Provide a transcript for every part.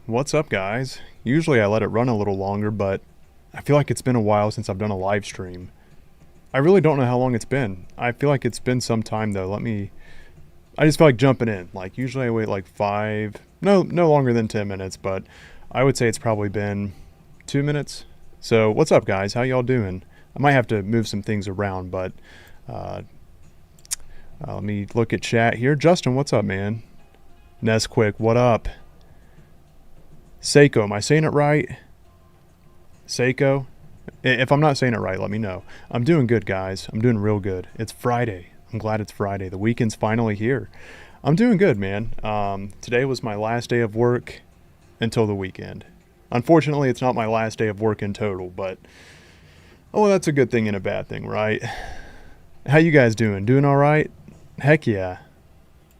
What's up, guys? Usually I let it run a little longer, but I feel like it's been a while since I've done a live stream. I really don't know how long it's been. I feel like it's been some time though. I just feel like jumping in. Like usually I wait like no longer than 10 minutes, but I would say it's probably been 2 minutes. So what's up, guys? How y'all doing? I might have to move some things around, but uh, let me look at chat here. Justin, what's up, man? Nesquick, what up? Seiko, am I saying it right? Seiko? If I'm not saying it right, let me know. I'm doing good, guys. I'm doing real good. It's Friday. I'm glad it's Friday. The weekend's finally here. I'm doing good, man. Today was my last day of work until the weekend. Unfortunately, it's not my last day of work in total, but oh, that's a good thing and a bad thing, right? How you guys doing? Doing all right? Heck yeah.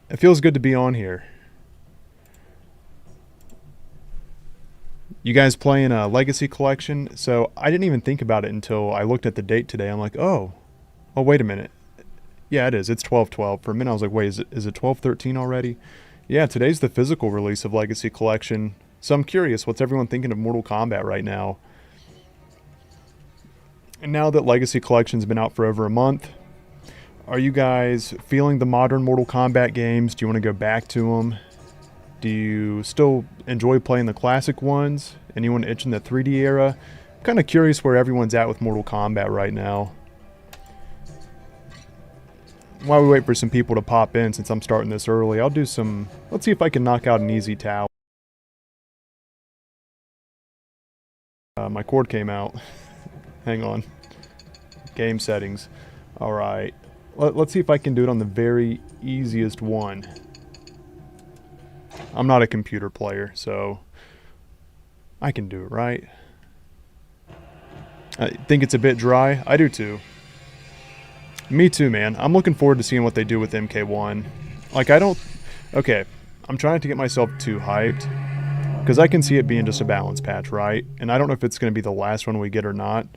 It feels good to be on here. You guys playing a Legacy Collection? So I didn't even think about it until I looked at the date today. I'm like, oh, wait a minute. Yeah, it is. It's 12/12. For a minute, I was like, wait, is it 12/13 already? Yeah, today's the physical release of Legacy Collection. So I'm curious, what's everyone thinking of Mortal Kombat right now? And now that Legacy Collection's been out for over a month, are you guys feeling the modern Mortal Kombat games? Do you want to go back to them? Do you still enjoy playing the classic ones? Anyone itching the 3D era? I'm kind of curious where everyone's at with Mortal Kombat right now. While we wait for some people to pop in, since I'm starting this early, let's see if I can knock out an easy tower. My cord came out. Hang on. Game settings. Alright. Let's see if I can do it on the very easiest one. I'm not a computer player, so I can do it, right? I think it's a bit dry. I do too. Me too, man. I'm looking forward to seeing what they do with MK1. Okay, I'm trying to get myself too hyped, because I can see it being just a balance patch, right? And I don't know if it's going to be the last one we get or not.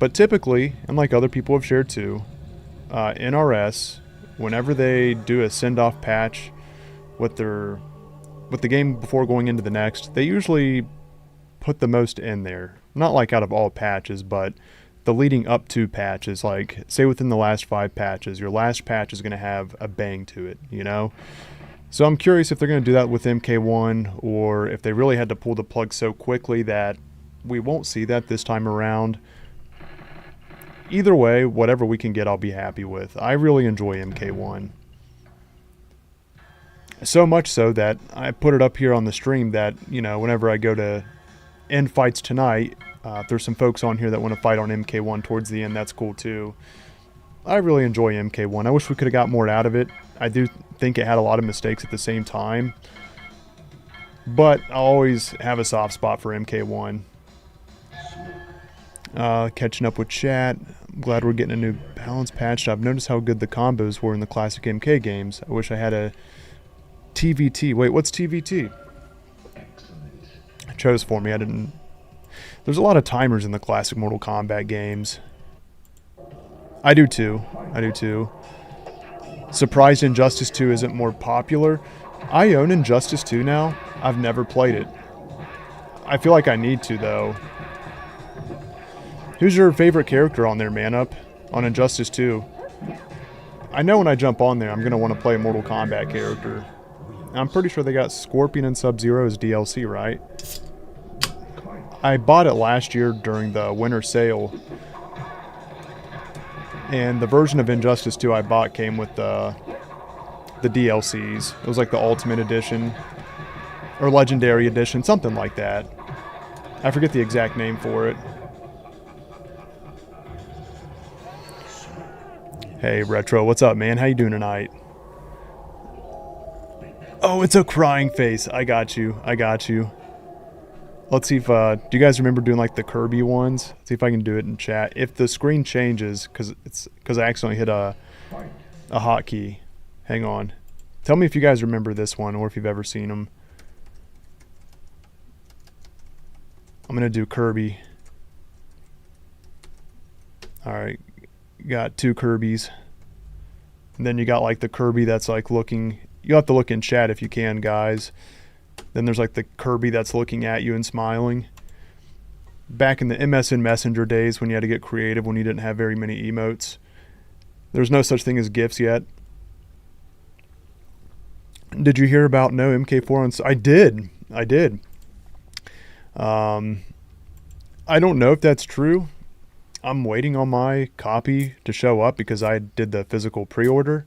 But typically, and like other people have shared too, NRS, whenever they do a send-off patch with the game before going into the next, they usually put the most in there. Not like out of all patches, but the leading up to patches, like say within the last 5 patches, your last patch is going to have a bang to it, you know? So I'm curious if they're going to do that with MK1, or if they really had to pull the plug so quickly that we won't see that this time around. Either way, whatever we can get, I'll be happy with. I really enjoy MK1. So much so that I put it up here on the stream that, you know, whenever I go to end fights tonight, if there's some folks on here that want to fight on MK1 towards the end, that's cool too. I really enjoy MK1. I wish we could have got more out of it. I do think it had a lot of mistakes at the same time. But I'll always have a soft spot for MK1. Catching up with chat. I'm glad we're getting a new balance patch. I've noticed how good the combos were in the classic MK games. I wish I had a TVT. Wait, what's TVT? It chose for me. I didn't... There's a lot of timers in the classic Mortal Kombat games. I do too. Surprised Injustice 2 isn't more popular. I own Injustice 2 now. I've never played it. I feel like I need to, though. Who's your favorite character on there, Man Up? On Injustice 2? I know when I jump on there, I'm going to want to play a Mortal Kombat character. I'm pretty sure they got Scorpion and Sub-Zero as DLC, right? I bought it last year during the winter sale. And the version of Injustice 2 I bought came with the DLCs. It was like the Ultimate Edition. Or Legendary Edition, something like that. I forget the exact name for it. Hey, Retro, what's up, man? How you doing tonight? Oh, it's a crying face. I got you. Let's see if, do you guys remember doing like the Kirby ones? Let's see if I can do it in chat. If the screen changes, because I accidentally hit a hotkey. Hang on. Tell me if you guys remember this one, or if you've ever seen them. I'm going to do Kirby. Alright, got 2 Kirbys. And then you got like the Kirby that's like looking... You'll have to look in chat if you can, guys. Then there's like the Kirby that's looking at you and smiling. Back in the MSN Messenger days when you had to get creative when you didn't have very many emotes. There's no such thing as GIFs yet. Did you hear about no MK4 on... I did. I don't know if that's true. I'm waiting on my copy to show up because I did the physical pre-order.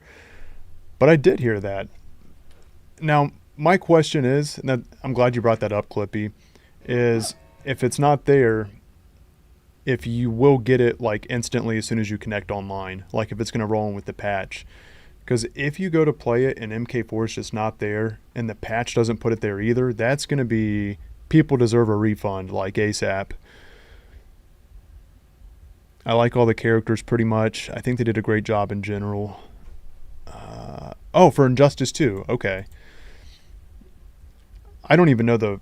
But I did hear that. Now, my question is, and I'm glad you brought that up, Clippy, is if it's not there, if you will get it like instantly as soon as you connect online, like if it's going to roll in with the patch. Because if you go to play it and MK4 is just not there and the patch doesn't put it there either, that's going to be, people deserve a refund like ASAP. I like all the characters pretty much. I think they did a great job in general. Oh, for Injustice 2. Okay. I don't even know the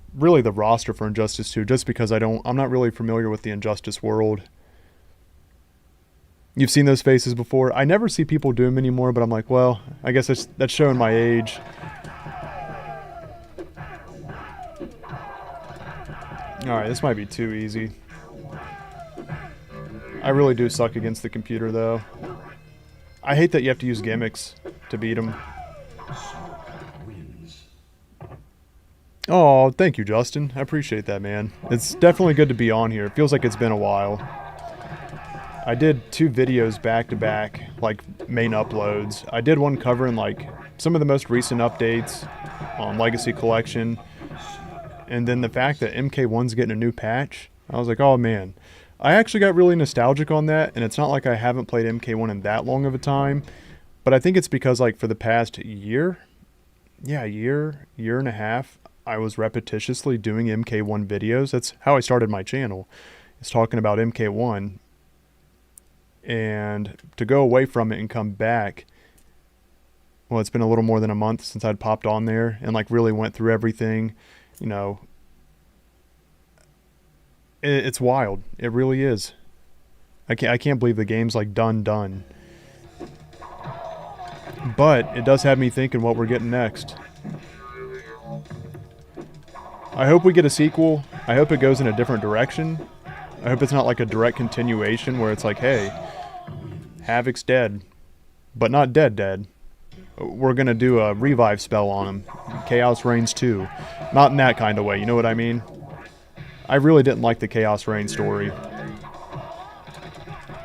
roster for Injustice 2 just because I'm not really familiar with the Injustice world. You've seen those faces before. I never see people do them anymore, but I'm like, well, I guess that's showing my age. Alright, this might be too easy. I really do suck against the computer, though. I hate that you have to use gimmicks to beat them. Oh, thank you, Justin. I appreciate that, man. It's definitely good to be on here. It feels like it's been a while. I did 2 videos back-to-back, like main uploads. I did one covering like some of the most recent updates on Legacy Collection. And then the fact that MK1's getting a new patch, I was like, oh man. I actually got really nostalgic on that, and it's not like I haven't played MK1 in that long of a time, but I think it's because like for the past year and a half, I was repetitiously doing MK1 videos. That's how I started my channel. It's talking about MK1. And to go away from it and come back, well, it's been a little more than a month since I'd popped on there and like really went through everything, you know. It's wild. It really is. I can't believe the game's like done. But it does have me thinking what we're getting next. I hope we get a sequel. I hope it goes in a different direction. I hope it's not like a direct continuation where it's like, hey, Havoc's dead, but not dead. We're going to do a revive spell on him. Chaos Reigns 2. Not in that kind of way, you know what I mean? I really didn't like the Chaos Reign story.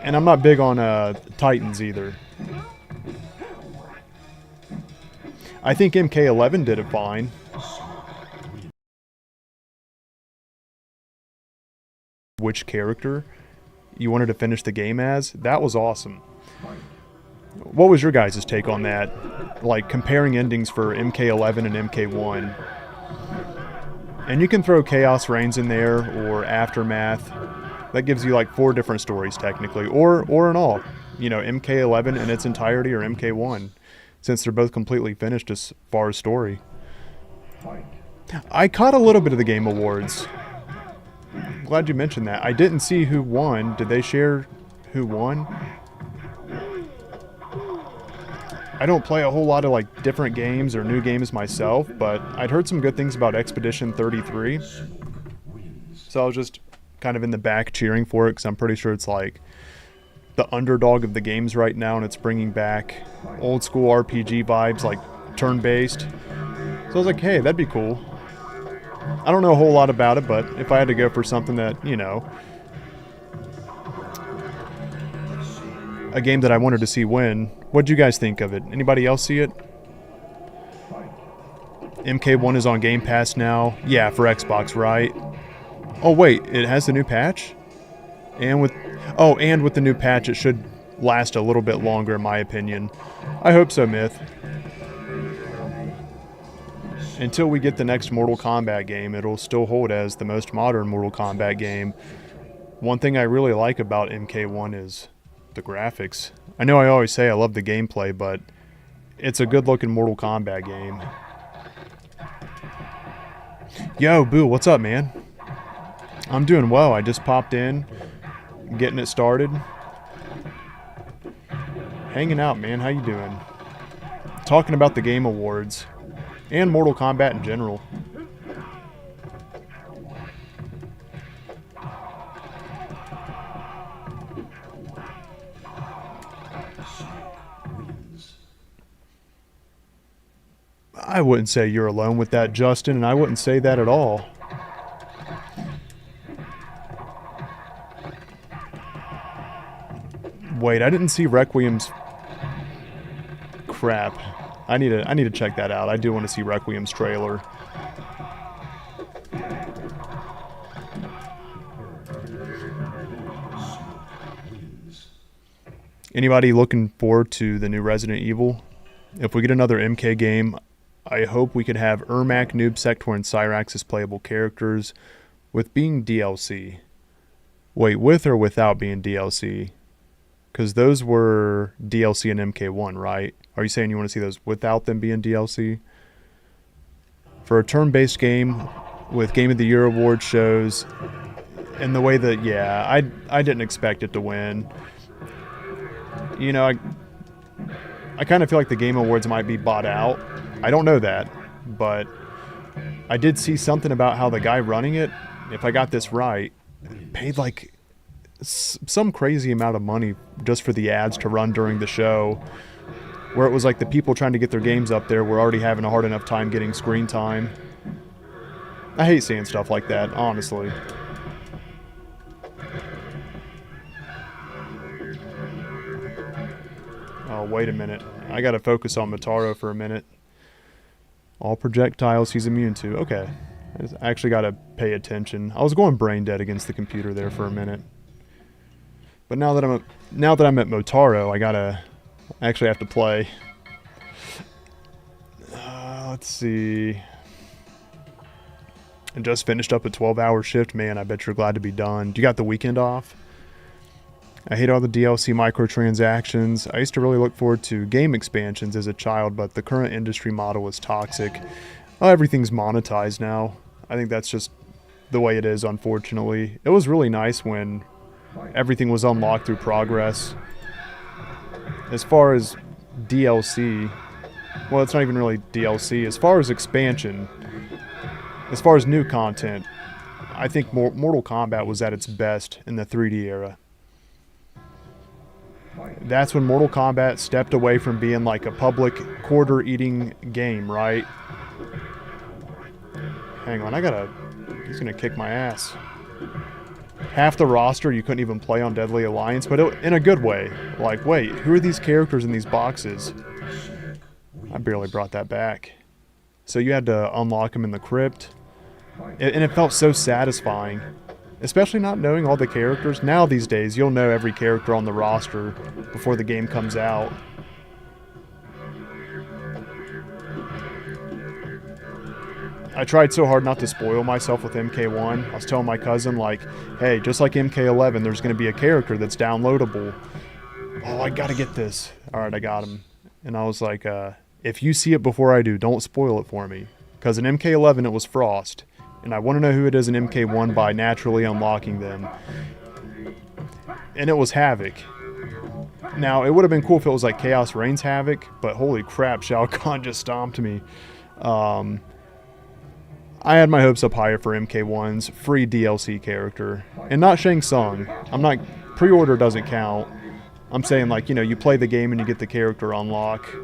And I'm not big on Titans either. I think MK11 did it fine. Which character you wanted to finish the game as, that was awesome. What was your guys' take on that? Like comparing endings for MK11 and MK1. And you can throw Chaos Reigns in there or Aftermath. That gives you like 4 different stories technically, or in all. You know, MK11 in its entirety or MK1, since they're both completely finished as far as story. I caught a little bit of the Game Awards. I'm glad you mentioned that. I didn't see who won. Did they share who won? I don't play a whole lot of like different games or new games myself, but I'd heard some good things about Expedition 33. So I was just kind of in the back cheering for it because I'm pretty sure it's like the underdog of the games right now, and it's bringing back old school RPG vibes, like turn-based. So I was like, hey, that'd be cool. I don't know a whole lot about it, but if I had to go for something that, you know, a game that I wanted to see win, what'd you guys think of it? Anybody else see it? MK1 is on Game Pass now. Yeah, for Xbox, right? Oh wait, it has the new patch? And with the new patch it should last a little bit longer in my opinion. I hope so, Myth. Until we get the next Mortal Kombat game, it'll still hold as the most modern Mortal Kombat game. One thing I really like about MK1 is the graphics. I know I always say I love the gameplay, but it's a good-looking Mortal Kombat game. Yo, Boo, what's up, man? I'm doing well. I just popped in, getting it started. Hanging out, man. How you doing? Talking about the Game Awards. And Mortal Kombat in general. I wouldn't say you're alone with that, Justin, and I wouldn't say that at all. Wait, I didn't see Requiem's... Crap. I need to check that out. I do want to see Requiem's trailer. Anybody looking forward to the new Resident Evil? If we get another MK game, I hope we could have Ermac, Noob Sector, and Cyrax as playable characters with being DLC. Wait, with or without being DLC? Because those were DLC in MK1, right? Are you saying you want to see those without them being DLC? For a turn-based game with Game of the Year award shows, and the way that, yeah, I didn't expect it to win. You know, I kind of feel like the Game Awards might be bought out. I don't know that, but I did see something about how the guy running it, if I got this right, paid like some crazy amount of money just for the ads to run during the show, where it was like the people trying to get their games up there were already having a hard enough time getting screen time. I hate seeing stuff like that, honestly. Oh, wait a minute. I gotta focus on Motaro for a minute. All projectiles he's immune to. Okay. I actually gotta pay attention. I was going brain dead against the computer there for a minute. But now that I'm at Motaro, I actually have to play. Let's see. I just finished up a 12-hour shift, man. I bet you're glad to be done. You got the weekend off? I hate all the DLC microtransactions. I used to really look forward to game expansions as a child, but the current industry model is toxic. Oh, everything's monetized now. I think that's just the way it is, unfortunately. It was really nice when everything was unlocked through progress. As far as DLC, well, it's not even really DLC. As far as expansion, as far as new content, I think Mortal Kombat was at its best in the 3D era. That's when Mortal Kombat stepped away from being like a public quarter-eating game, right? Hang on, he's gonna kick my ass. Half the roster you couldn't even play on Deadly Alliance, but in a good way. Like, wait, who are these characters in these boxes? I barely brought that back. So you had to unlock them in the crypt. And it felt so satisfying. Especially not knowing all the characters. Now these days, you'll know every character on the roster before the game comes out. I tried so hard not to spoil myself with MK1. I was telling my cousin, like, hey, just like MK11, there's going to be a character that's downloadable. Oh, I got to get this. All right, I got him. And I was like, if you see it before I do, don't spoil it for me. Because in MK11, it was Frost. And I want to know who it is in MK1 by naturally unlocking them. And it was Havoc. Now, it would have been cool if it was like Chaos Reigns Havoc, but holy crap, Shao Kahn just stomped me. I had my hopes up higher for MK1's free DLC character. And not Shang Tsung. I'm not... Pre-order doesn't count. I'm saying, like, you know, you play the game and you get the character unlock.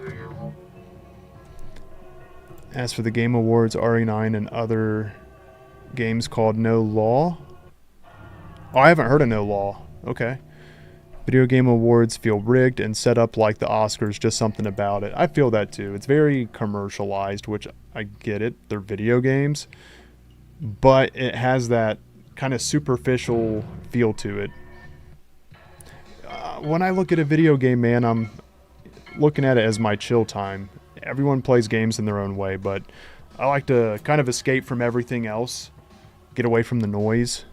As for the Game Awards, RE9 and other games called No Law. Oh, I haven't heard of No Law. Okay. Video Game Awards feel rigged and set up like the Oscars, just something about it. I feel that too. It's very commercialized, which I get it. They're video games. But it has that kind of superficial feel to it. When I look at a video game, man, I'm looking at it as my chill time. Everyone plays games in their own way, but I like to kind of escape from everything else, get away from the noise.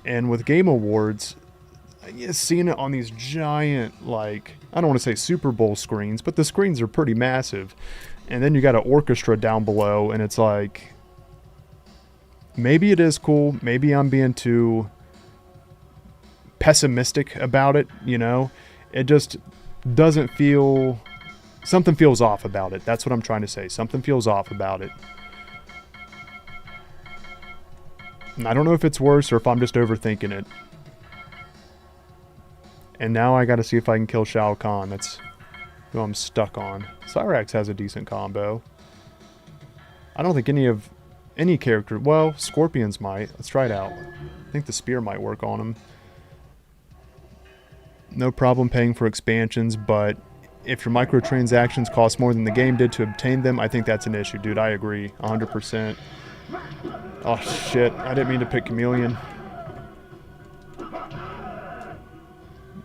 And with Game Awards, seeing it on these giant, like, I don't want to say Super Bowl screens, but the screens are pretty massive. And then you got an orchestra down below, and it's like, maybe it is cool, maybe I'm being too pessimistic about it, you know? It just doesn't feel... Something feels off about it. That's what I'm trying to say. Something feels off about it. And I don't know if it's worse or if I'm just overthinking it. And now I gotta see if I can kill Shao Kahn. That's who I'm stuck on. Cyrax has a decent combo. I don't think any character... Well, scorpions might. Let's try it out. I think the spear might work on them. No problem paying for expansions, but if your microtransactions cost more than the game did to obtain them, I think that's an issue, dude. I agree. 100%. Oh, shit. I didn't mean to pick Chameleon.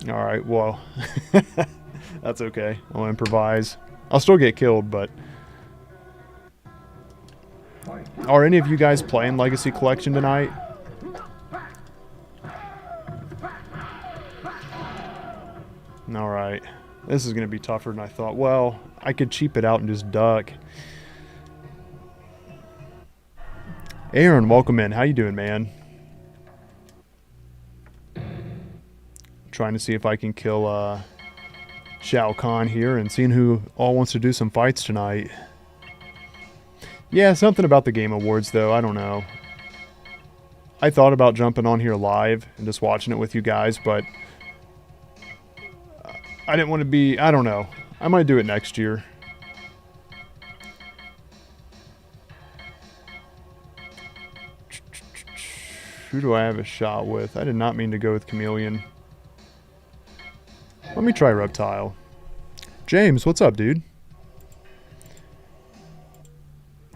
Alright, well. That's okay. I'll improvise. I'll still get killed, but... Are any of you guys playing Legacy Collection tonight? Alright. This is going to be tougher than I thought. Well, I could cheap it out and just duck. Aaron, welcome in. How you doing, man? Trying to see if I can kill Shao Kahn here and seeing who all wants to do some fights tonight. Yeah, something about the Game Awards, though. I don't know. I thought about jumping on here live and just watching it with you guys, but I didn't want to be... I don't know. I might do it next year. Who do I have a shot with? I did not mean to go with Chameleon. Let me try Reptile. James, what's up, dude?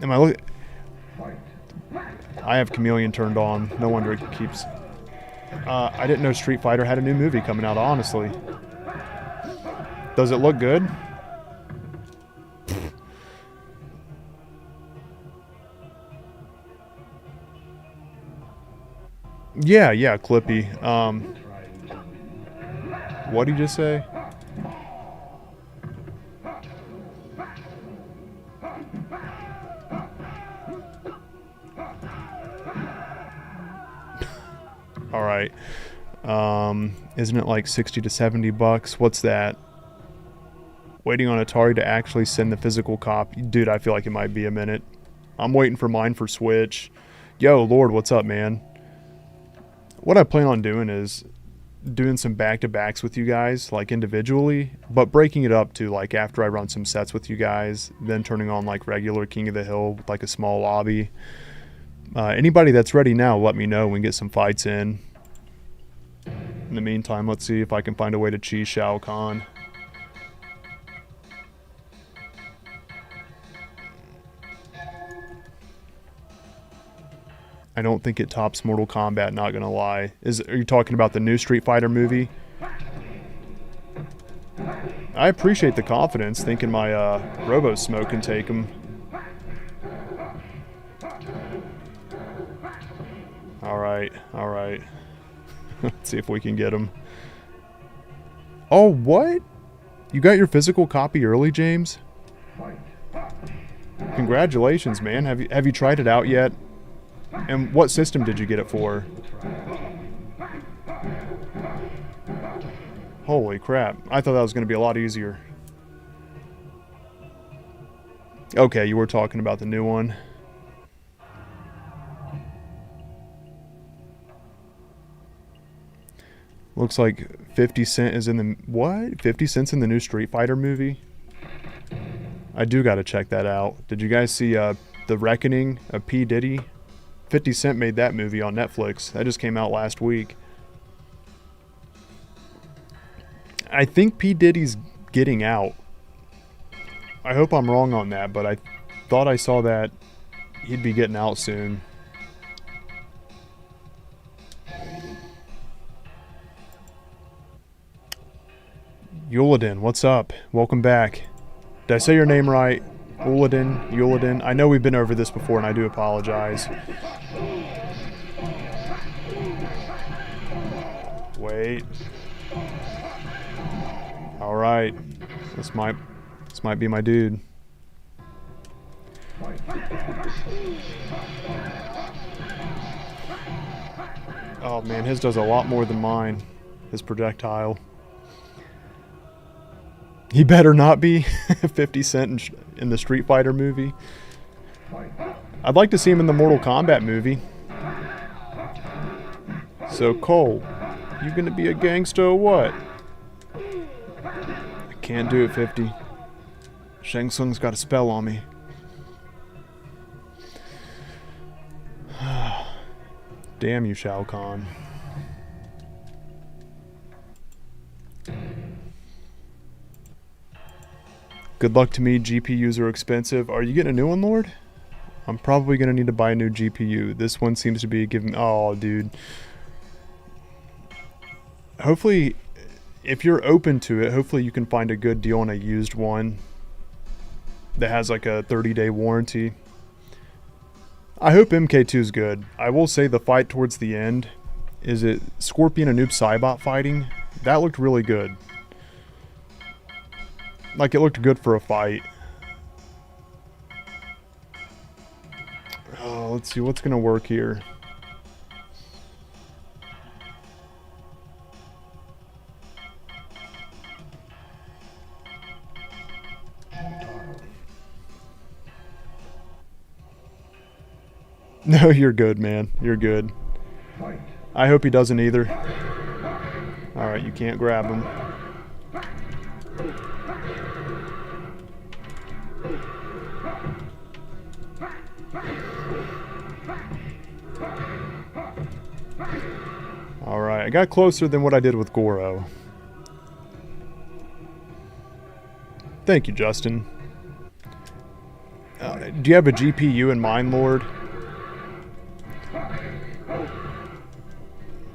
Am I looking... I have Chameleon turned on. No wonder it keeps... I didn't know Street Fighter had a new movie coming out, honestly. Does it look good? Yeah, Clippy. What did you just say? All right. Isn't it like 60 to 70 bucks? What's that? Waiting on Atari to actually send the physical copy. Dude, I feel like it might be a minute. I'm waiting for mine for Switch. Yo, Lord, what's up, man? What I plan on doing is doing some back-to-backs with you guys, like individually, but breaking it up to like after I run some sets with you guys, then turning on like regular King of the Hill with like a small lobby. Anybody that's ready now, let me know. We can get some fights in. In the meantime, let's see if I can find a way to cheese Shao Kahn. I don't think it tops Mortal Kombat, not gonna lie. Are you talking about the new Street Fighter movie? I appreciate the confidence, thinking my Robo Smoke can take him. Alright. Let's see if we can get him. Oh, what? You got your physical copy early, James? Congratulations, man. Have you tried it out yet? And what system did you get it for? Holy crap. I thought that was going to be a lot easier. Okay, you were talking about the new one. Looks like 50 Cent is in the... What? 50 Cent's in the new Street Fighter movie? I do got to check that out. Did you guys see The Reckoning of P. Diddy? 50 Cent made that movie on Netflix. That just came out last week. I think P. Diddy's getting out. I hope I'm wrong on that, but I thought I saw that he'd be getting out soon. Yuladin, what's up? Welcome back. Did I say your name right? Yuladin. I know we've been over this before, and I do apologize. Wait. All right. This might be my dude. Oh man, his does a lot more than mine. His projectile. He better not be 50 Cent in the Street Fighter movie. I'd like to see him in the Mortal Kombat movie. So Cole, you gonna be a gangster or what? I can't do it, 50. Shang Tsung's got a spell on me. Damn you, Shao Kahn. Good luck to me, GPUs are expensive. Are you getting a new one, Lord? I'm probably going to need to buy a new GPU. This one seems to be giving... Oh, dude. Hopefully, if you're open to it, hopefully you can find a good deal on a used one that has like a 30-day warranty. I hope MK2 is good. I will say the fight towards the end, is it Scorpion and Noob Saibot fighting? That looked really good. Like, it looked good for a fight. Oh, let's see what's going to work here. No, you're good, man. You're good. I hope he doesn't either. Alright, you can't grab him. Alright, I got closer than what I did with Goro. Thank you, Justin. Do you have a GPU in mind, Lord?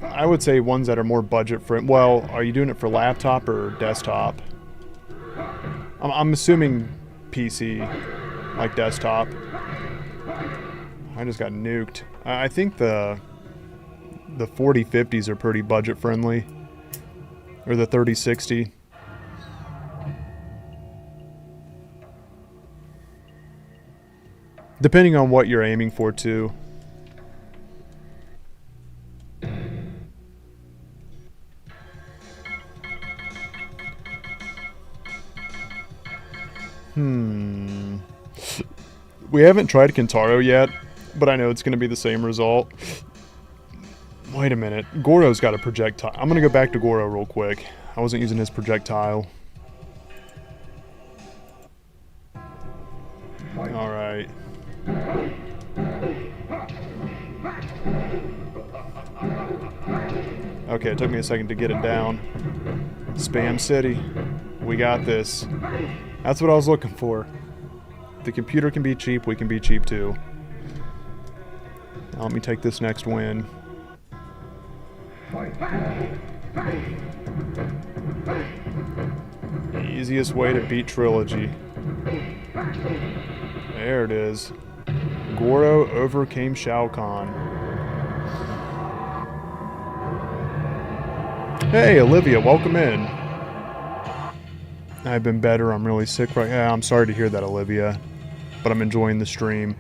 I would say ones that are more budget friendly. Well, are you doing it for laptop or desktop? I'm assuming PC, like desktop. I just got nuked. I think the 4050s are pretty budget friendly, or the 3060. Depending on what you're aiming for too. We haven't tried Kintaro yet, but I know it's going to be the same result. Wait a minute. Goro's got a projectile. I'm going to go back to Goro real quick. I wasn't using his projectile. Alright. Okay, it took me a second to get it down. Spam City. We got this. That's what I was looking for. The computer can be cheap, we can be cheap too. Now let me take this next win. The easiest way to beat Trilogy. There it is. Goro overcame Shao Kahn. Hey, Olivia, welcome in. I've been better. I'm really sick right now. I'm sorry to hear that, Olivia. But I'm enjoying the stream.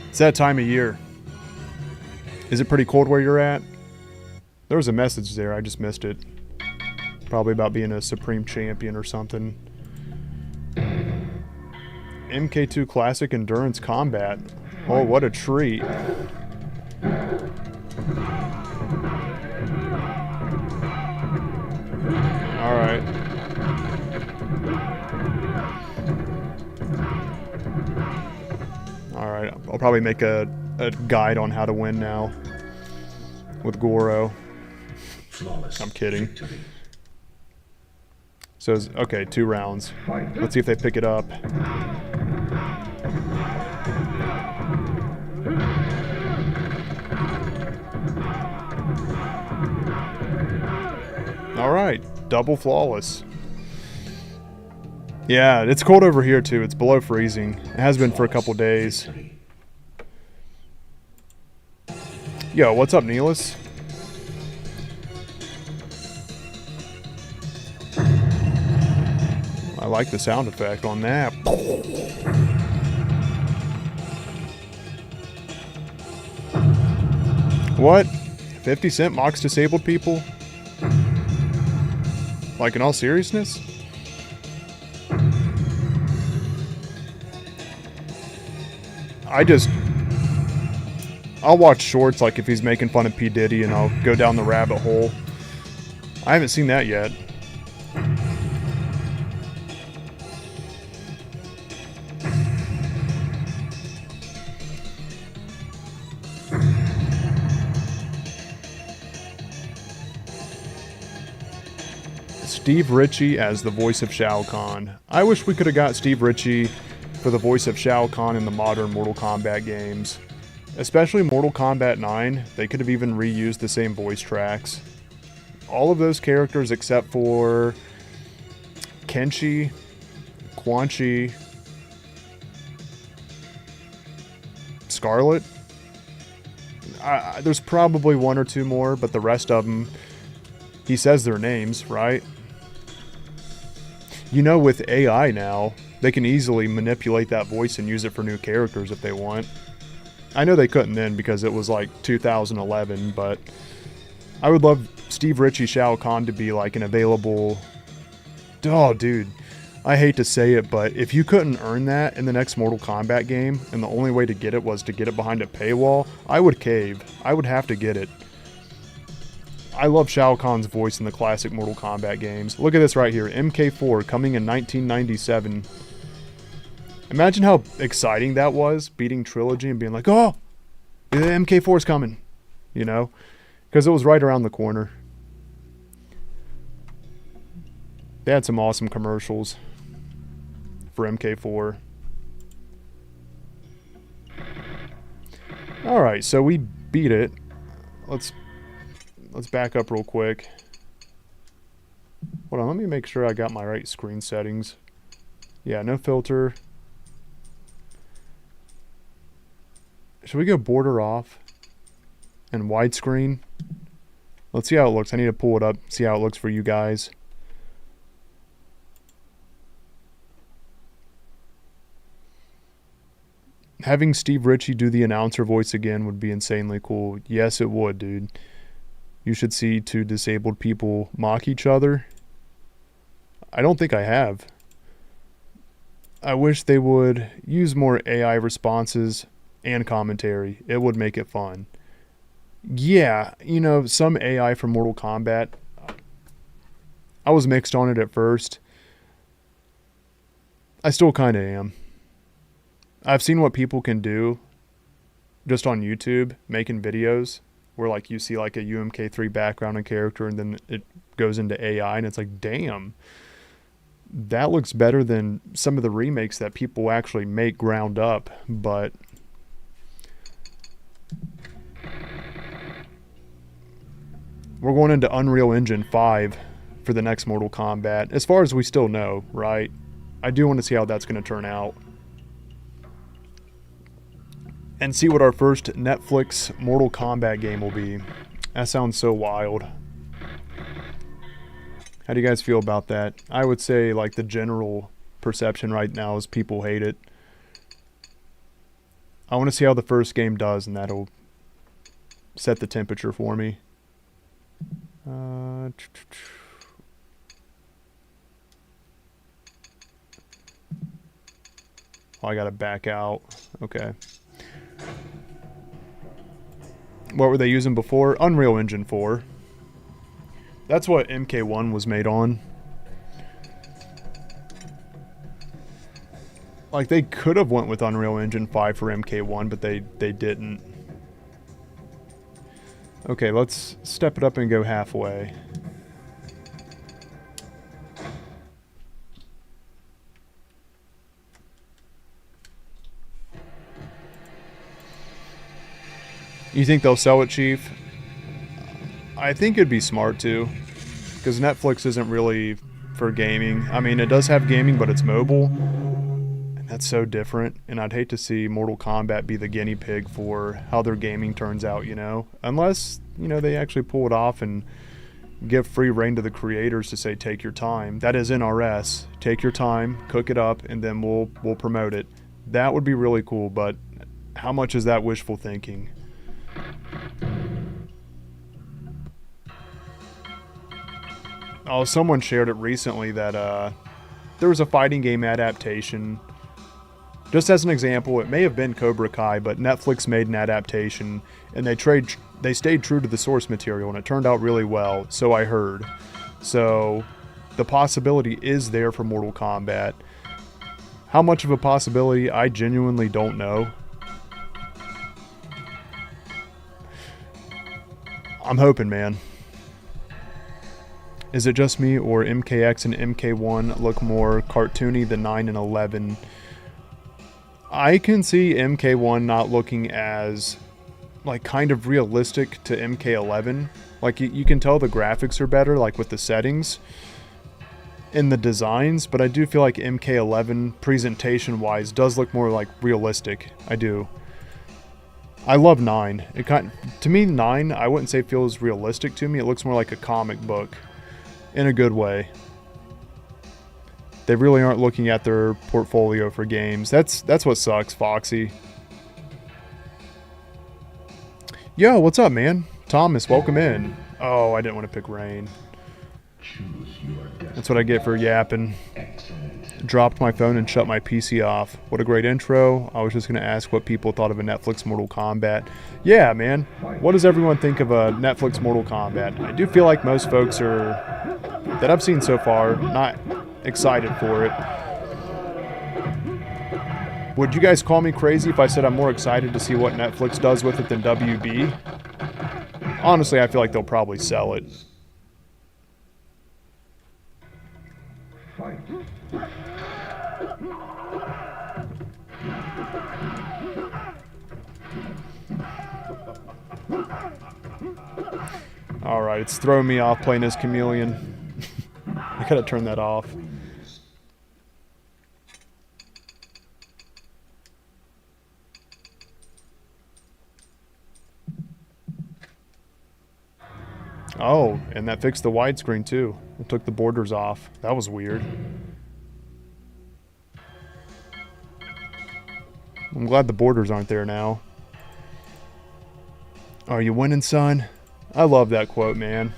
It's that time of year. Is it pretty cold where you're at? There was a message there. I just missed it. Probably about being a Supreme Champion or something. MK2 Classic Endurance Combat. Oh, what a treat. Alright. Alright, I'll probably make a guide on how to win now. With Goro. I'm kidding. So, okay, 2 rounds. Let's see if they pick it up. Alright, double flawless. Yeah, it's cold over here too. It's below freezing. It has been for a couple days. Yo, what's up, Neelis? I like the sound effect on that. What? 50 Cent mocks disabled people? Like, in all seriousness? I'll watch shorts, like if he's making fun of P. Diddy, and I'll go down the rabbit hole. I haven't seen that yet. Steve Ritchie as the voice of Shao Kahn. I wish we could have got Steve Ritchie for the voice of Shao Kahn in the modern Mortal Kombat games. Especially Mortal Kombat 9, they could have even reused the same voice tracks. All of those characters except for Kenshi, Quan Chi, Scarlet. There's probably one or two more, but the rest of them, he says their names, right? You know, with AI now, they can easily manipulate that voice and use it for new characters if they want. I know they couldn't then because it was like 2011, but I would love Steve Ritchie Shao Kahn to be like an available... Oh, dude. I hate to say it, but if you couldn't earn that in the next Mortal Kombat game, and the only way to get it was to get it behind a paywall, I would cave. I would have to get it. I love Shao Kahn's voice in the classic Mortal Kombat games. Look at this right here. MK4 coming in 1997. Imagine how exciting that was, beating Trilogy and being like, oh, the MK4's coming. You know? Because it was right around the corner. They had some awesome commercials for MK4. Alright, so we beat it. Let's back up real quick. Hold on, let me make sure I got my right screen settings. Yeah, no filter. Should we go border off and widescreen? Let's see how it looks. I need to pull it up, see how it looks for you guys. Having Steve Ritchie do the announcer voice again would be insanely cool. Yes, it would, dude. You should see two disabled people mock each other. I don't think I have. I wish they would use more AI responses and commentary. It would make it fun. Yeah, you know, some AI for Mortal Kombat, I was mixed on it at first. I still kind of am. I've seen what people can do just on YouTube, making videos where like you see like a UMK3 background and character and then it goes into AI and it's like, damn, that looks better than some of the remakes that people actually make ground up. But we're going into Unreal Engine 5 for the next Mortal Kombat, as far as we still know, right? I do want to see how that's going to turn out. And see what our first Netflix Mortal Kombat game will be. That sounds so wild. How do you guys feel about that? I would say like the general perception right now is people hate it. I want to see how the first game does, and that'll set the temperature for me. Oh, I gotta back out. Okay. What were they using before? Unreal Engine 4. That's what MK1 was made on. Like, they could have went with Unreal Engine 5 for MK1, but they didn't. Okay, let's step it up and go halfway. You think they'll sell it, Chief? I think it'd be smart to, because Netflix isn't really for gaming. I mean, it does have gaming, but it's mobile, and that's so different. And I'd hate to see Mortal Kombat be the guinea pig for how their gaming turns out, you know? Unless, you know, they actually pull it off and give free reign to the creators to say, take your time. That is NRS. Take your time, cook it up, and then we'll promote it. That would be really cool, but how much is that wishful thinking? Oh, someone shared it recently that there was a fighting game adaptation. Just as an example, it may have been Cobra Kai, but Netflix made an adaptation, and they stayed true to the source material, and it turned out really well, so I heard. So, the possibility is there for Mortal Kombat. How much of a possibility, I genuinely don't know. I'm hoping, man. Is it just me, or MKX and MK1 look more cartoony than 9 and 11? I can see MK1 not looking as, like, kind of realistic to MK11. Like, you can tell the graphics are better, like, with the settings in the designs, but I do feel like MK11, presentation-wise, does look more, like, realistic. I do. I love 9. To me, 9, I wouldn't say feels realistic to me. It looks more like a comic book, in a good way. They really aren't looking at their portfolio for games. That's what sucks, Foxy. Yo, what's up, man? Thomas, welcome in. Oh, I didn't want to pick Rain. That's what I get for yapping. Dropped my phone and shut my PC off. What a great intro. I was just going to ask what people thought of a Netflix Mortal Kombat. Yeah, man. What does everyone think of a Netflix Mortal Kombat? I do feel like most folks are, that I've seen so far, not excited for it. Would you guys call me crazy if I said I'm more excited to see what Netflix does with it than WB? Honestly, I feel like they'll probably sell it. Alright, it's throwing me off playing as Chameleon. I gotta turn that off. Oh, and that fixed the widescreen too. It took the borders off. That was weird. I'm glad the borders aren't there now. Are you winning, son? I love that quote, man.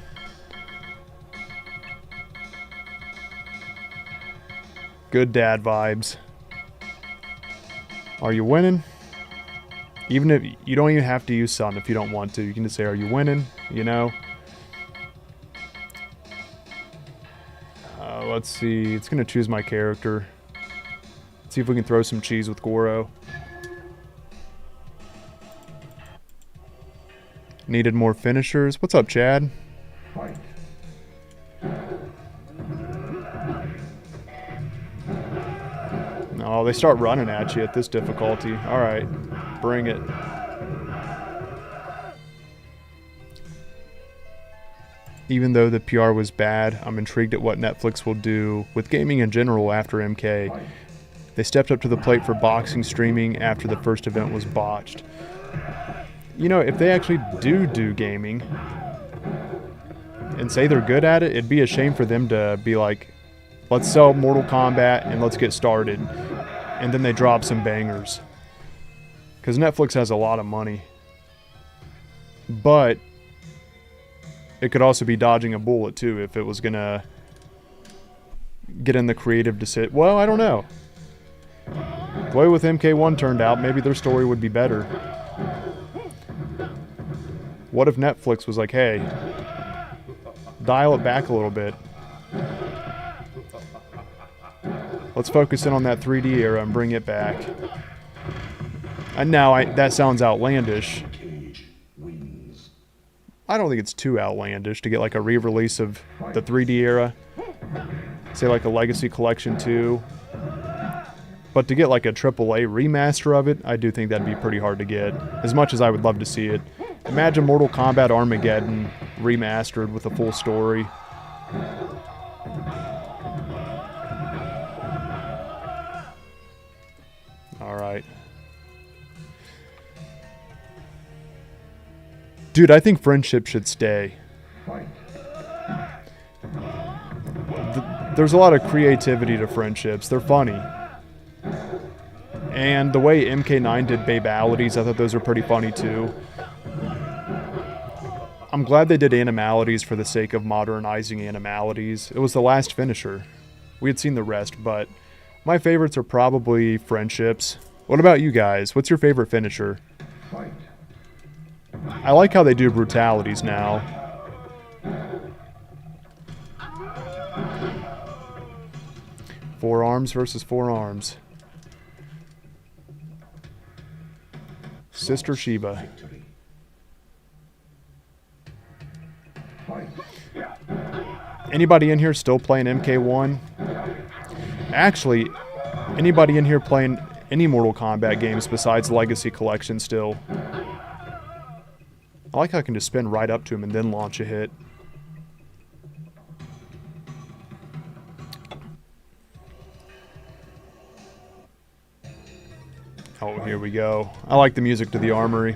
Good dad vibes. Are you winning? Even if you don't even have to use son if you don't want to. You can just say, are you winning? You know? Let's see. It's going to choose my character. Let's see if we can throw some cheese with Goro. Needed more finishers. What's up, Chad? No, they start running at you at this difficulty. Alright, bring it. Even though the PR was bad, I'm intrigued at what Netflix will do with gaming in general after MK. They stepped up to the plate for boxing streaming after the first event was botched. You know, if they actually do gaming and say they're good at it, it'd be a shame for them to be like, let's sell Mortal Kombat and let's get started. And then they drop some bangers. Because Netflix has a lot of money. But it could also be dodging a bullet too if it was going to get in the creative decision. Well, I don't know. The way with MK1 turned out, maybe their story would be better. What if Netflix was like, hey, dial it back a little bit. Let's focus in on that 3D era and bring it back. And now that sounds outlandish. I don't think it's too outlandish to get like a re-release of the 3D era. Say like a Legacy Collection 2. But to get like a AAA remaster of it, I do think that'd be pretty hard to get. As much as I would love to see it. Imagine Mortal Kombat Armageddon remastered with a full story. Alright. Dude, I think friendship should stay. There's a lot of creativity to friendships. They're funny. And the way MK9 did babalities, I thought those were pretty funny too. I'm glad they did animalities for the sake of modernizing animalities. It was the last finisher. We had seen the rest, but my favorites are probably friendships. What about you guys? What's your favorite finisher? I like how they do brutalities now. Forearms versus forearms. Sister Sheba. Anybody in here still playing MK1? Actually, anybody in here playing any Mortal Kombat games besides Legacy Collection still? I like how I can just spin right up to him and then launch a hit. Oh, here we go. I like the music to the armory.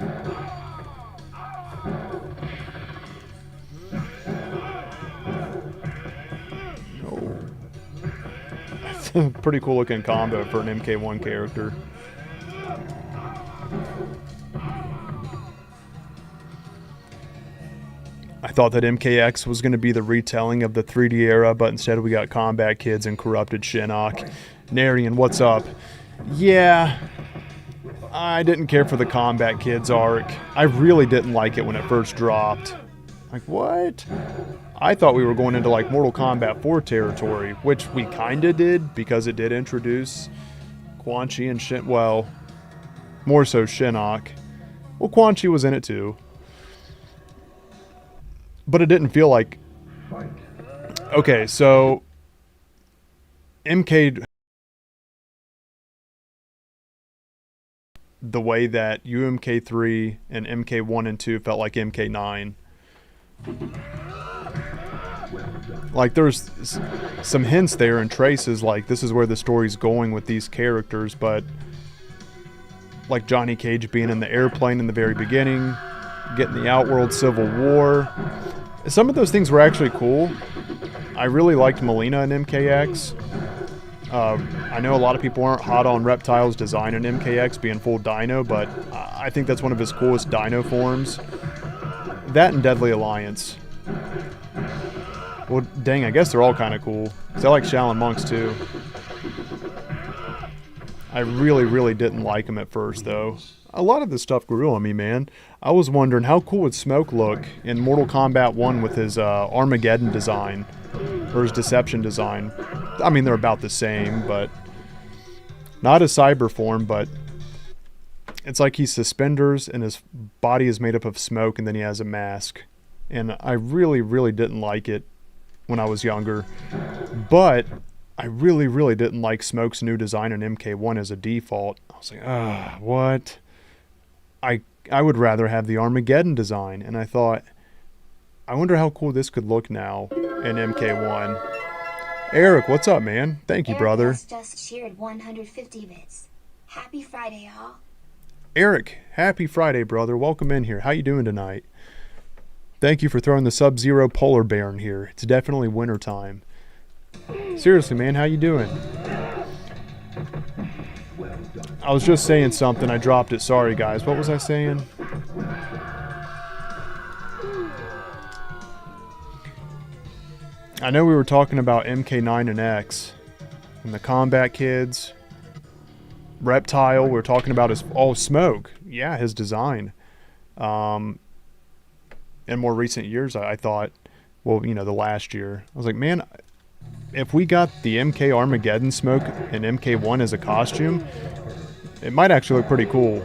Oh. That's a pretty cool looking combo for an MK1 character. I thought that MKX was going to be the retelling of the 3D era, but instead we got Combat Kids and Corrupted Shinnok. Narian, what's up? Yeah, I didn't care for the Combat Kids arc. I really didn't like it when it first dropped. Like, what? I thought we were going into like Mortal Kombat 4 territory, which we kinda did because it did introduce Quan Chi and well, more so Shinnok. Well, Quan Chi was in it too. But it didn't feel like... Okay, so... MK... The way that UMK3 and MK1 and 2 felt like MK9. Like, there's some hints there and traces, like, this is where the story's going with these characters, but... Like Johnny Cage being in the airplane in the very beginning... Getting the Outworld Civil War. Some of those things were actually cool. I really liked Melina in MKX. I know a lot of people aren't hot on Reptile's design in MKX being full dino, but I think that's one of his coolest dino forms. That and Deadly Alliance. Well, dang, I guess they're all kind of cool. Because I like Shaolin Monks too. I really didn't like him at first, though. A lot of this stuff grew on me, man. I was wondering how cool would Smoke look in Mortal Kombat 1 with his Armageddon design, or his Deception design. I mean, they're about the same, but not a cyber form, but it's like he's suspenders and his body is made up of smoke and then he has a mask. And I really didn't like it when I was younger, but I really didn't like Smoke's new design in MK1 as a default. I was like, ah, what? I would rather have the Armageddon design, and I thought, I wonder how cool this could look now in MK1. Eric, what's up, man? Thank you, brother. Eric just shared 150 bits. Happy Friday, y'all. Eric, happy Friday, brother. Welcome in here. How you doing tonight? Thank you for throwing the Sub-Zero Polar Bear in here. It's definitely wintertime. Seriously, man, how you doing? I was just saying something. I dropped it. Sorry, guys. What was I saying? I know we were talking about MK9 and X and the Combat Kids. Reptile. We were talking about his... Oh, Smoke. Yeah, his design. In more recent years, I thought... Well, you know, the last year. I was like, man... If we got the MK Armageddon Smoke and MK1 as a costume, it might actually look pretty cool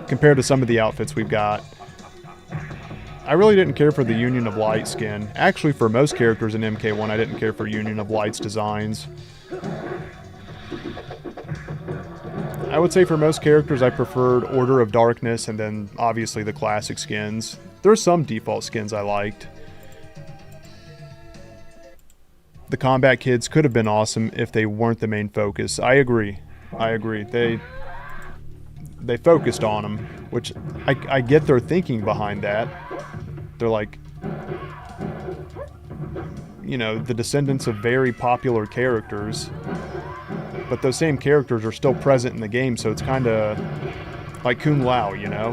compared to some of the outfits we've got. I really didn't care for the Union of Light skin. Actually, for most characters in MK1, I didn't care for Union of Light's designs. I would say for most characters, I preferred Order of Darkness and then obviously the classic skins. There's some default skins I liked. The Combat Kids could have been awesome if they weren't the main focus. I agree. They focused on them, which I get their thinking behind that. They're like, you know, the descendants of very popular characters, but those same characters are still present in the game, so it's kind of like Kung Lao, you know?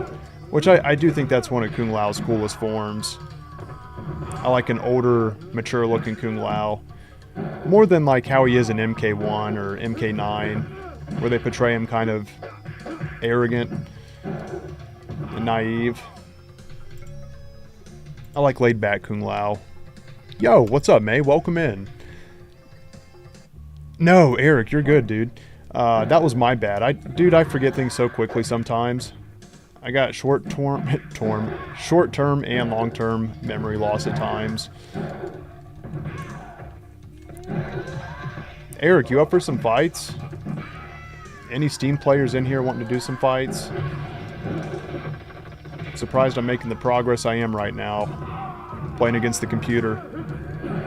Which I do think that's one of Kung Lao's coolest forms. I like an older, mature-looking Kung Lao. More than like how he is in MK1 or MK9, where they portray him kind of arrogant and naive. I like laid-back Kung Lao. Yo, what's up, May? Welcome in. No, Eric, you're good, dude. That was my bad. Dude, I forget things so quickly sometimes. I got short-term and long-term memory loss at times. Eric, you up for some fights? Any Steam players in here wanting to do some fights? Surprised I'm making the progress I am right now. Playing against the computer.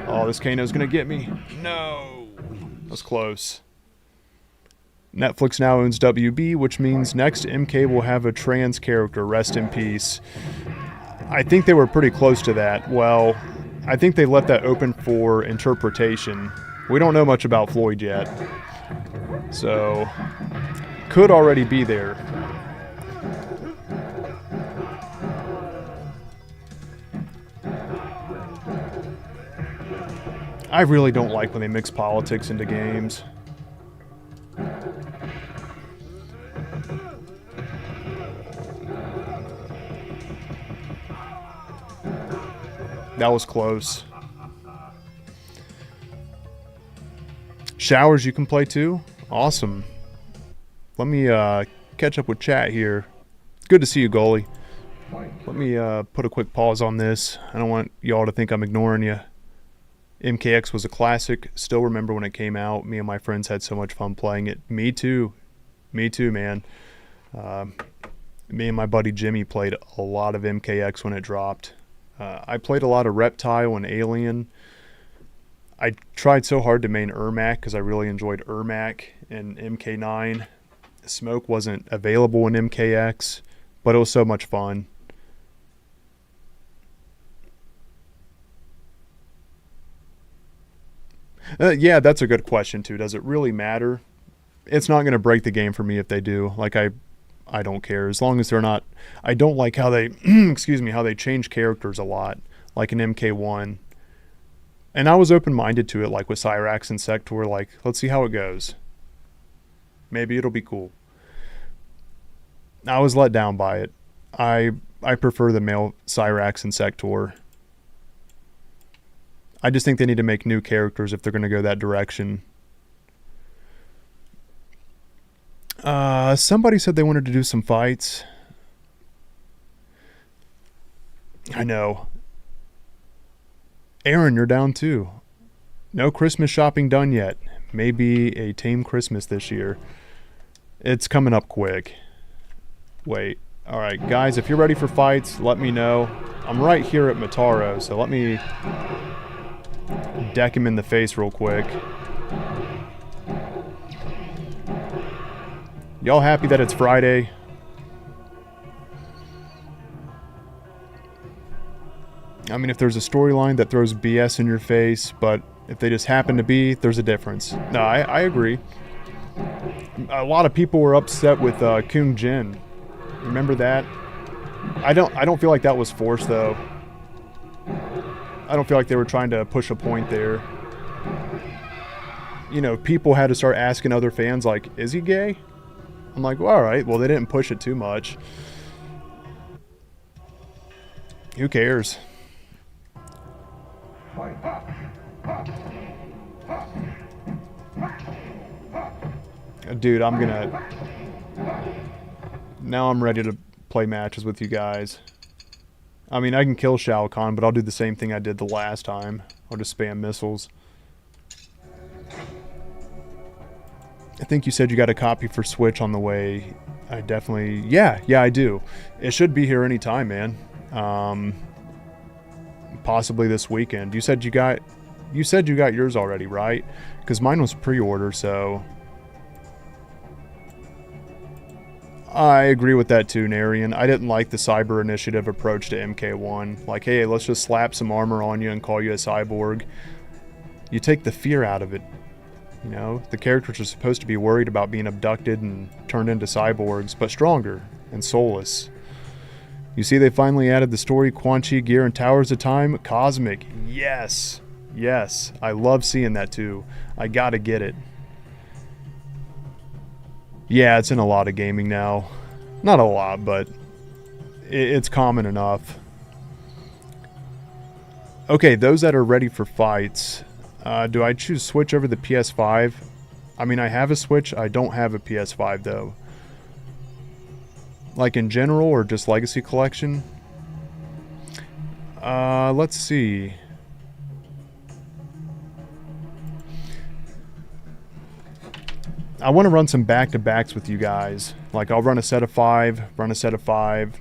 Oh, this Kano's gonna get me. No! That's close. Netflix now owns WB, which means next MK will have a trans character. Rest in peace. I think they were pretty close to that. Well, I think they left that open for interpretation. We don't know much about Floyd yet. So, could already be there. I really don't like when they mix politics into games. That was close. Showers you can play too? Awesome. Let me catch up with chat here. Good to see you, goalie. Let me put a quick pause on this. I don't want y'all to think I'm ignoring you. MKX was a classic. Still remember when it came out. Me and my friends had so much fun playing it. Me too. Me too, man. Me and my buddy Jimmy played a lot of MKX when it dropped. I played a lot of Reptile and Alien. I tried so hard to main Ermac because I really enjoyed Ermac and MK9. Smoke wasn't available in MKX, but it was so much fun. Yeah, that's a good question too. Does it really matter? It's not going to break the game for me if they do. Like I don't care as long as they're not. I don't like how they excuse me, how they change characters a lot, like in MK1. And I was open-minded to it, like with Cyrax and Sector. Like, let's see how it goes. Maybe it'll be cool. I was let down by it. I prefer the male Cyrax and Sector. I just think they need to make new characters if they're going to go that direction. Somebody said they wanted to do some fights. I know. Aaron, you're down too. No Christmas shopping done yet. Maybe a tame Christmas this year. It's coming up quick. Wait. Alright, guys, if you're ready for fights, let me know. I'm right here at Mataro, so let me deck him in the face real quick. Y'all happy that it's Friday? I mean, if there's a storyline that throws BS in your face, but if they just happen to be, there's a difference. No, I agree. A lot of people were upset with Kung Jin. Remember that? I don't feel like that was forced though. I don't feel like they were trying to push a point there. You know, people had to start asking other fans like, is he gay? I'm like, well, alright, well they didn't push it too much. Who cares? Dude, I'm gonna... Now I'm ready to play matches with you guys. I mean, I can kill Shao Kahn, but I'll do the same thing I did the last time. I'll just spam missiles. I think you said you got a copy for Switch on the way. I definitely... Yeah, I do. It should be here anytime, man. Possibly this weekend. You said you got yours already, right? Because mine was pre-order, so... I agree with that too, Narian. I didn't like the Cyber Initiative approach to MK1. Like, hey, let's just slap some armor on you and call you a cyborg. You take the fear out of it. You know, the characters are supposed to be worried about being abducted and turned into cyborgs, but stronger and soulless. You see they finally added the story Quan Chi gear and Towers of Time? Cosmic. Yes. Yes. I love seeing that too. I gotta get it. Yeah, it's in a lot of gaming now. Not a lot, but it's common enough. Okay, those that are ready for fights. Do I choose Switch over the PS5? I mean, I have a Switch. I don't have a PS5, though. Like in general, or just Legacy Collection? Let's see. I want to run some back-to-backs with you guys. Like, I'll run a set of 5, run a set of 5,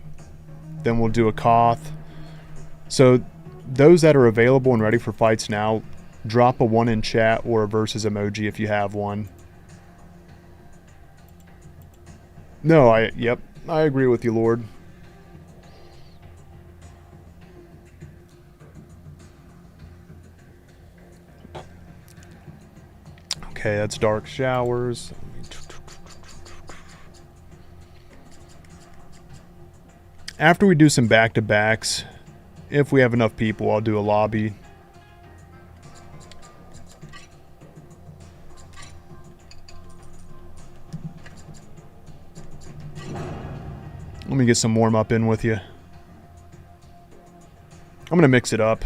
then we'll do a Koth. So, those that are available and ready for fights now, drop a 1 in chat or a versus emoji if you have one. No, yep, I agree with you, Lord. Okay, that's Dark Showers. After we do some back-to-backs, if we have enough people, I'll do a lobby. Let me get some warm-up in with you. I'm going to mix it up.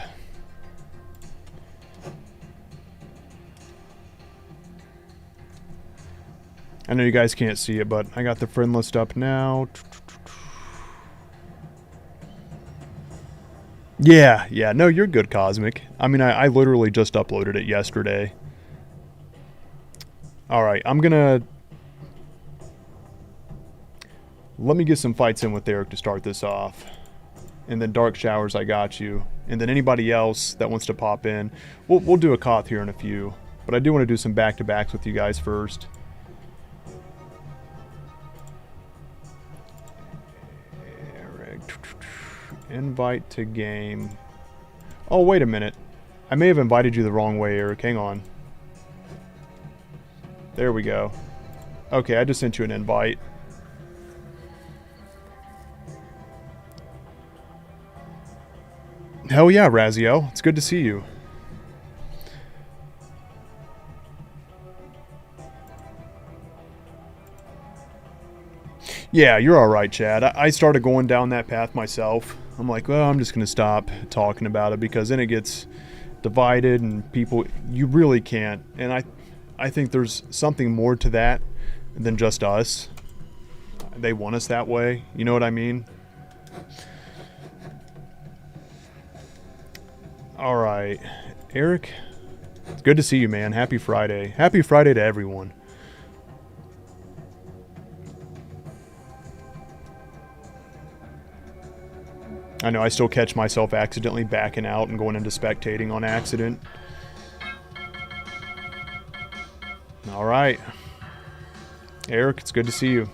I know you guys can't see it, but I got the friend list up now. Yeah, no, you're good, Cosmic. I mean, I literally just uploaded it yesterday. Alright, I'm gonna... Let me get some fights in with Eric to start this off. And then Dark Showers, I got you. And then anybody else that wants to pop in, we'll do a Koth here in a few. But I do want to do some back-to-backs with you guys first. Invite to game. Oh, wait a minute. I may have invited you the wrong way, Eric. Hang on. There we go. Okay, I just sent you an invite. Hell yeah, Raziel. It's good to see you. Yeah, you're alright, Chad. I started going down that path myself. I'm like, well, I'm just going to stop talking about it because then it gets divided and people, you really can't. And I think there's something more to that than just us. They want us that way. You know what I mean? Alright. Eric, it's good to see you, man. Happy Friday. Happy Friday to everyone. I know I still catch myself accidentally backing out and going into spectating on accident. Alright. Eric, it's good to see you.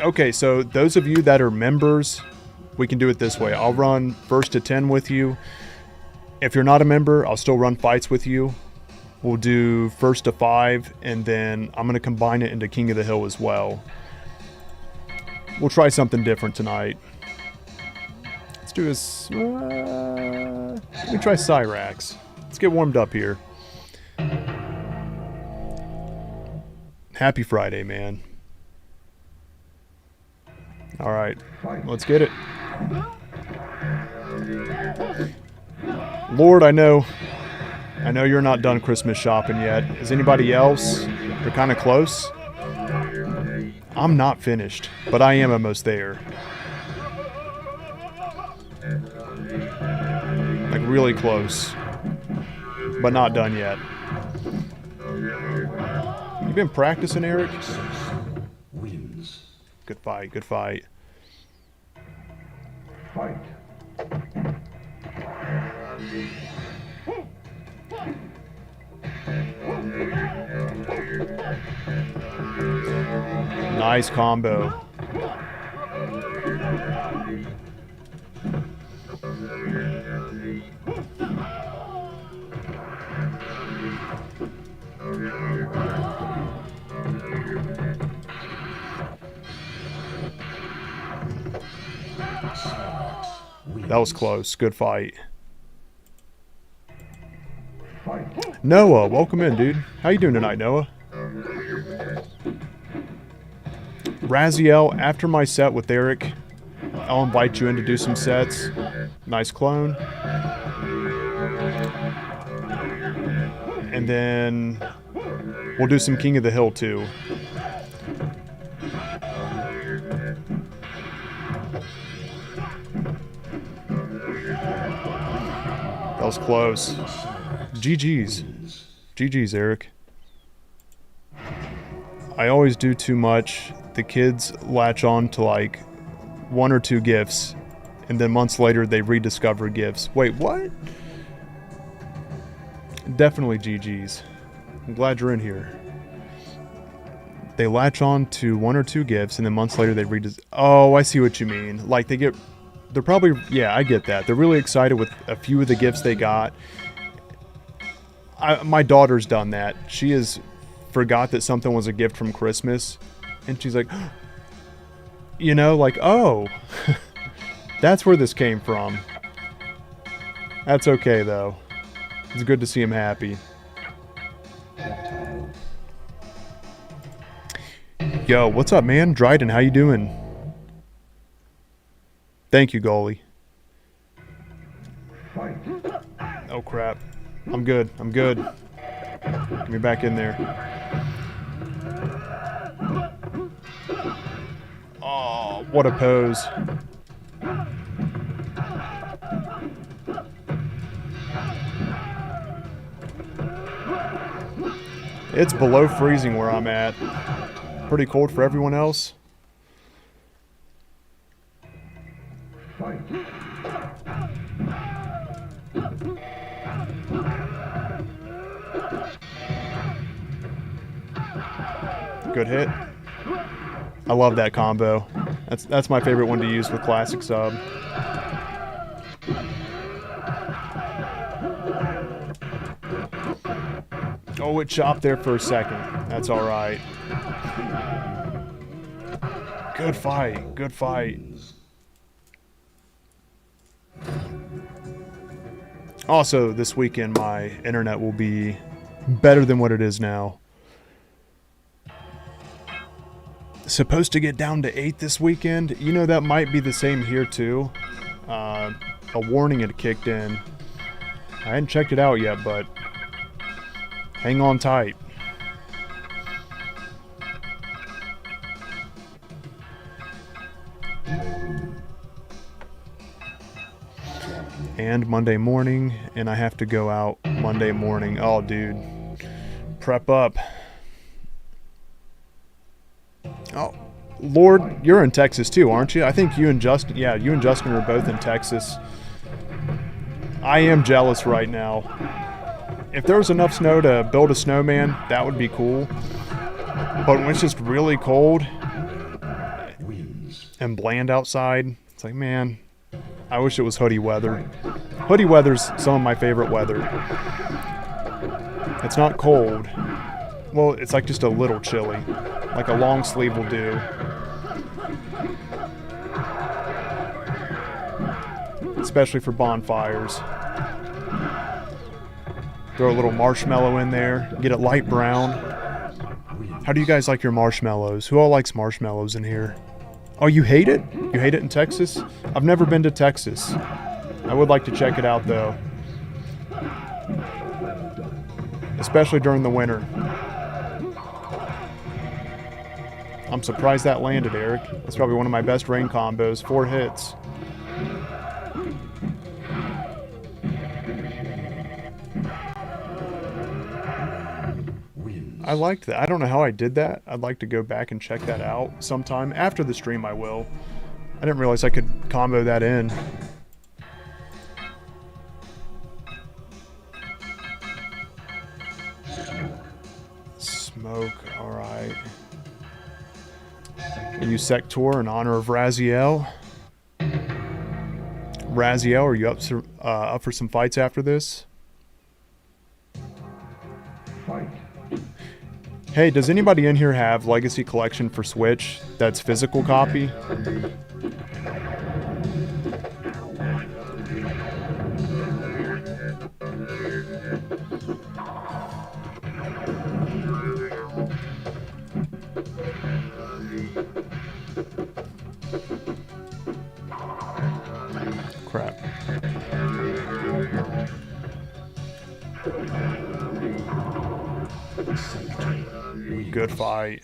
Okay, so those of you that are members, we can do it this way. I'll run 1st to 10 with you. If you're not a member, I'll still run fights with you. We'll do 1st to 5, and then I'm going to combine it into King of the Hill as well. We'll try something different tonight. Let's do this. Let me try Cyrax. Let's get warmed up here. Happy Friday, man. Alright, let's get it. Lord, I know you're not done Christmas shopping yet. Is anybody else? They're kind of close. I'm not finished, but I am almost there. Like really close, but not done yet. You been practicing, Eric? Good fight, good fight. Nice combo. That was close. Good fight. Noah, welcome in, dude. How you doing tonight, Noah? Raziel, after my set with Eric, I'll invite you in to do some sets. Nice clone. And then we'll do some King of the Hill too. That was close. GG's. GG's, Eric. I always do too much. The kids latch on to like 1 or 2 gifts, and then months later they rediscover gifts. Wait, what? Definitely GG's. I'm glad you're in here. They latch on to 1 or 2 gifts, and then months later they Oh, I see what you mean. Like they're probably, yeah, I get that. They're really excited with a few of the gifts they got. My daughter's done that. She has forgot that something was a gift from Christmas, and she's like, you know, like, oh, that's where this came from. That's okay, though. It's good to see him happy. Yo, what's up, man? Dryden, how you doing? Thank you, goalie. Oh, crap. I'm good. I'm good. Get me back in there. Oh, what a pose. It's below freezing where I'm at. Pretty cold for everyone else. Good hit. I love that combo. That's my favorite one to use with classic sub. Oh, it chopped there for a second. That's all right. Good fight. Good fight. Also, this weekend my internet will be better than what it is now. Supposed to get down to 8 this weekend. You know, that might be the same here too. A warning had kicked in. I hadn't checked it out yet, but hang on tight. And Monday morning, and I have to go out Monday morning. Oh, dude. Prep up. Oh, Lord, you're in Texas too, aren't you? I think you and Justin, yeah, you and Justin are both in Texas. I am jealous right now. If there was enough snow to build a snowman, that would be cool. But when it's just really cold and bland outside, it's like, man, I wish it was hoodie weather. Hoodie weather's some of my favorite weather. It's not cold. Well, it's like just a little chilly. Like a long sleeve will do. Especially for bonfires. Throw a little marshmallow in there. Get it light brown. How do you guys like your marshmallows? Who all likes marshmallows in here? Oh, you hate it? You hate it in Texas? I've never been to Texas. I would like to check it out though. Especially during the winter. I'm surprised that landed, Eric. That's probably one of my best rain combos. 4 hits. I liked that. I don't know how I did that. I'd like to go back and check that out sometime. After the stream, I will. I didn't realize I could combo that in. Smoke, alright. You Sector in honor of Raziel. Raziel, are you up for some fights after this? Fight. Hey, does anybody in here have Legacy Collection for Switch that's physical copy? Crap. Good fight.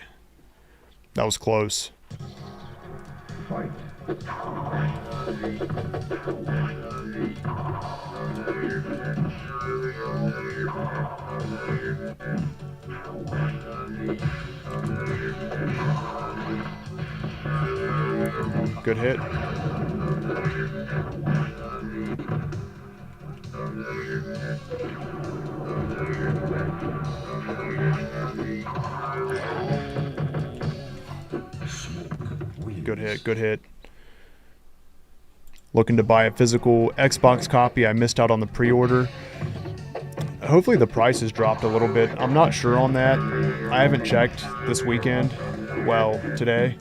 That was close. Fight. Good hit. Good hit, good hit. Looking to buy a physical Xbox copy. I missed out on the pre-order. Hopefully the price has dropped a little bit. I'm not sure on that. I haven't checked this weekend. Well, today.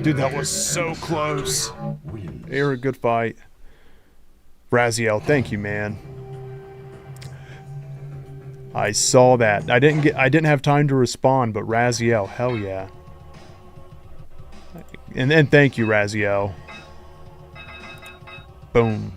Dude, that was so close. You're a good fight. Raziel, thank you, man. I saw that. I didn't have time to respond, but Raziel, hell yeah. And thank you, Raziel. Boom.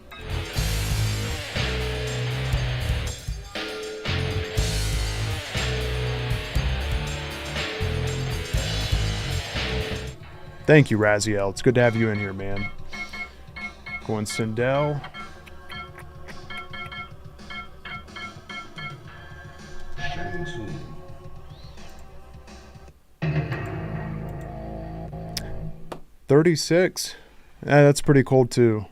Thank you, Raziel. It's good to have you in here, man. Going Sindel. $36. That's pretty cold too.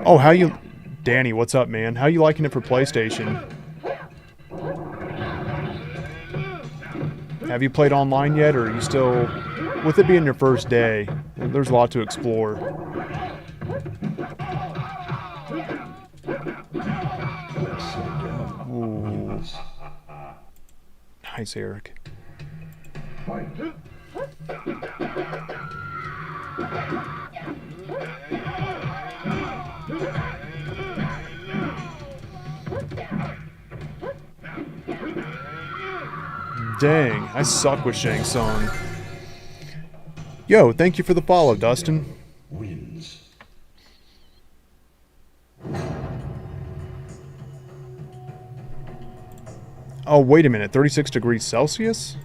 Oh, how you, Danny? What's up, man? How you liking it for PlayStation? Have you played online yet, or are you still? With it being your first day, there's a lot to explore. Ooh. Nice, Eric. Dang, I suck with Shang Tsung. Yo, thank you for the follow, Dustin. Wins. Oh, wait a minute. 36 degrees Celsius?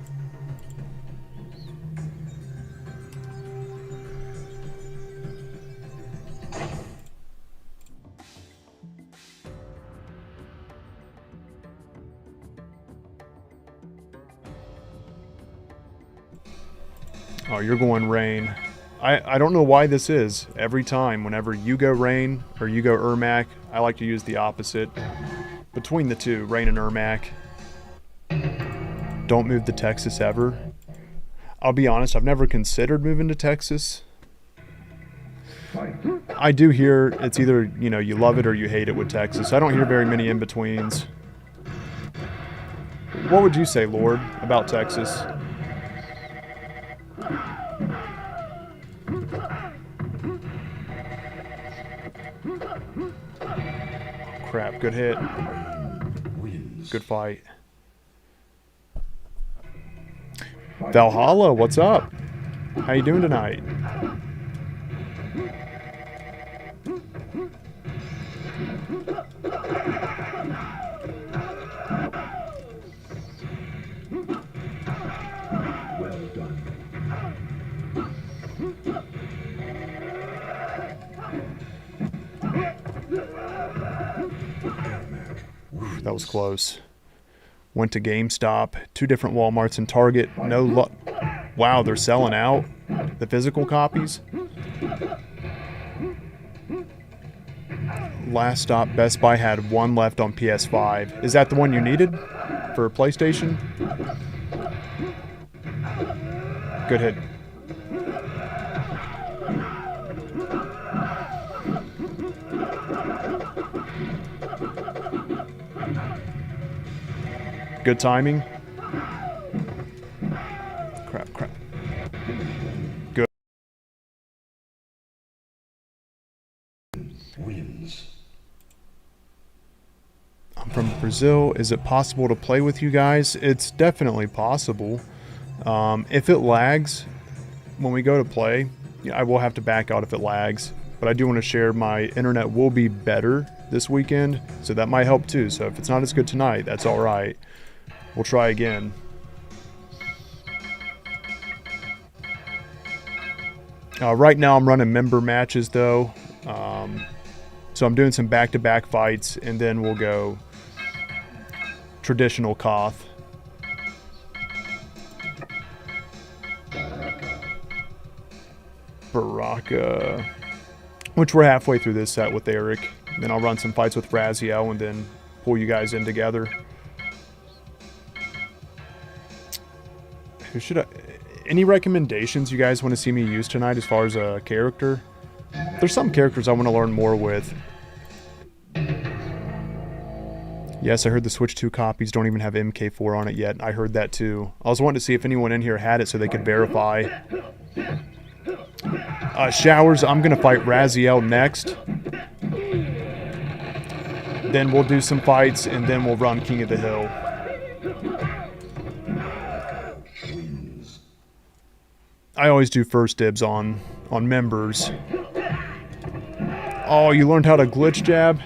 Oh, you're going rain. I don't know why this is. Every time, whenever you go rain or you go Ermac, I like to use the opposite. Between the two, rain and Ermac. Don't move to Texas ever. I'll be honest, I've never considered moving to Texas. I do hear it's either, you know, you love it or you hate it with Texas. I don't hear very many in-betweens. What would you say, Lord, about Texas? Crap, good hit. Good fight. Valhalla, what's up? How you doing tonight? Well done. That was close. Went to GameStop, 2 different Walmarts and Target. No luck. Wow, they're selling out the physical copies. Last stop, Best Buy had 1 left on PS5. Is that the one you needed for PlayStation? Good hit. Good timing. Crap. Good. Wins. I'm from Brazil. Is it possible to play with you guys? It's definitely possible. If it lags when we go to play, I will have to back out if it lags. but I do want to share my internet will be better this weekend, so that might help too. So if it's not as good tonight, that's all right. We'll try again. Right now I'm running member matches though. So I'm doing some back-to-back fights, and then we'll go traditional Koth. Baraka. Which we're halfway through this set with Eric. Then I'll run some fights with Raziel and then pull you guys in together. Who should I... Any recommendations you guys want to see me use tonight as far as a character? There's some characters I want to learn more with. Yes, I heard the Switch 2 copies don't even have MK4 on it yet. I heard that too. I was wanting to see if anyone in here had it so they could verify. Showers, I'm going to fight Raziel next. Then we'll do some fights, and then we'll run King of the Hill. I always do first dibs on members. Oh, you learned how to glitch jab?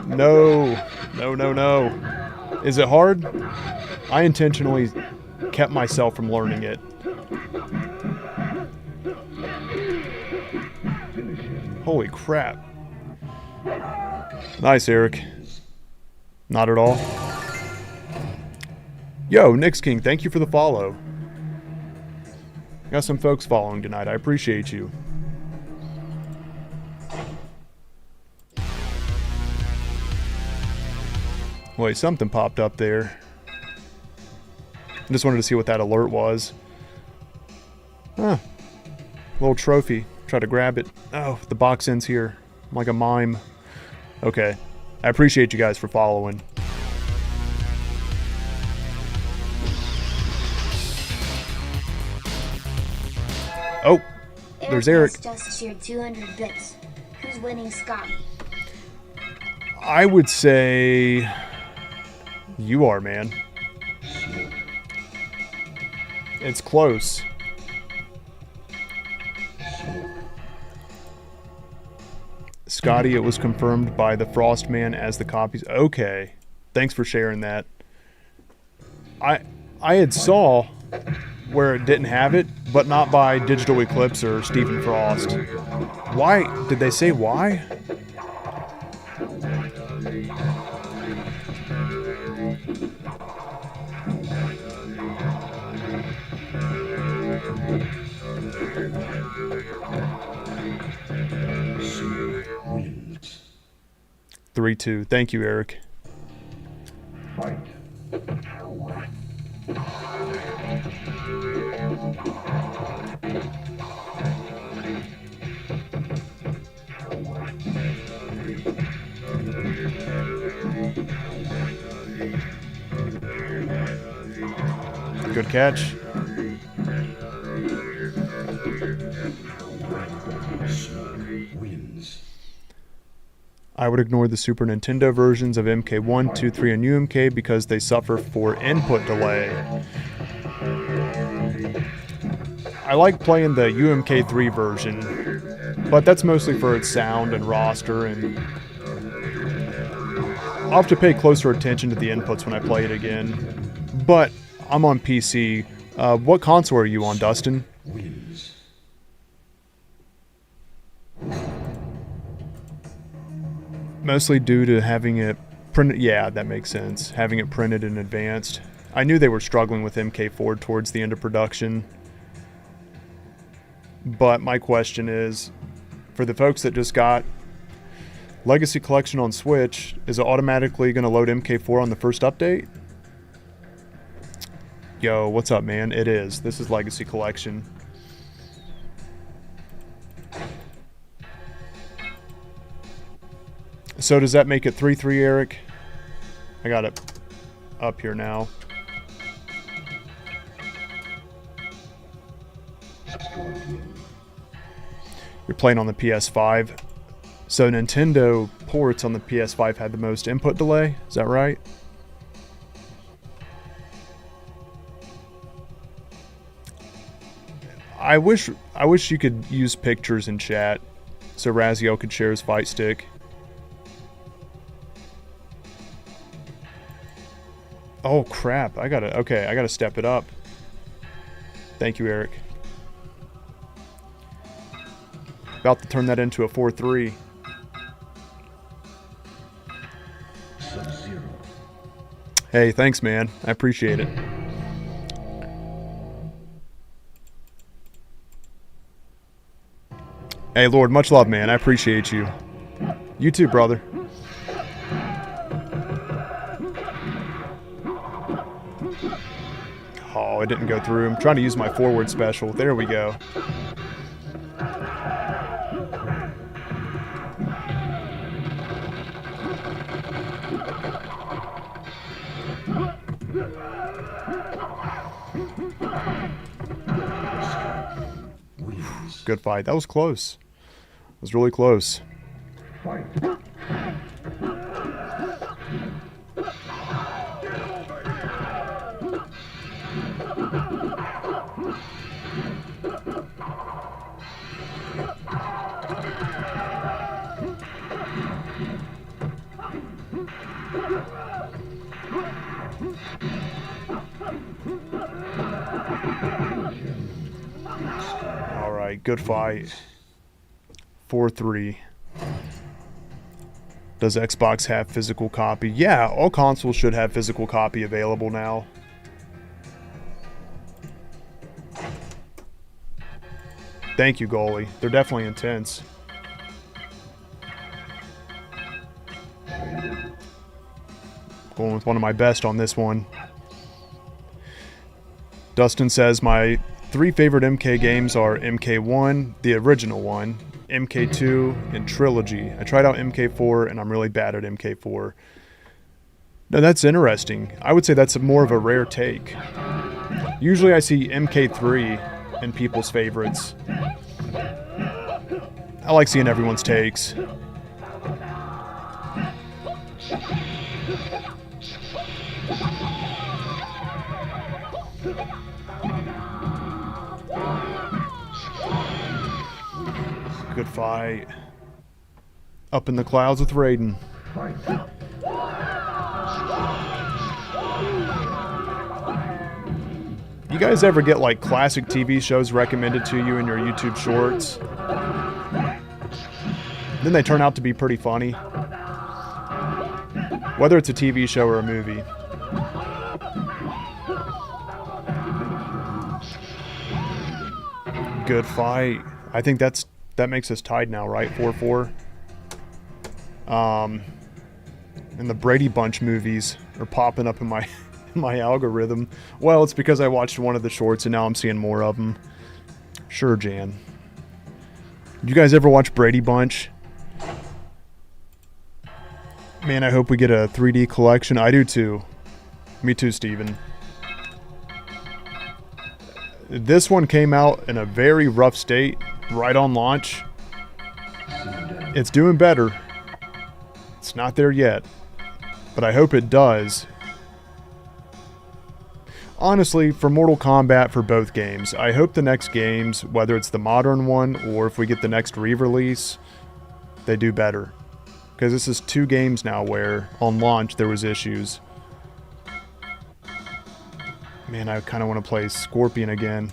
No. No. Is it hard? I intentionally kept myself from learning it. Holy crap. Nice, Eric. Not at all. Yo, Nix King, thank you for the follow. Got some folks following tonight. I appreciate you. Wait, something popped up there. I just wanted to see what that alert was. Huh. Little trophy. Try to grab it. Oh, the box ends here. I'm like a mime. Okay. I appreciate you guys for following. Oh, there's Eric. Just cheered 200 bits. Who's winning, Scotty? I would say you are, man. It's close. Scotty, it was confirmed by the Frostman as the copies. Okay. Thanks for sharing that. I had saw where it didn't have it, but not by Digital Eclipse or Stephen Frost. Why? Did they say why? Wins. 3-2. Thank you, Eric. Fight. Good catch. Wins. I would ignore the Super Nintendo versions of MK1, 2, 3, and UMK because they suffer for input delay. I like playing the UMK3 version, but that's mostly for its sound and roster, and I'll have to pay closer attention to the inputs when I play it again. But I'm on PC. What console are you on, Dustin? Wins. Mostly due to having it printed. Yeah, that makes sense. Having it printed in advanced. I knew they were struggling with MK4 towards the end of production. But my question is, for the folks that just got Legacy Collection on Switch, is it automatically going to load MK4 on the first update? Yo, what's up, man? It is. This is Legacy Collection. So does that make it 3-3, Eric? I got it up here now. You're playing on the PS5. So Nintendo ports on the PS5 had the most input delay. Is that right? I wish you could use pictures in chat so Raziel could share his fight stick. Oh crap, I gotta step it up. Thank you, Eric. About to turn that into a 4-3. Sub-Zero. Hey, thanks, man. I appreciate it. Hey, Lord, much love, man. I appreciate you. You too, brother. Oh, it didn't go through. I'm trying to use my forward special. There we go. Good fight. That was close. It was really close. Fight. Alright, good fight. 4-3. Does Xbox have physical copy? Yeah, all consoles should have physical copy available now. Thank you, goalie. They're definitely intense. Going with one of my best on this one. Dustin says my 3 favorite MK games are MK1, the original one, MK2, and Trilogy. I tried out MK4 and I'm really bad at MK4. No, that's interesting. I would say that's more of a rare take. Usually I see MK3 in people's favorites. I like seeing everyone's takes. Good fight. Up in the clouds with Raiden. Fight. You guys ever get like classic TV shows recommended to you in your YouTube shorts? Then they turn out to be pretty funny. Whether it's a TV show or a movie. Good fight. I think that makes us tied now, right? 4-4. And the Brady Bunch movies are popping up in my my algorithm. Well, it's because I watched one of the shorts and now I'm seeing more of them. Sure, Jan. You guys ever watch Brady Bunch? Man, I hope we get a 3D collection. I do too. Me too, Steven. This one came out in a very rough state right on launch. It's doing better. It's not there yet, but I hope it does. Honestly, for Mortal Kombat, for both games, I hope the next games, whether it's the modern one or if we get the next re-release, they do better. Because this is 2 games now where on launch there was issues. Man, I kind of want to play Scorpion again.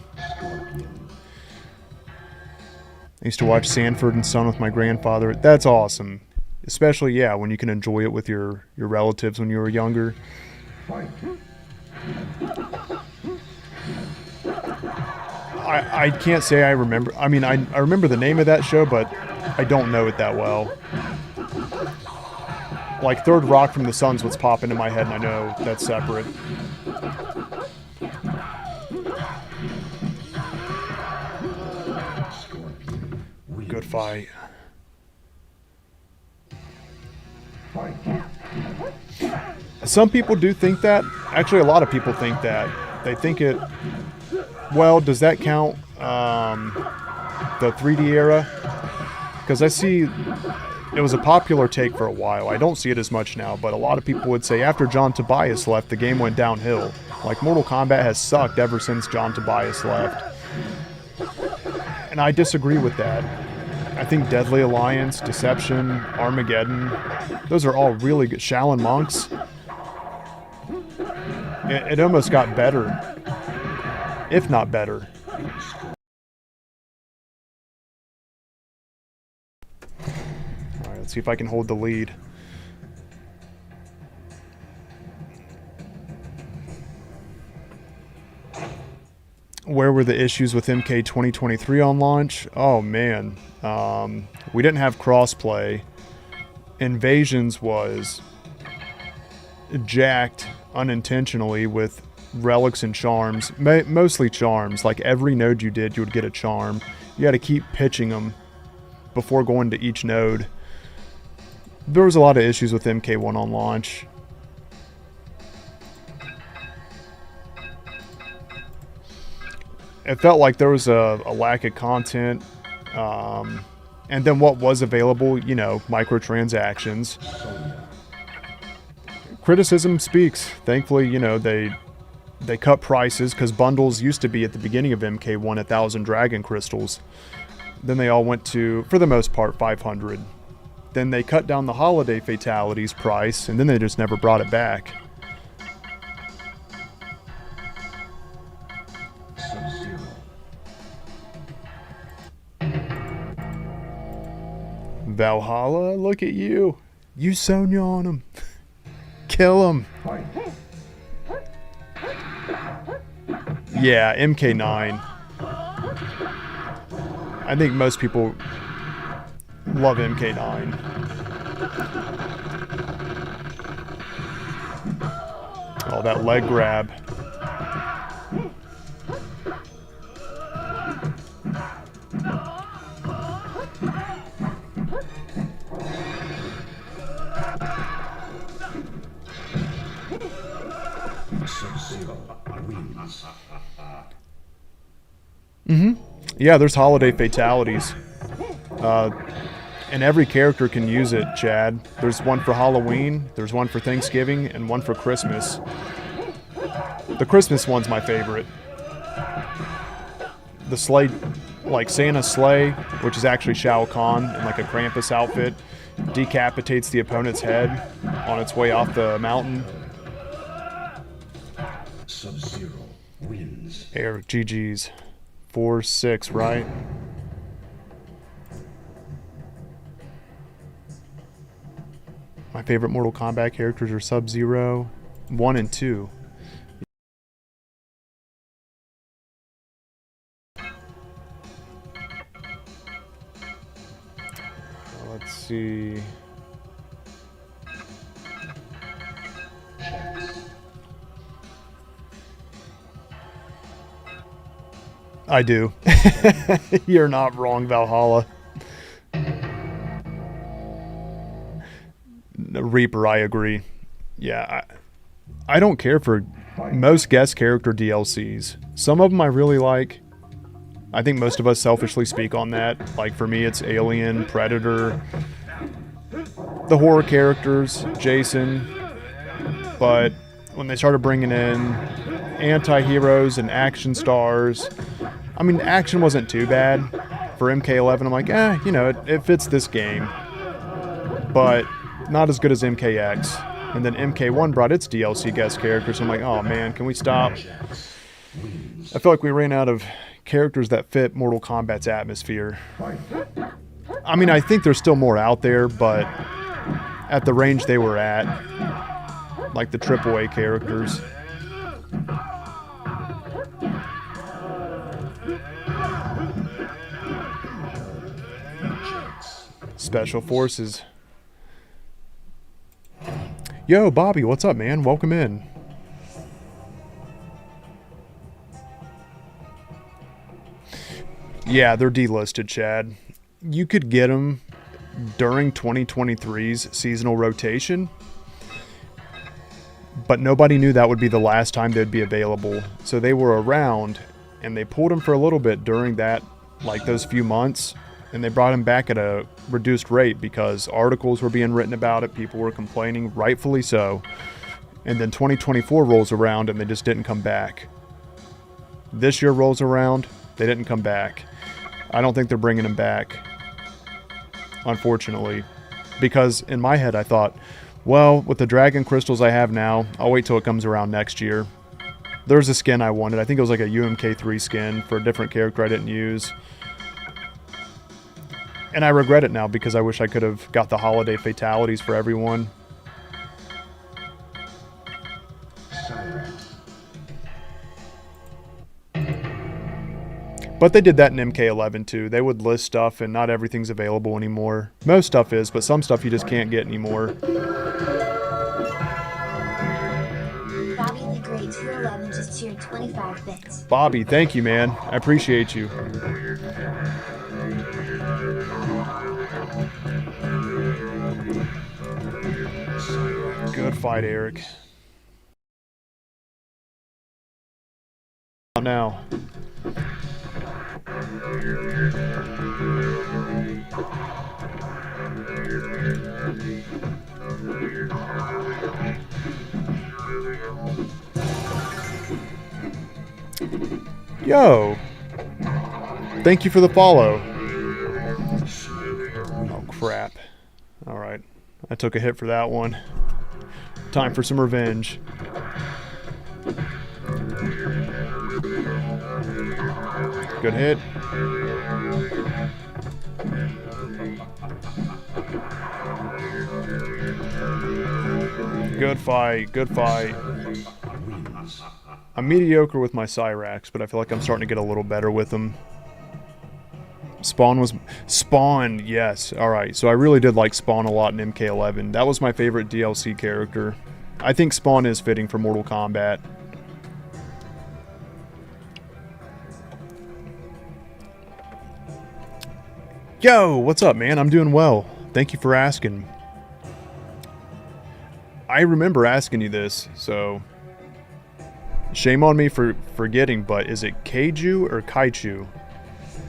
I used to watch Sanford and Son with my grandfather. That's awesome. Especially, yeah, when you can enjoy it with your relatives when you were younger. I can't say I remember. I mean, I remember the name of that show, but I don't know it that well. Like, Third Rock from the Sun's what's popping in my head, and I know that's separate. Good fight. Some people do think that. Actually, a lot of people think that. They think it... Well, does that count the 3D era? Because I see... It was a popular take for a while. I don't see it as much now, but a lot of people would say after John Tobias left, the game went downhill. Like, Mortal Kombat has sucked ever since John Tobias left. And I disagree with that. I think Deadly Alliance, Deception, Armageddon, those are all really good. Shaolin Monks. It almost got better, if not better. Alright, let's see if I can hold the lead. Where were the issues with MK 2023 on launch? Oh man, we didn't have crossplay. Invasions was jacked unintentionally with relics and charms, mostly charms. Like every node you did, you would get a charm. You had to keep pitching them before going to each node. There was a lot of issues with MK1 on launch. It felt like there was a lack of content. And then what was available, you know, microtransactions. Criticism speaks. Thankfully, you know, they cut prices because bundles used to be at the beginning of MK1 1,000 dragon crystals. Then they all went to, for the most part, 500. Then they cut down the holiday fatalities price, and then they just never brought it back. Valhalla, look at you. You Sonya on him. Kill him. Yeah, MK9. I think most people love MK9. Oh, that leg grab. Yeah, there's holiday fatalities. And every character can use it, Chad. There's one for Halloween, there's one for Thanksgiving, and one for Christmas. The Christmas one's my favorite. The sleigh, like Santa's sleigh, which is actually Shao Kahn in like a Krampus outfit, decapitates the opponent's head on its way off the mountain. Sub-Zero wins. Air GG's. 4-6, right? My favorite Mortal Kombat characters are Sub-Zero, 1 and 2. Let's see. I do. You're not wrong, Valhalla. Reaper, I agree. Yeah, I don't care for most guest character DLCs. Some of them I really like. I think most of us selfishly speak on that. Like for me, it's Alien, Predator, the horror characters, Jason. But when they started bringing in anti-heroes and action stars, I mean, action wasn't too bad. For MK11, I'm like, you know, it fits this game. But not as good as MKX. And then MK1 brought its DLC guest characters. I'm like, oh man, can we stop? I feel like we ran out of characters that fit Mortal Kombat's atmosphere. I mean, I think there's still more out there, but at the range they were at, like the AAA characters. Special Forces. Yo, Bobby, what's up, man? Welcome in. Yeah, they're delisted, Chad. You could get them during 2023's seasonal rotation, but nobody knew that would be the last time they'd be available. So they were around, and they pulled them for a little bit during that, like those few months, and they brought them back at a reduced rate because articles were being written about it, people were complaining, rightfully so. And then 2024 rolls around and they just didn't come back. This year rolls around, they didn't come back. I don't think they're bringing them back. unfortunately. Because in my head I thought, well, with the dragon crystals I have now, I'll wait till it comes around next year. There's a skin I wanted. I think it was like a UMK3 skin for a different character I didn't use. And I regret it now because I wish I could have got the holiday fatalities for everyone. But they did that in MK11 too. They would list stuff and not everything's available anymore. Most stuff is, but some stuff you just can't get anymore. Bobby the Great 211 just cheered 25 bits. Bobby, thank you, man. I appreciate you. Good fight, Eric. Now. Yo! Thank you for the follow. Oh, crap. Alright. I took a hit for that one. Time for some revenge. Good hit. Good fight, good fight. I'm mediocre with my Cyrax, but I feel like I'm starting to get a little better with them. Spawn, yes. Alright, so I really did like Spawn a lot in MK11. That was my favorite DLC character. I think Spawn is fitting for Mortal Kombat. Yo, what's up, man? I'm doing well. Thank you for asking. I remember asking you this, so shame on me for forgetting, but is it Kaiju or Kaichu?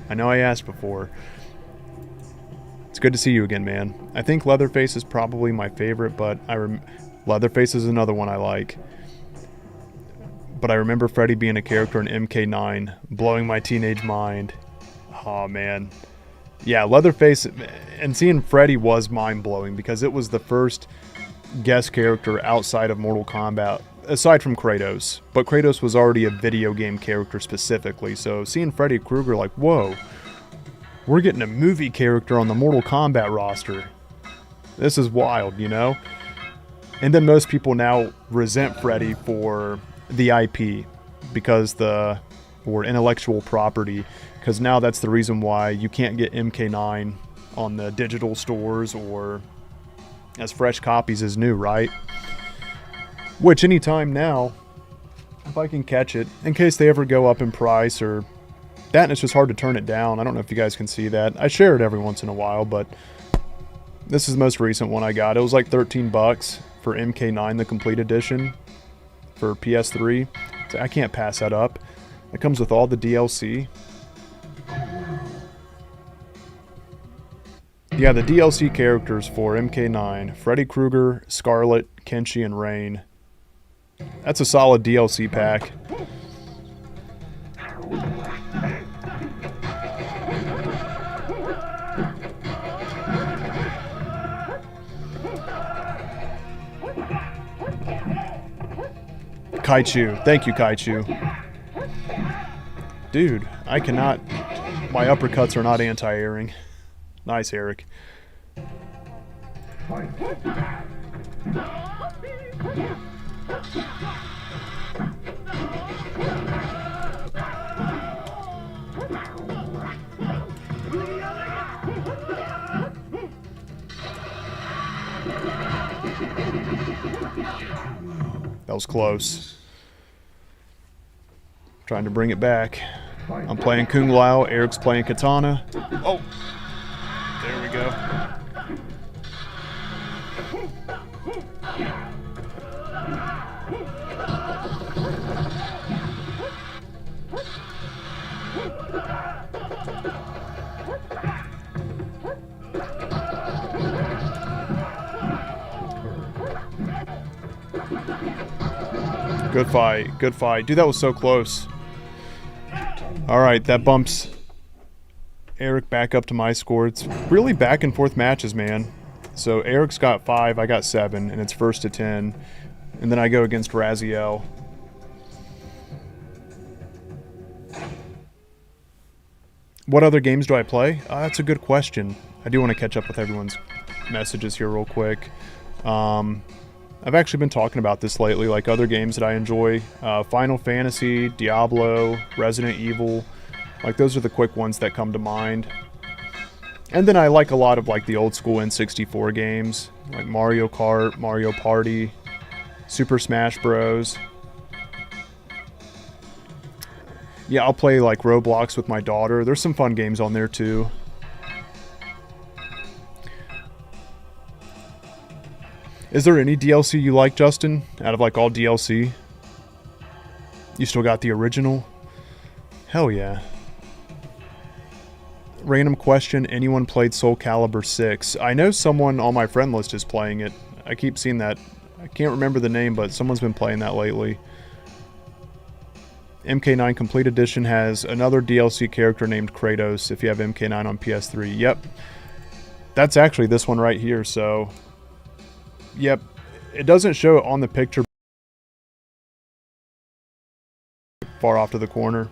I know I asked before. It's good to see you again, man. I think Leatherface is probably my favorite, but Leatherface is another one I like. But I remember Freddy being a character in MK9, blowing my teenage mind. Oh, man. Yeah, Leatherface, and seeing Freddy was mind-blowing because it was the first guest character outside of Mortal Kombat, aside from Kratos. But Kratos was already a video game character specifically, so seeing Freddy Krueger like, whoa, we're getting a movie character on the Mortal Kombat roster. This is wild, you know? And then most people now resent Freddy for the IP because or intellectual property, because now that's the reason why you can't get MK9 on the digital stores or as fresh copies as new, right? Which anytime now, if I can catch it, in case they ever go up in price or that, and it's just hard to turn it down. I don't know if you guys can see that. I share it every once in a while, but this is the most recent one I got. It was like 13 bucks for MK9, the complete edition for PS3. So I can't pass that up. It comes with all the DLC. Yeah, the DLC characters for MK9, Freddy Krueger, Scarlet, Kenshi, and Rain. That's a solid DLC pack. Kaichu. Thank you, Kaichu. Dude, I cannot... My uppercuts are not anti-airing. Nice, Eric. That was close. Trying to bring it back. I'm playing Kung Lao, Eric's playing Katana. Oh! There we go. Good fight, good fight. Dude, that was so close. Alright, that bumps Eric back up to my score. It's really back and forth matches, man. So Eric's got 5, I got 7, and it's first to 10. And then I go against Raziel. What other games do I play? That's a good question. I do want to catch up with everyone's messages here real quick. I've actually been talking about this lately, like other games that I enjoy. Final Fantasy, Diablo, Resident Evil. Like, those are the quick ones that come to mind. And then I like a lot of like the old school N64 games, like Mario Kart, Mario Party, Super Smash Bros. Yeah, I'll play like Roblox with my daughter. There's some fun games on there too. Is there any DLC you like, Justin? Out of like all DLC? You still got the original? Hell yeah. Random question, anyone played Soul Calibur 6? I know someone on my friend list is playing it. I keep seeing that. I can't remember the name, but someone's been playing that lately. MK9 Complete Edition has another DLC character named Kratos if you have MK9 on PS3. Yep. That's actually this one right here, so... Yep. It doesn't show it on the picture far off to the corner.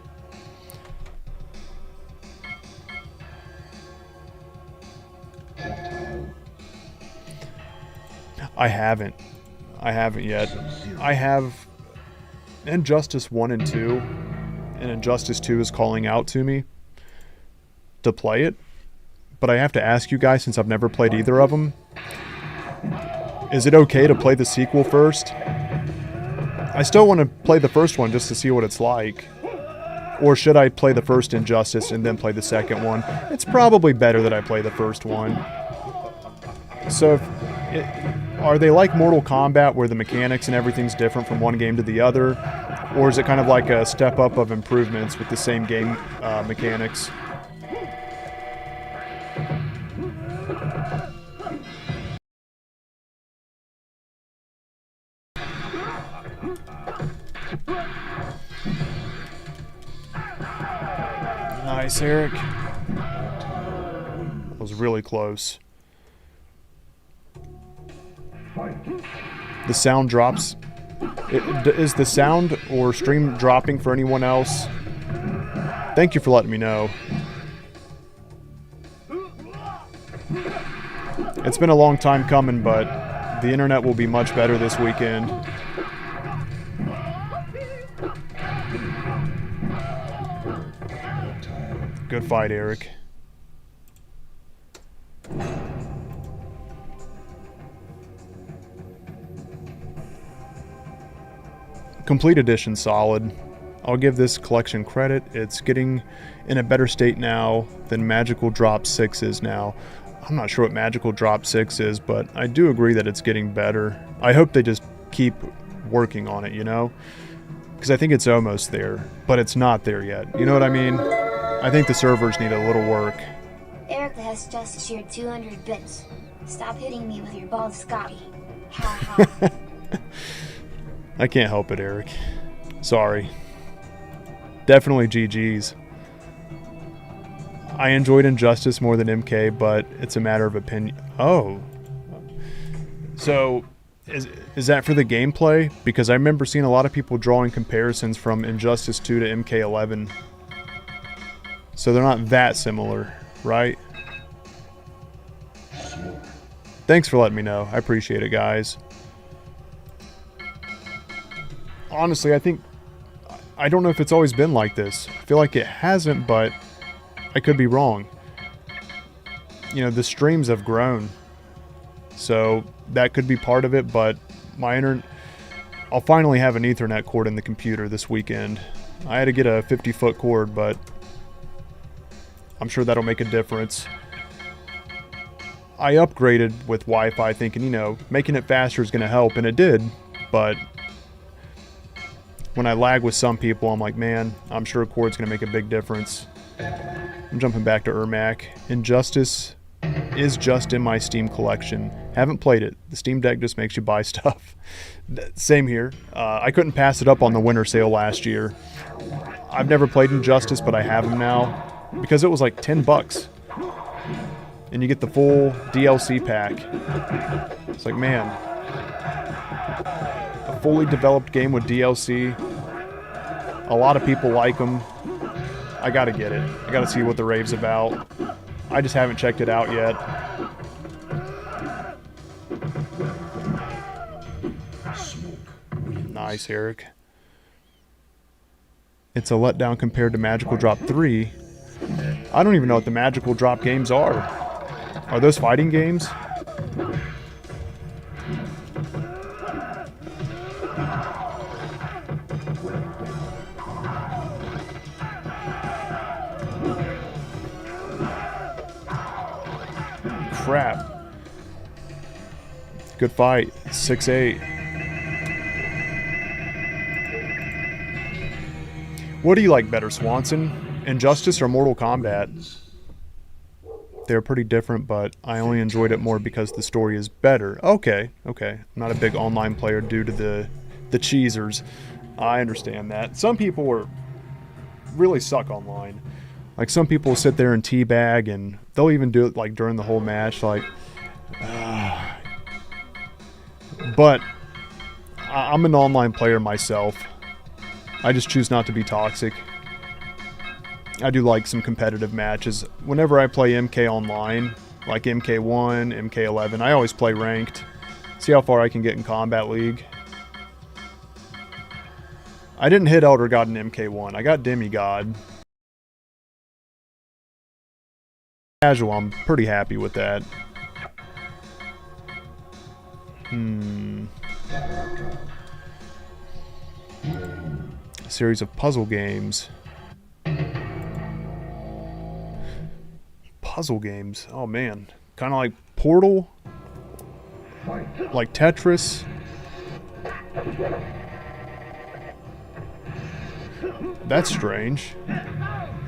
I haven't yet. I have Injustice 1 and 2, and Injustice 2 is calling out to me to play it, but I have to ask you guys, since I've never played either of them, is it okay to play the sequel first? I still want to play the first one just to see what it's like. Or should I play the first Injustice and then play the second one? It's probably better that I play the first one. So, are they like Mortal Kombat where the mechanics and everything's different from one game to the other? Or is it kind of like a step up of improvements with the same game mechanics? Nice, Eric. That was really close. The sound drops. Is the sound or stream dropping for anyone else? Thank you for letting me know. It's been a long time coming, but the internet will be much better this weekend. Good fight, Eric. Complete Edition solid. I'll give this collection credit. It's getting in a better state now than Magical Drop 6 is now. I'm not sure what Magical Drop 6 is, but I do agree that it's getting better. I hope they just keep working on it, you know? Because I think it's almost there, but it's not there yet. You know what I mean? I think the servers need a little work. Eric has just cheered 200 bits. Stop hitting me with your bald Scotty. Ha ha. I can't help it, Eric. Sorry. Definitely GG's. I enjoyed Injustice more than MK, but it's a matter of opinion. Oh. So, is that for the gameplay? Because I remember seeing a lot of people drawing comparisons from Injustice 2 to MK11. So they're not that similar, right? Thanks for letting me know. I appreciate it, guys. Honestly, I don't know if it's always been like this. I feel like it hasn't, but I could be wrong. You know, the streams have grown. So that could be part of it, but I'll finally have an Ethernet cord in the computer this weekend. I had to get a 50-foot cord, but I'm sure that'll make a difference. I upgraded with Wi-Fi thinking, you know, making it faster is going to help, and it did, but when I lag with some people, I'm like, man, I'm sure a cord's going to make a big difference. I'm jumping back to Ermac. Injustice is just in my Steam collection. Haven't played it. The Steam Deck just makes you buy stuff. Same here. I couldn't pass it up on the winter sale last year. I've never played Injustice, but I have them now. because it was like $10. And you get the full DLC pack. It's like, man, a fully developed game with DLC. A lot of people like them. I gotta get it. I gotta see what the rave's about. I just haven't checked it out yet. Nice, Eric. It's a letdown compared to Magical Drop 3. I don't even know what the Magical Drop games are. Are those fighting games? Crap. Good fight. 6-8. What do you like better, Swanson? Injustice or Mortal Kombat? They're pretty different, but I only enjoyed it more because the story is better. Okay, okay. I'm not a big online player due to the cheesers. I understand that. Some people are really suck online. Like, some people will sit there and teabag, and they'll even do it, like, during the whole match, like... But I'm an online player myself. I just choose not to be toxic. I do like some competitive matches. Whenever I play MK online, like MK1, MK11, I always play ranked. See how far I can get in Combat League. I didn't hit Elder God in MK1. I got Demigod. Casual, I'm pretty happy with that. A series of puzzle games. Puzzle games. Oh man. Kind of like Portal. Like Tetris. That's strange.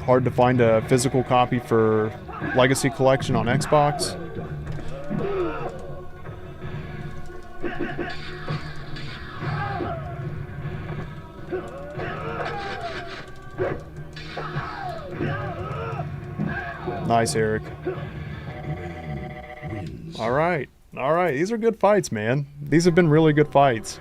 Hard to find a physical copy for Legacy Collection on Xbox. Nice, Eric. Alright. Alright. These are good fights, man. These have been really good fights.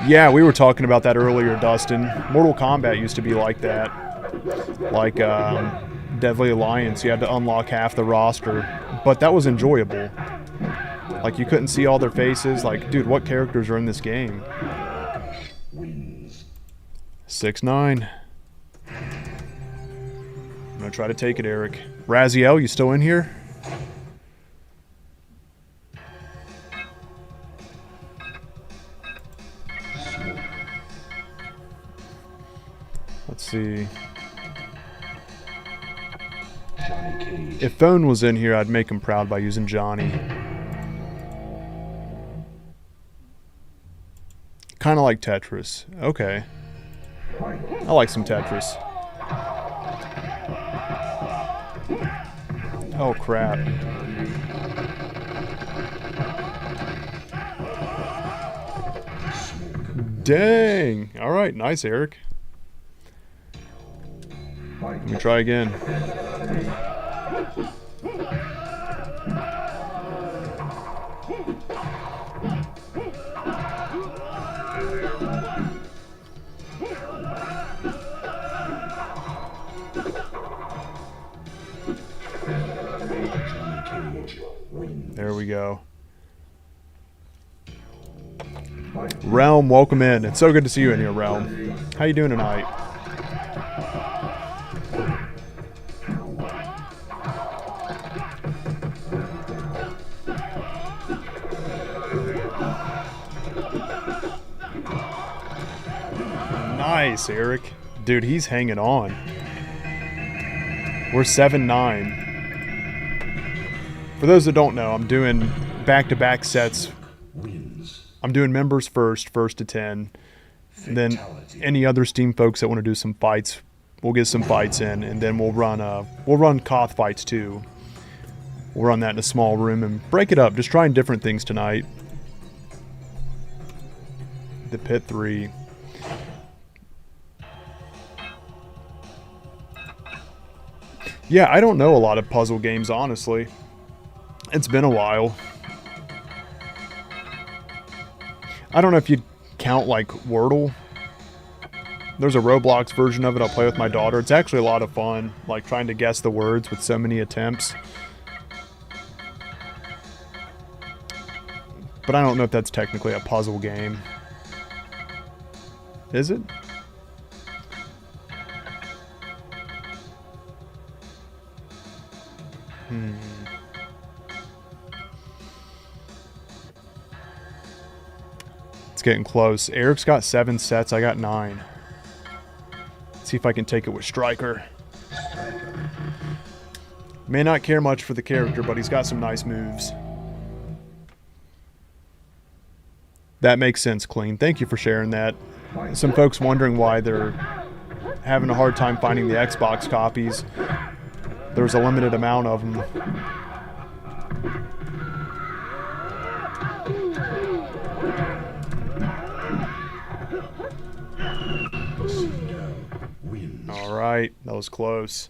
Yeah, we were talking about that earlier, Dustin. Mortal Kombat used to be like that. Like, Deadly Alliance, you had to unlock half the roster, but that was enjoyable. Like, you couldn't see all their faces. Like, dude, what characters are in this game? 6-9. I'm gonna try to take it, Eric. Raziel, you still in here? Let's see. If Phone was in here, I'd make him proud by using Johnny. Kind of like Tetris. Okay. I like some Tetris. Oh, crap. Dang. All right. Nice, Eric. Let me try again. There we go. Realm, welcome in. It's so good to see you in here, Realm. How you doing tonight? Nice, Eric. Dude, he's hanging on. We're 7-9. For those that don't know, I'm doing back-to-back sets. I'm doing members first to 10. And then any other Steam folks that want to do some fights, We'll get some fights in, and then we'll run Koth fights too. We'll run that in a small room and break it up. Just trying different things tonight. The Pit 3. Yeah, I don't know a lot of puzzle games, honestly. It's been a while. I don't know if you'd count, like, Wordle. There's a Roblox version of it I'll play with my daughter. It's actually a lot of fun, like, trying to guess the words with so many attempts. But I don't know if that's technically a puzzle game. Is it? It's getting close. Eric's got 7 sets. I got 9. Let's see if I can take it with Striker. May not care much for the character, but he's got some nice moves. That makes sense, Clean. Thank you for sharing that. Some folks wondering why they're having a hard time finding the Xbox copies. There's a limited amount of them. All right, that was close.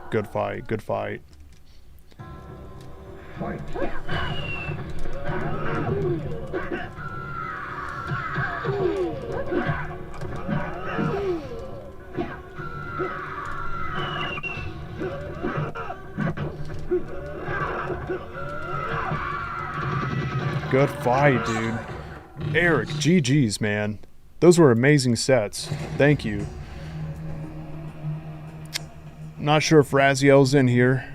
Good fight, good fight. Good fight, dude. Eric, GG's, man. Those were amazing sets. Thank you. Not sure if Raziel's in here.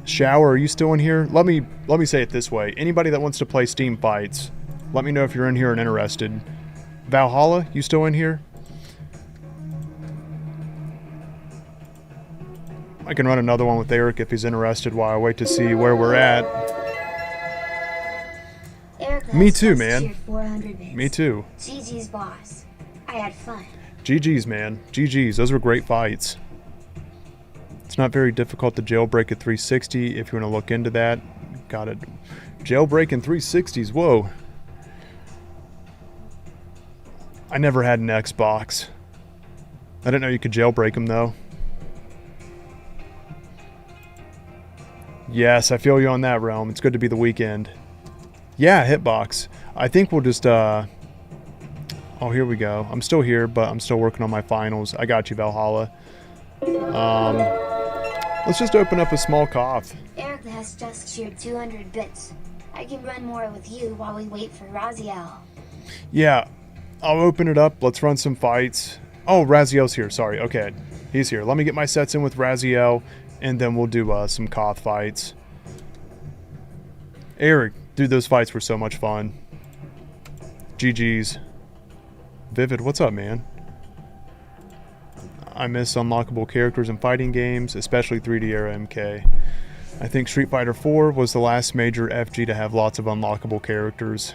Shower, are you still in here? Let me say it this way. Anybody that wants to play Steam fights, let me know if you're in here and interested. Valhalla, you still in here? I can run another one with Eric if he's interested while I wait to see where we're at. Eric Me has too, just man. cheered 400 bits. Me too. GG's boss. I had fun. GG's, man. GG's. Those were great fights. It's not very difficult to jailbreak a 360 if you want to look into that. Got it. Jailbreaking 360s. Whoa. I never had an Xbox. I didn't know you could jailbreak them, though. Yes, I feel you on that realm. It's good to be the weekend. Yeah, Hitbox. I think we'll just, Oh, here we go. I'm still here, but I'm still working on my finals. I got you, Valhalla. Let's just open up a small Koth. Eric has just cheered 200 bits. I can run more with you while we wait for Raziel. Yeah, I'll open it up. Let's run some fights. Oh, Raziel's here. Sorry. Okay, he's here. Let me get my sets in with Raziel, and then we'll do some Koth fights. Eric, dude, those fights were so much fun. GG's. Vivid, what's up, man? I miss unlockable characters in fighting games, especially 3D era MK. I think Street Fighter 4 was the last major FG to have lots of unlockable characters.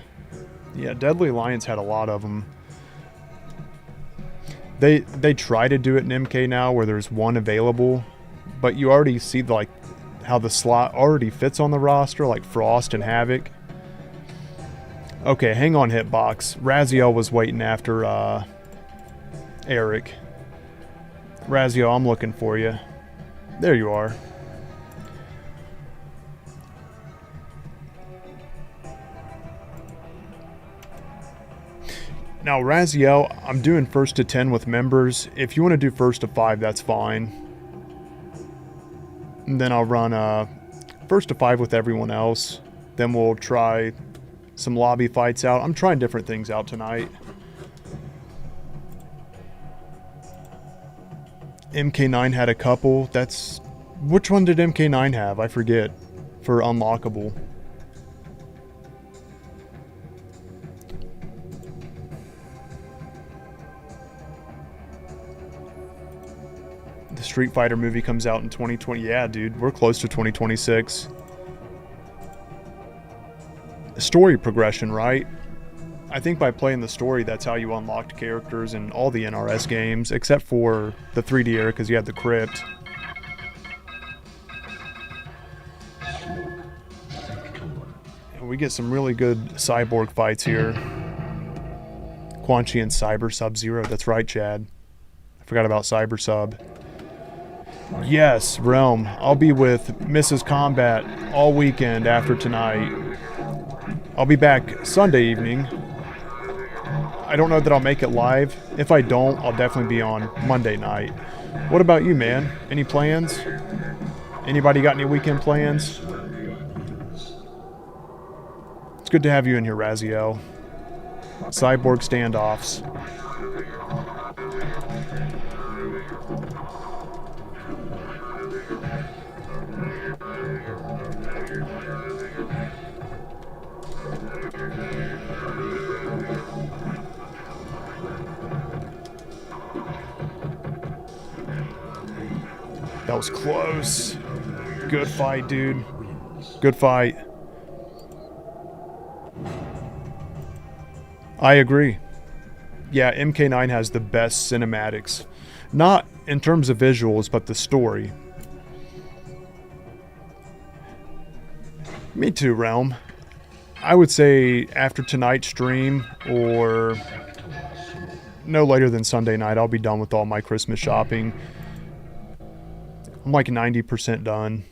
Yeah, Deadly Alliance had a lot of them. They try to do it in MK now where there's one available, but you already see like how the slot already fits on the roster, like Frost and Havoc. Okay, hang on, Hitbox. Raziel was waiting after Eric. Raziel, I'm looking for you. There you are. Now, Raziel, I'm doing first to 10 with members. If you want to do first to 5, that's fine. And then I'll run first to 5 with everyone else. Then we'll try some lobby fights out. I'm trying different things out tonight. MK9 had a couple. That's... Which one did MK9 have? I forget. For unlockable. The Street Fighter movie comes out in 2020. Yeah, dude, we're close to 2026. Story progression, right? I think by playing the story, that's how you unlocked characters in all the NRS games, except for the 3D era, because you had the crypt. And we get some really good cyborg fights here. Quan Chi and Cyber Sub-Zero. That's right, Chad. I forgot about Cyber Sub. Yes, Realm. I'll be with Mrs. Kombat all weekend after tonight. I'll be back Sunday evening. I don't know that I'll make it live. If I don't, I'll definitely be on Monday night. What about you, man? Any plans? Anybody got any weekend plans? It's good to have you in here, Raziel. Cyborg standoffs. That was close. Good fight, dude. Good fight. I agree. Yeah, MK9 has the best cinematics. Not in terms of visuals, but the story. Me too, Realm. I would say after tonight's stream, or no later than Sunday night, I'll be done with all my Christmas shopping. I'm like 90% done.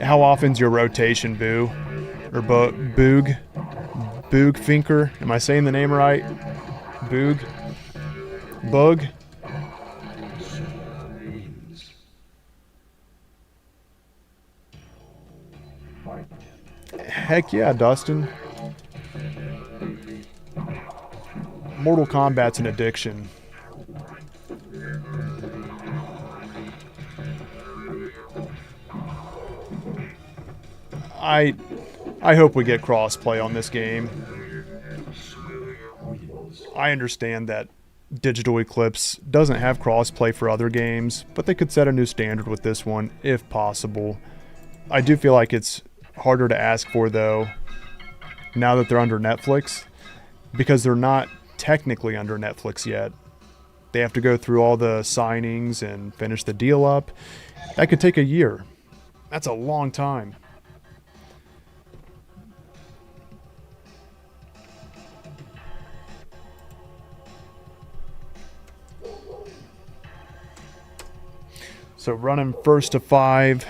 How often's your rotation, Boo? Or Boog? Boog Finker? Am I saying the name right? Boog? Bug? Heck yeah, Dustin. Mortal Kombat's an addiction. I hope we get crossplay on this game. I understand that Digital Eclipse doesn't have crossplay for other games, but they could set a new standard with this one, if possible. I do feel like it's harder to ask for, though, now that they're under Netflix, because they're not technically under Netflix yet. They have to go through all the signings and finish the deal up. That could take a year. That's a long time. So running first to 5.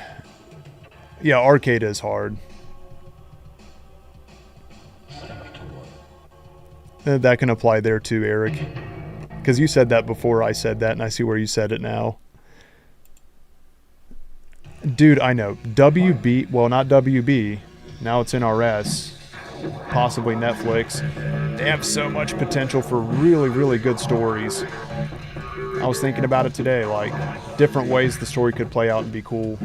Yeah, arcade is hard. That can apply there too, Eric. Because you said that before I said that, and I see where you said it now. Dude, I know. WB, well, not WB. Now it's NRS. Possibly Netflix. They have so much potential for really, really good stories. I was thinking about it today, like, different ways the story could play out and be cool.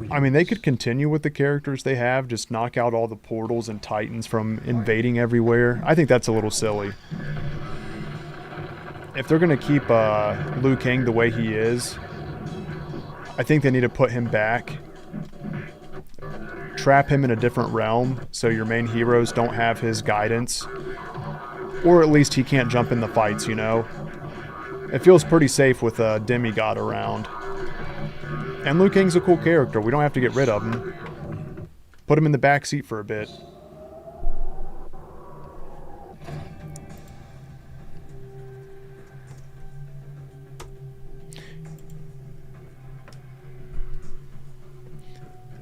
I mean, they could continue with the characters they have, just knock out all the portals and titans from invading everywhere. I think that's a little silly. If they're going to keep Liu Kang the way he is, I think they need to put him back. Trap him in a different realm so your main heroes don't have his guidance. Or at least he can't jump in the fights, you know? It feels pretty safe with a demigod around. And Liu Kang's a cool character. We don't have to get rid of him. Put him in the back seat for a bit.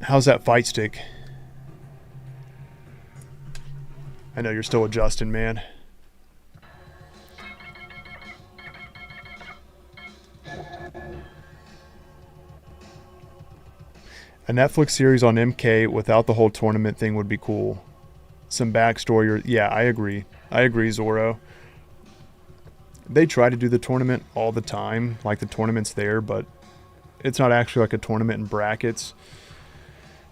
How's that fight stick? I know you're still adjusting, man. A Netflix series on MK without the whole tournament thing would be cool. Some backstory or yeah, I agree. I agree, Zoro. They try to do the tournament all the time, like the tournament's there, but it's not actually like a tournament in brackets.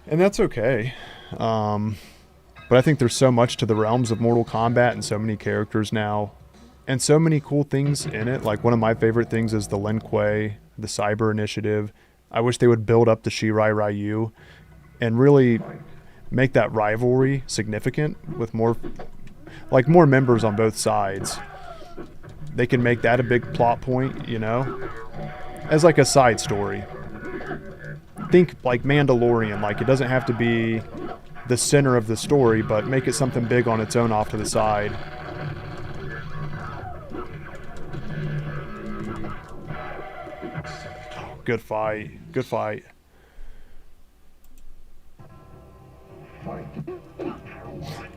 And that's okay. But I think there's so much to the realms of Mortal Kombat and so many characters now. And so many cool things in it. Like one of my favorite things is the Lin Kuei, the Cyber Initiative. I wish they would build up the Shirai Ryu and really make that rivalry significant with more members on both sides. They can make that a big plot point, you know, as like a side story. Think like Mandalorian, like it doesn't have to be the center of the story, but make it something big on its own off to the side. Good fight. Good fight.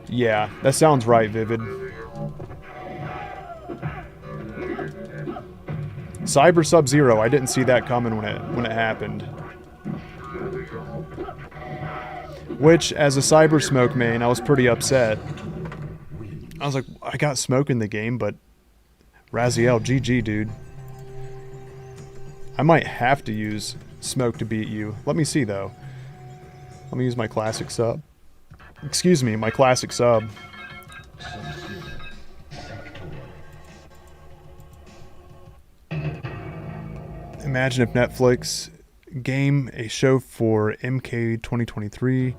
Yeah, that sounds right, Vivid. Cyber Sub-Zero, I didn't see that coming when it happened. Which, as a Cyber Smoke main, I was pretty upset. I was like, I got Smoke in the game, but Raziel, GG, dude. I might have to use Smoke to beat you. Let me see, though. Let me use my classic sub. Excuse me, my classic sub. Imagine if Netflix game a show for MK 2023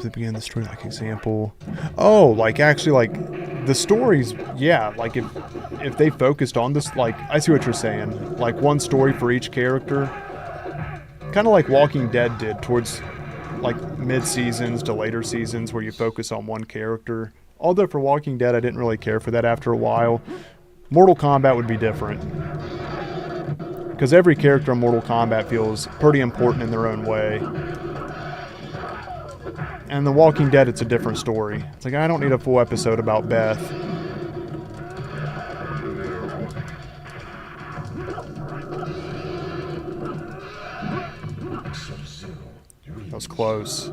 to begin the story, like example. Oh, like actually like the stories, yeah, like if they focused on this, like I see what you're saying, like one story for each character, kind of like Walking Dead did towards like mid-seasons to later seasons where you focus on one character. Although for Walking Dead I didn't really care for that after a while. Mortal Kombat would be different. Because every character in Mortal Kombat feels pretty important in their own way. And The Walking Dead, it's a different story. It's like, I don't need a full episode about Beth. That was close.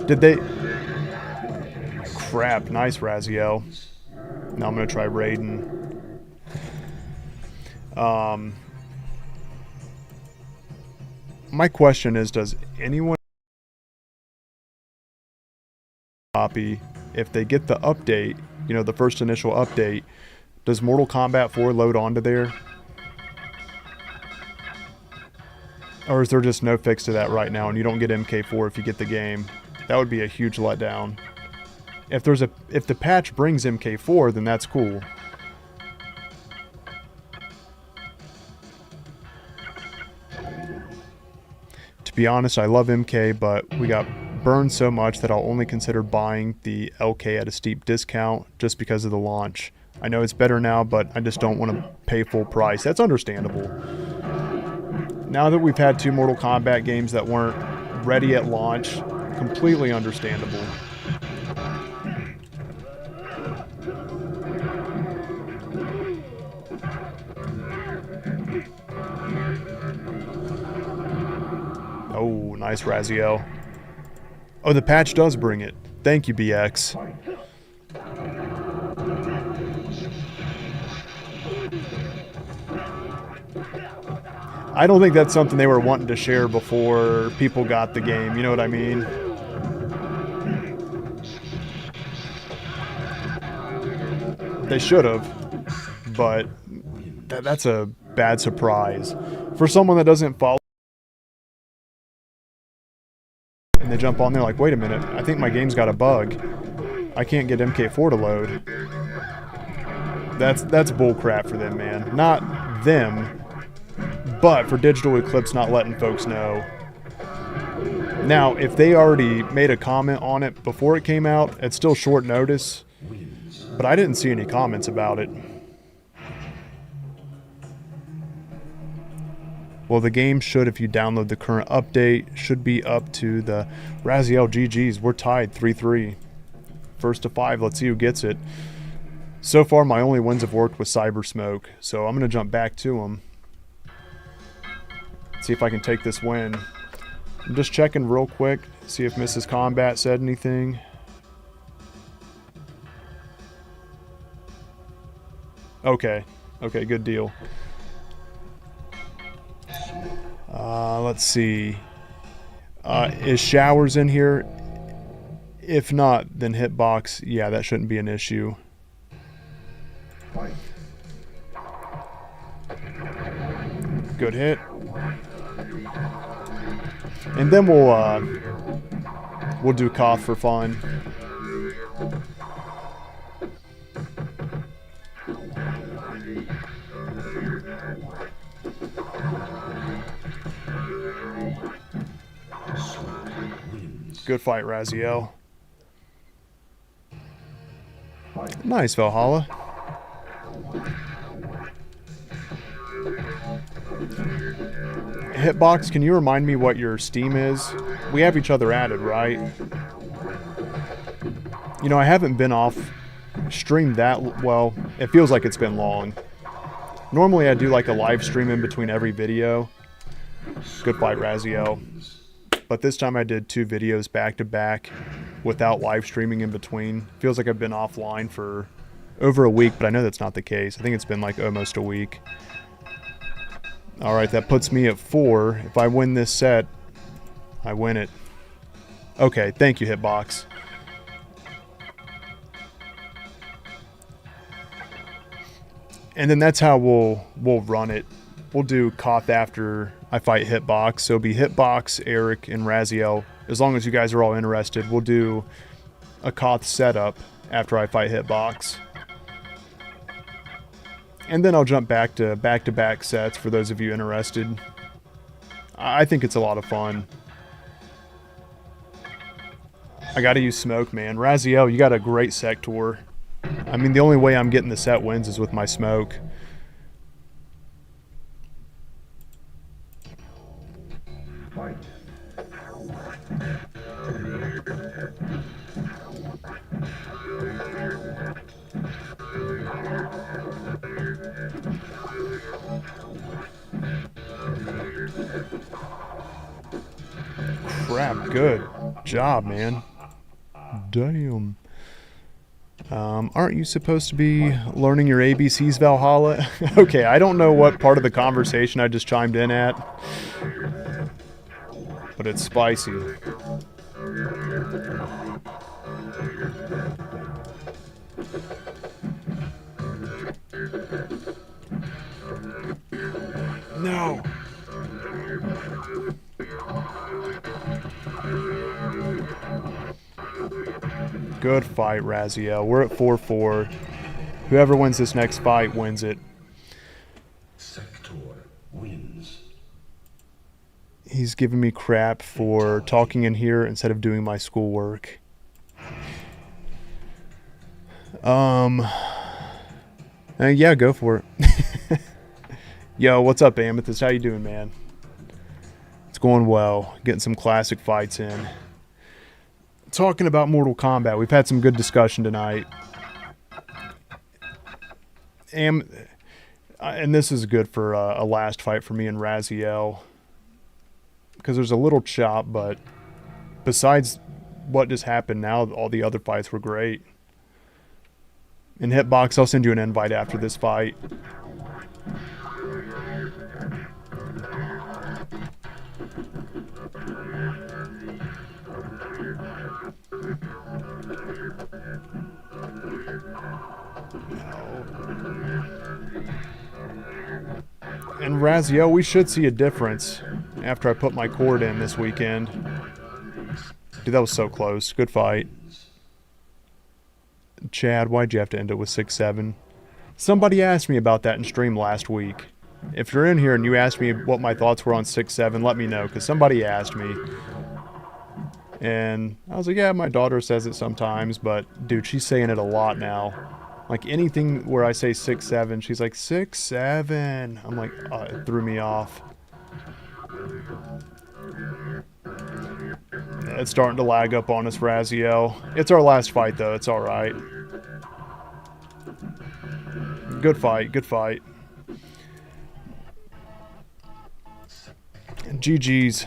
Did they... Crap, nice Raziel. Now I'm going to try Raiden. My question is, does anyone copy, if they get the update, you know, the first initial update, does Mortal Kombat 4 load onto there? Or is there just no fix to that right now and you don't get MK4 if you get the game? That would be a huge letdown. If the patch brings MK4, then that's cool. To be honest, I love MK, but we got burned so much that I'll only consider buying the LK at a steep discount just because of the launch. I know it's better now, but I just don't want to pay full price. That's understandable. Now that we've had 2 Mortal Kombat games that weren't ready at launch, completely understandable. Oh, nice Raziel. Oh, the patch does bring it. Thank you, BX. I don't think that's something they were wanting to share before people got the game, you know what I mean? They should have, but that's a bad surprise. For someone that doesn't follow and they jump on there like, wait a minute, I think my game's got a bug. I can't get MK4 to load. That's bullcrap for them, man. Not them, but for Digital Eclipse not letting folks know. Now, if they already made a comment on it before it came out, it's still short notice, but I didn't see any comments about it. Well, the game should, if you download the current update, should be up to the Raziel GG's. We're tied 3-3. First to 5. Let's see who gets it. So far, my only wins have worked with Cyber Smoke, so I'm going to jump back to him. See if I can take this win. I'm just checking real quick, see if Mrs. Kombat said anything. Okay. Okay, good deal. Let's see. Is Showers in here? If not, then Hitbox. Yeah, that shouldn't be an issue. Good hit. And then we'll do Koth for fun. Good fight, Raziel. Nice, Valhalla. Hitbox, can you remind me what your Steam is? We have each other added, right? You know, I haven't been off stream that well. It feels like it's been long. Normally I do like a live stream in between every video. Good fight, Raziel. But this time I did 2 videos back to back without live streaming in between. Feels like I've been offline for over a week, but I know that's not the case. I think it's been like almost a week. Alright, that puts me at 4. If I win this set, I win it. Okay, thank you, Hitbox. And then that's how we'll run it. We'll do Koth after I fight Hitbox. So it'll be Hitbox, Eric, and Raziel. As long as you guys are all interested, we'll do a Koth setup after I fight Hitbox. And then I'll jump back to back-to-back sets for those of you interested. I think it's a lot of fun. I gotta use Smoke, man. Raziel, you got a great sector. I mean, the only way I'm getting the set wins is with my Smoke. Fight. Crap, good job, man. Damn. Aren't you supposed to be learning your ABCs, Valhalla? Okay, I don't know what part of the conversation I just chimed in at, but it's spicy. No. Good fight, Raziel. We're at 4-4. Whoever wins this next fight wins it. Sector wins. He's giving me crap for talking in here instead of doing my schoolwork. Yeah, go for it. Yo, what's up, Amethyst? How you doing, man? It's going well. Getting some classic fights in. Talking about Mortal Kombat, we've had some good discussion tonight. And this is good for a last fight for me and Raziel. Because there's a little chop, but besides what just happened now, all the other fights were great. In Hitbox, I'll send you an invite after this fight. And Raziel, we should see a difference after I put my cord in this weekend. Dude, that was so close. Good fight. Chad, why'd you have to end it with 6-7? Somebody asked me about that in stream last week. If you're in here and you asked me what my thoughts were on 6-7, let me know, because somebody asked me. And I was like, yeah, my daughter says it sometimes, but dude, she's saying it a lot now. Like anything where I say 6-7, she's like, 6-7. I'm like, it threw me off. It's starting to lag up on us, Raziel. It's our last fight, though. It's alright. Good fight. Good fight. GG's.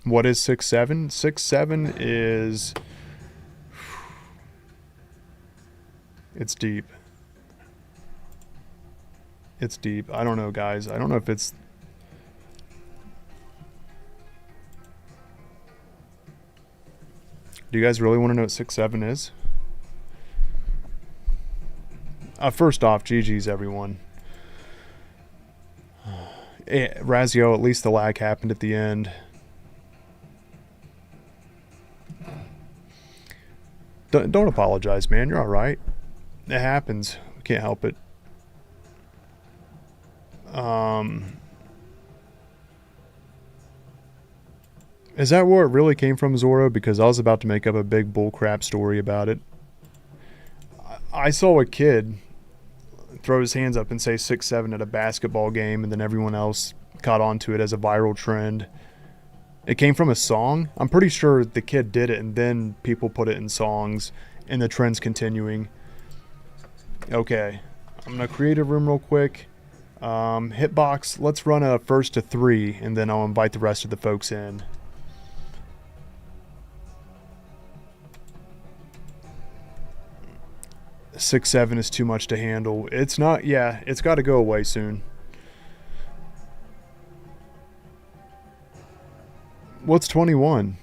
What is 6-7? 6-7 is... It's deep. It's deep. I don't know, guys. I don't know if it's... Do you guys really want to know what 6-7 is? First off, GG's, everyone. Razio, at least the lag happened at the end. Don't apologize, man. You're all right. It happens. We can't help it. Is that where it really came from, Zoro? Because I was about to make up a big bullcrap story about it. I saw a kid throw his hands up and say 6-7 at a basketball game, and then everyone else caught on to it as a viral trend. It came from a song. I'm pretty sure the kid did it, and then people put it in songs, and the trend's continuing. Okay, I'm going to create a room real quick. Hitbox, let's run a first to 3, and then I'll invite the rest of the folks in. 6-7 is too much to handle. It's not, yeah, it's got to go away soon. What's 21?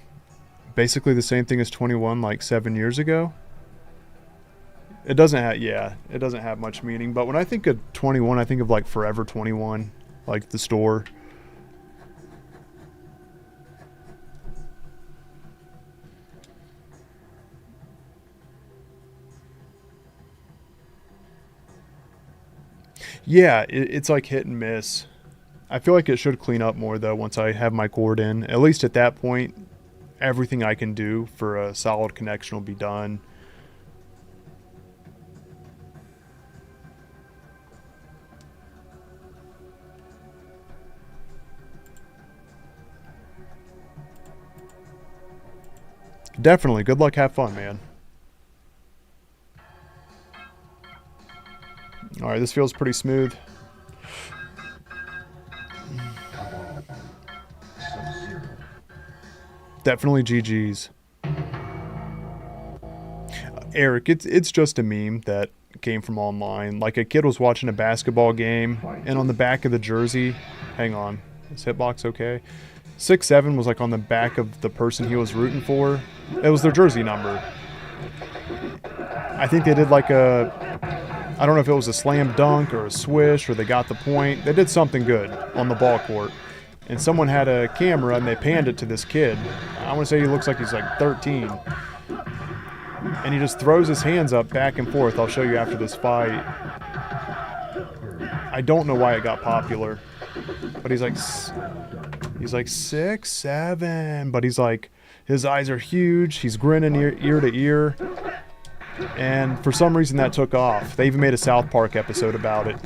Basically the same thing as 21 like 7 years ago? It doesn't have, yeah, it doesn't have much meaning. But when I think of 21, I think of like Forever 21, like the store. Yeah, it's like hit and miss. I feel like it should clean up more though once I have my cord in. At least at that point, everything I can do for a solid connection will be done. Definitely. Good luck. Have fun, man. Alright, this feels pretty smooth. Definitely GG's. Eric, it's just a meme that came from online. Like a kid was watching a basketball game, and on the back of the jersey, hang on, is hitbox okay? 6-7 was like on the back of the person he was rooting for. It was their jersey number. I think they did like a, I don't know if it was a slam dunk or a swish or they got the point. They did something good on the ball court. And someone had a camera and they panned it to this kid. I want to say he looks like he's like 13. And he just throws his hands up back and forth. I'll show you after this fight. I don't know why it got popular. But he's like 6-7. But he's like, his eyes are huge. He's grinning ear to ear. And for some reason that took off. They even made a South Park episode about it.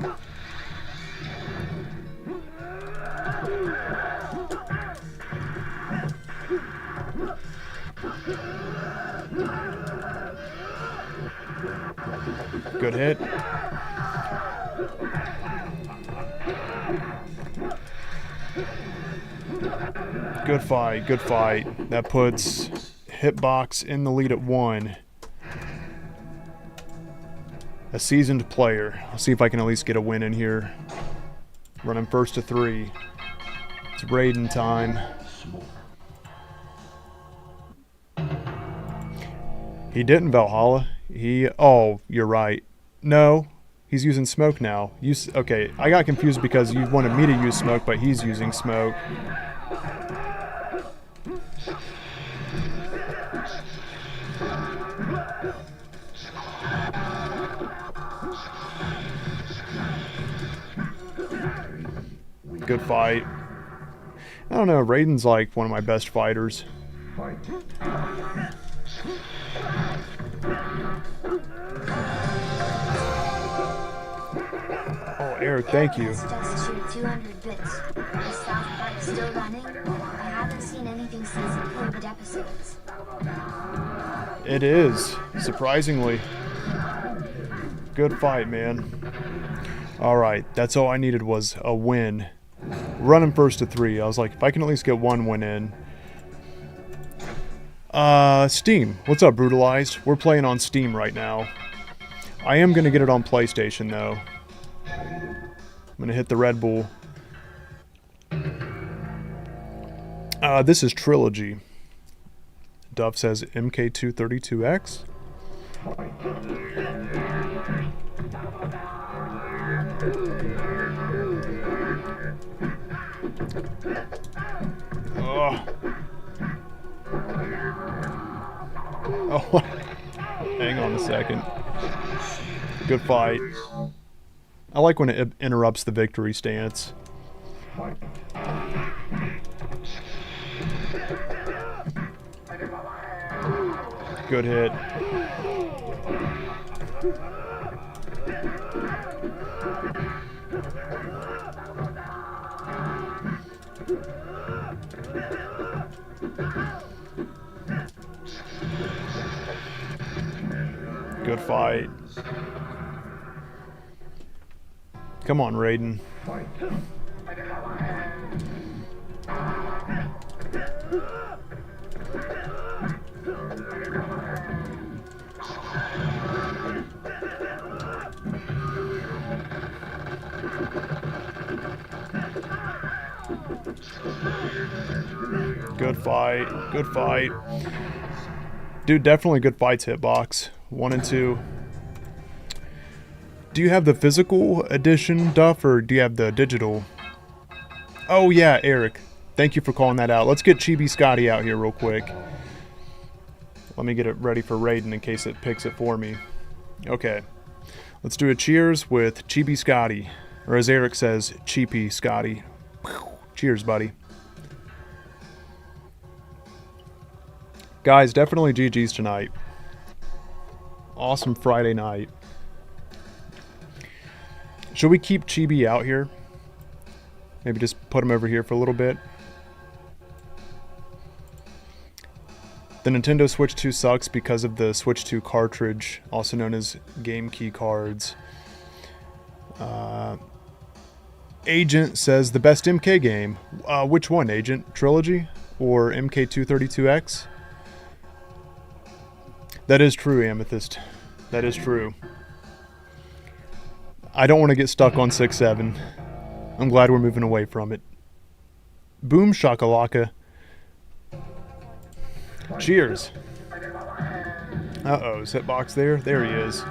Good hit. Good fight, good fight. That puts Hitbox in the lead at 1. A seasoned player. I'll see if I can at least get a win in here. Running first to 3. It's Raiden time. He didn't Valhalla. Oh, you're right. No, he's using smoke now. Okay, I got confused because you wanted me to use smoke, but he's using smoke. Good fight. I don't know, Raiden's like one of my best fighters. Oh, Eric, thank you. Has just cheered 200 bits. The South Park still running? I haven't seen anything since the COVID episodes. It is, surprisingly. Good fight, man. Alright, that's all I needed was a win. Running first to 3. I was like, if I can at least get one win in. Steam. What's up, Brutalized? We're playing on Steam right now. I am going to get it on PlayStation, though. I'm going to hit the Red Bull. This is Trilogy. Duff says MK232X. Oh. Oh. Hang on a second. Good fight. I like when it interrupts the victory stance. Good hit. Good fight. Come on, Raiden. Good fight. Good fight. Dude, definitely good fights, Hitbox. 1 and 2. Do you have the physical edition, Duff, or do you have the digital? Oh, yeah, Eric. Thank you for calling that out. Let's get Chibi Scotty out here real quick. Let me get it ready for Raiden in case it picks it for me. Okay. Let's do a cheers with Chibi Scotty. Or as Eric says, Cheapy Scotty. Cheers, buddy. Guys, definitely GG's tonight. Awesome Friday night. Should we keep Chibi out here? Maybe just put him over here for a little bit. The Nintendo Switch 2 sucks because of the Switch 2 cartridge, also known as game key cards. Agent says the best MK game. Which one, Agent? Trilogy or MK232X? That is true, Amethyst. That is true. I don't want to get stuck on 6-7. I'm glad we're moving away from it. Boom shakalaka. Cheers. Uh-oh, is Hitbox there? There he is.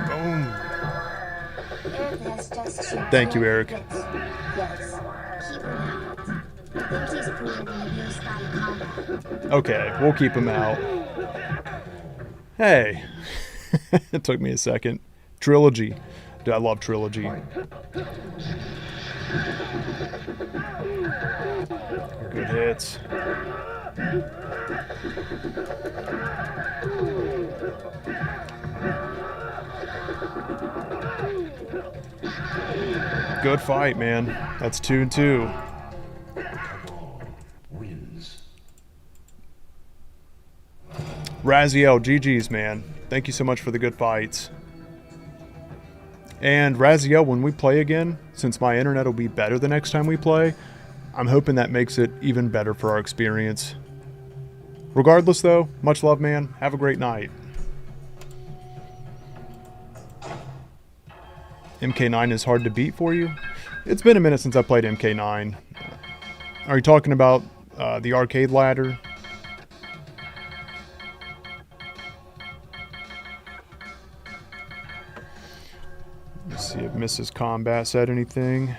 Boom. Eric has just cheered Thank you, 200 Eric. bits. Yes. Keep him out. I think he's cooler than the new Scotty Kombat. Okay, we'll keep him out. Hey. It took me a second. Trilogy. Dude, I love Trilogy. Good hits. Good fight, man. That's 2 and 2. Wins. Raziel, GG's, man. Thank you so much for the good fights. And Raziel, when we play again, since my internet will be better the next time we play, I'm hoping that makes it even better for our experience. Regardless, though, much love, man. Have a great night. MK9 is hard to beat for you? It's been a minute since I played MK9. Are you talking about the arcade ladder? Let's see if Mrs. Kombat said anything.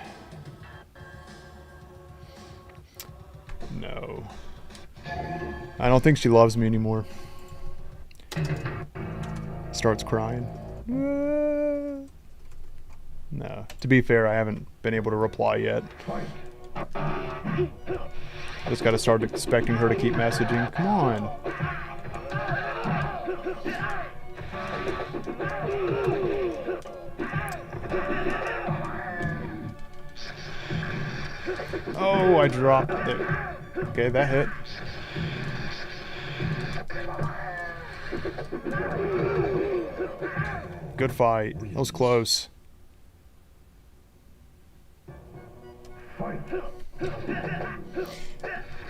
No. I don't think she loves me anymore. Starts crying. No. To be fair, I haven't been able to reply yet. I just gotta start expecting her to keep messaging. Come on. Oh, I dropped it. Okay, that hit. Good fight. That was close.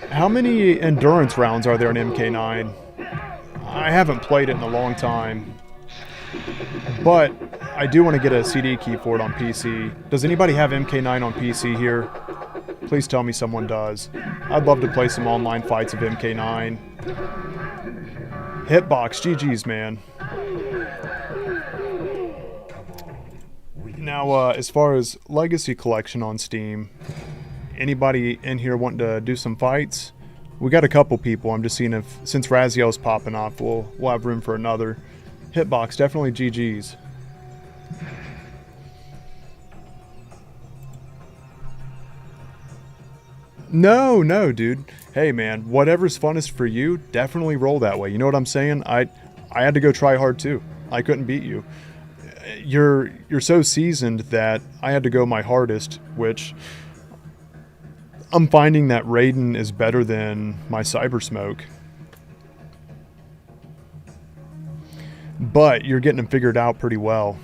How many endurance rounds are there in MK9? I haven't played it in a long time. But I do want to get a CD key for it on PC. Does anybody have MK9 on PC here? Please tell me someone does. I'd love to play some online fights of MK9. Hitbox, GG's, man. Now, as far as Legacy Collection on Steam, anybody in here wanting to do some fights? We got a couple people. I'm just seeing if, since Raziel's popping off, we'll have room for another. Hitbox, definitely GG's. No, dude. Hey, man, whatever's funnest for you, definitely roll that way. You know what I'm saying? I had to go try hard too. I couldn't beat you. You're so seasoned that I had to go my hardest, which I'm finding that Raiden is better than my Cyber Smoke. But you're getting them figured out pretty well.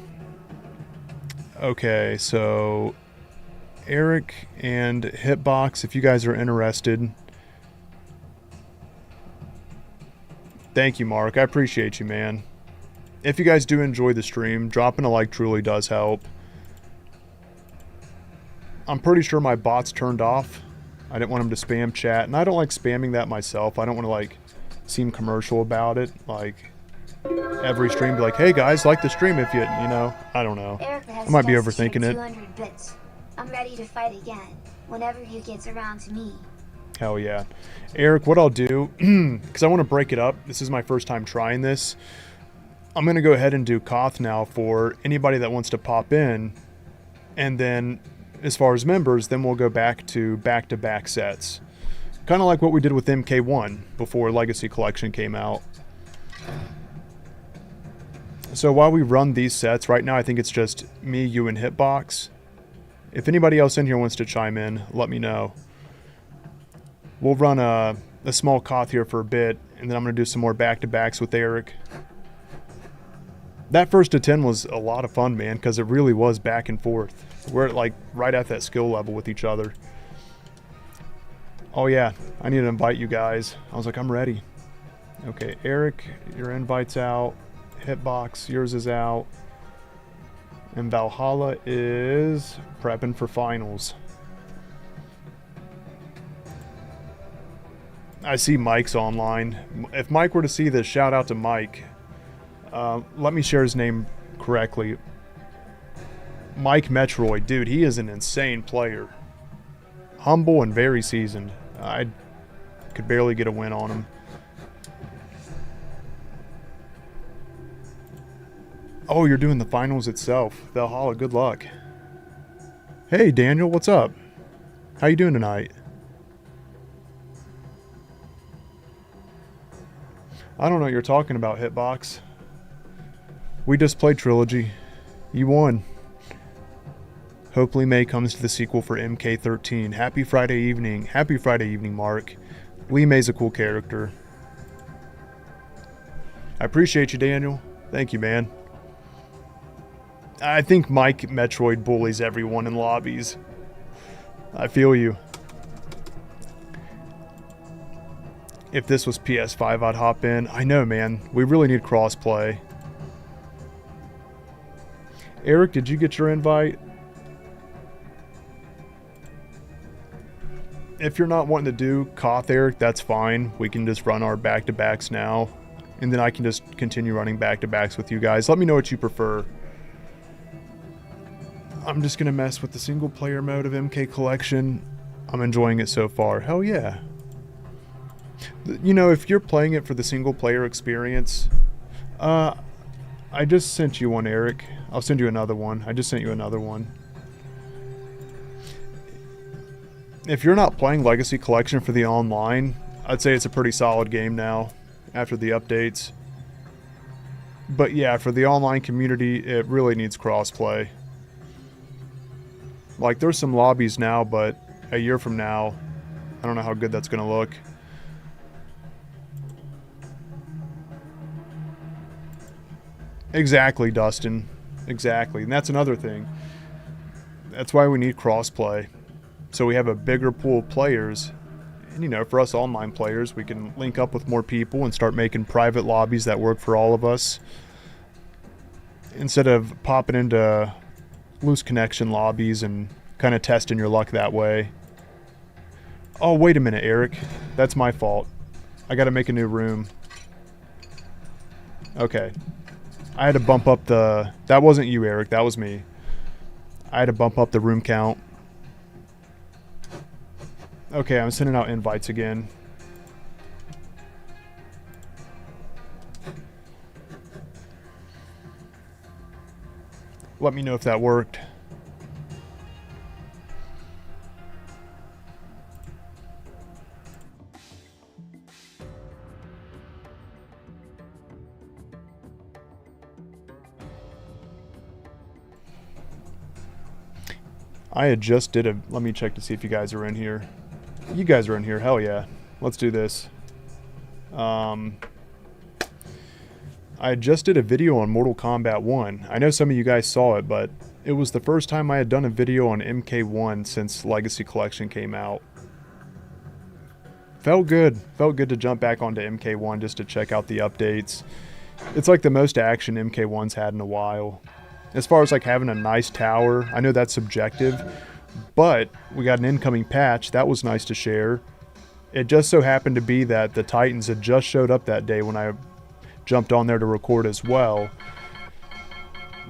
Okay, so Eric and Hitbox, if you guys are interested. Thank you, Mark. I appreciate you, man. If you guys do enjoy the stream, dropping a like truly does help. I'm pretty sure my bot's turned off. I didn't want him to spam chat, and I don't like spamming that myself. I don't want to, like, seem commercial about it. Like, every stream be like, hey guys, like the stream if you know. I don't know. I might be overthinking it. 200 bits. I'm ready to fight again, whenever he gets around to me. Hell yeah. Eric, what I'll do, because I want to break it up. This is my first time trying this. I'm going to go ahead and do Koth now for anybody that wants to pop in. And then, as far as members, then we'll go back to back-to-back sets. Kind of like what we did with MK1 before Legacy Collection came out. So while we run these sets, right now I think it's just me, you, and Hitbox. If anybody else in here wants to chime in, let me know. We'll run a small Koth here for a bit, and then I'm going to do some more back-to-backs with Eric. That first to 10 was a lot of fun, man, because it really was back and forth. We're like right at that skill level with each other. Oh yeah, I need to invite you guys. I was like, I'm ready. Okay, Eric, your invite's out. Hitbox, yours is out. And Valhalla is prepping for finals. I see Mike's online. If Mike were to see this, shout out to Mike. Let me share his name correctly. Mike Metroid. Dude, he is an insane player. Humble and very seasoned. I could barely get a win on him. Oh, you're doing the finals itself. Valhalla, good luck. Hey, Daniel, what's up? How you doing tonight? I don't know what you're talking about, Hitbox. We just played Trilogy. You won. Hopefully May comes to the sequel for MK13. Happy Friday evening. Happy Friday evening, Mark. Lee May's a cool character. I appreciate you, Daniel. Thank you, man. I think Mike Metroid bullies everyone in lobbies. I feel you. If this was PS5, I'd hop in. I know, man. We really need crossplay. Eric, did you get your invite? If you're not wanting to do Koth, Eric, that's fine. We can just run our back-to-backs now. And then I can just continue running back-to-backs with you guys. Let me know what you prefer. I'm just going to mess with the single-player mode of MK Collection. I'm enjoying it so far. Hell yeah. You know, if you're playing it for the single-player experience, I just sent you one, Eric. I'll send you another one. I just sent you another one. if you're not playing Legacy Collection for the online, I'd say it's a pretty solid game now after the updates. But yeah, for the online community, it really needs crossplay. Like, there's some lobbies now, but a year from now, I don't know how good that's going to look. Exactly, Dustin. Exactly. And that's another thing. That's why we need crossplay. So we have a bigger pool of players. And, you know, for us online players, we can link up with more people and start making private lobbies that work for all of us. Instead of popping into loose connection lobbies and kind of testing your luck that way. Oh, wait a minute, Eric. That's my fault. I gotta make a new room. Okay. I had to bump up the... That wasn't you, Eric. That was me. I had to bump up the room count. Okay, I'm sending out invites again. Let me know if that worked. I had just did a... Let me check to see if you guys are in here. You guys are in here. Hell yeah. Let's do this. I just did a video on Mortal Kombat 1. I know some of you guys saw it, but it was the first time I had done a video on MK1 since Legacy Collection came out. Felt good. Felt good to jump back onto MK1 just to check out the updates. It's like the most action MK1's had in a while. As far as like having a nice tower, I know that's subjective, but we got an incoming patch. That was nice to share. It just so happened to be that the Titans had just showed up that day when I jumped on there to record as well.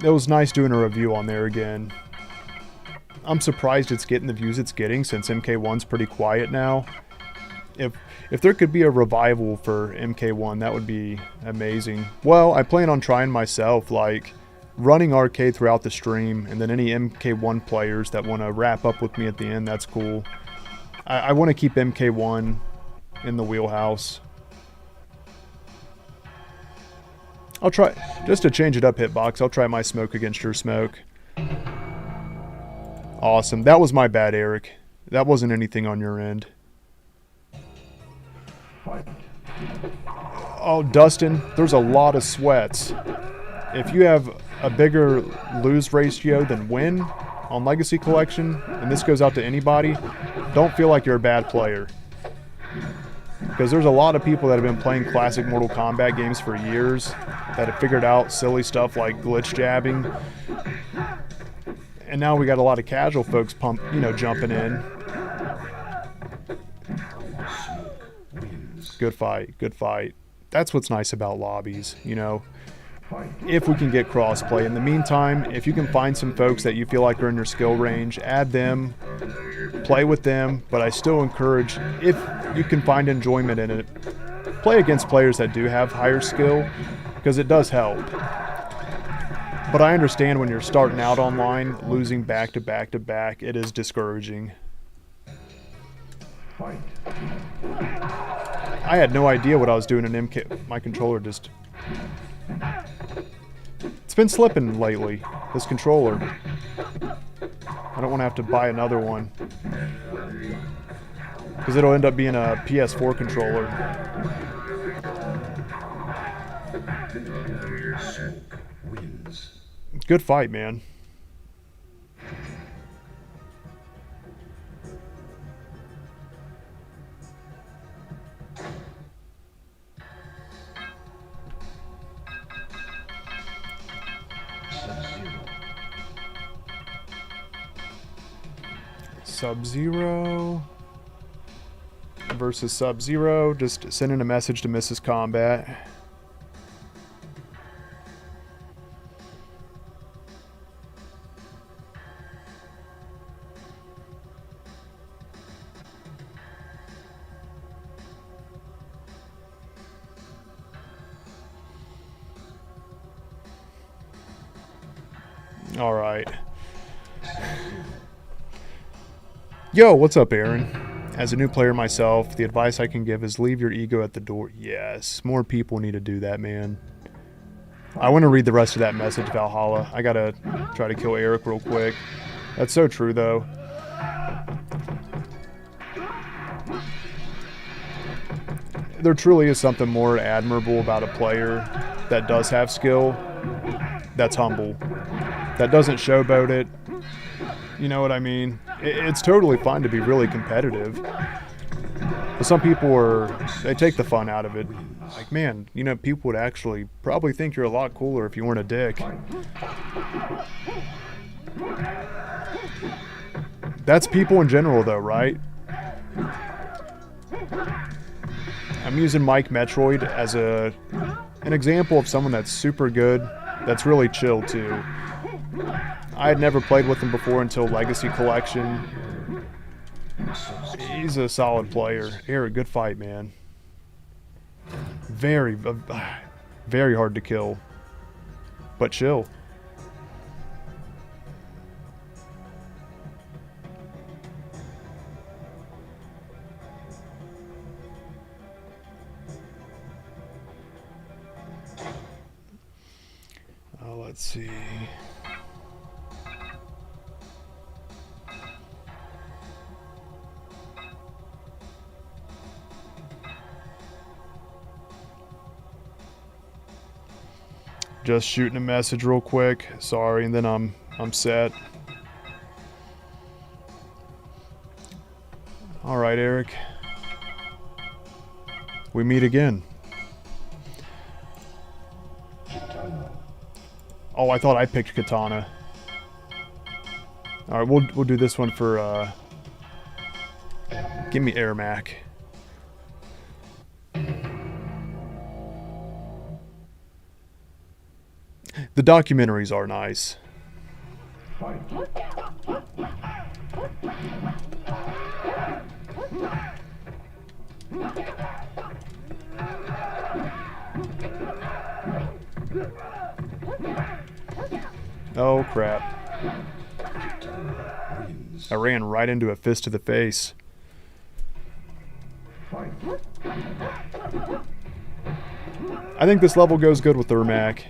It was nice doing a review on there again. I'm surprised it's getting the views it's getting since MK1's pretty quiet now. If there could be a revival for MK1, that would be amazing. Well, I plan on trying myself, like running arcade throughout the stream, and then any MK1 players that want to wrap up with me at the end, that's cool. I want to keep MK1 in the wheelhouse. I'll try, just to change it up, Hitbox, I'll try my smoke against your smoke. Awesome. That was my bad, Eric. That wasn't anything on your end. Oh, Dustin, there's a lot of sweats. If you have a bigger lose ratio than win on Legacy Collection, and this goes out to anybody, don't feel like you're a bad player. Because there's a lot of people that have been playing classic Mortal Kombat games for years that have figured out silly stuff like glitch jabbing. And now we got a lot of casual folks jumping in. Good fight, good fight. That's what's nice about lobbies, you know. If we can get crossplay. In the meantime, if you can find some folks that you feel like are in your skill range, add them, play with them, but I still encourage, if you can find enjoyment in it, play against players that do have higher skill, because it does help. But I understand when you're starting out online, losing back to back to back, it is discouraging. I had no idea what I was doing in MK. My controller just... It's been slipping lately, this controller. I don't want to have to buy another one, because it'll end up being a PS4 controller. Good fight, man. Sub-Zero versus Sub-Zero. Just sending a message to Mrs. Kombat. All right. Yo, what's up, Aaron? As a new player myself, the advice I can give is leave your ego at the door. Yes, more people need to do that, man. I want to read the rest of that message, Valhalla. I gotta try to kill Eric real quick. That's so true, though. There truly is something more admirable about a player that does have skill, that's humble, that doesn't showboat it. You know what I mean? It's totally fine to be really competitive. But some people they take the fun out of it. Like, man, you know, people would actually probably think you're a lot cooler if you weren't a dick. That's people in general, though, right? I'm using Mike Metroid as an example of someone that's super good, that's really chill, too. I had never played with him before until Legacy Kollection. He's a solid player. Eric, good fight, man. Very, very hard to kill. But chill. Let's see. Just shooting a message real quick. Sorry, and then I'm set. All right, Eric. We meet again. Oh, I thought I picked Katana. All right, we'll do this one for give me Ermac. The documentaries are nice. Oh crap. I ran right into a fist to the face. I think this level goes good with the Ermac.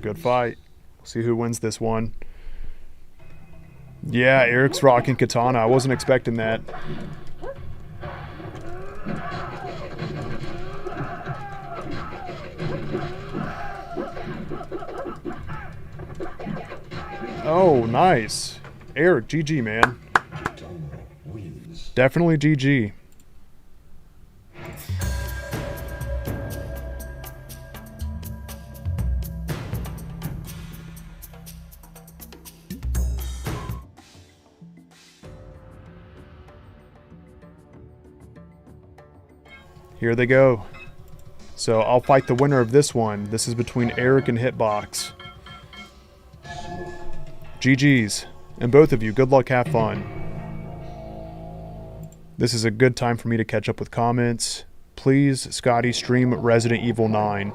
Good fight. See who wins this one. Yeah, Eric's rocking Katana. I wasn't expecting that. Oh, nice. Eric, GG, man. Definitely GG. Here they go. So I'll fight the winner of this one. This is between Eric and Hitbox. GG's. And both of you, good luck, have fun. This is a good time for me to catch up with comments. Please, Scotty, stream Resident Evil 9.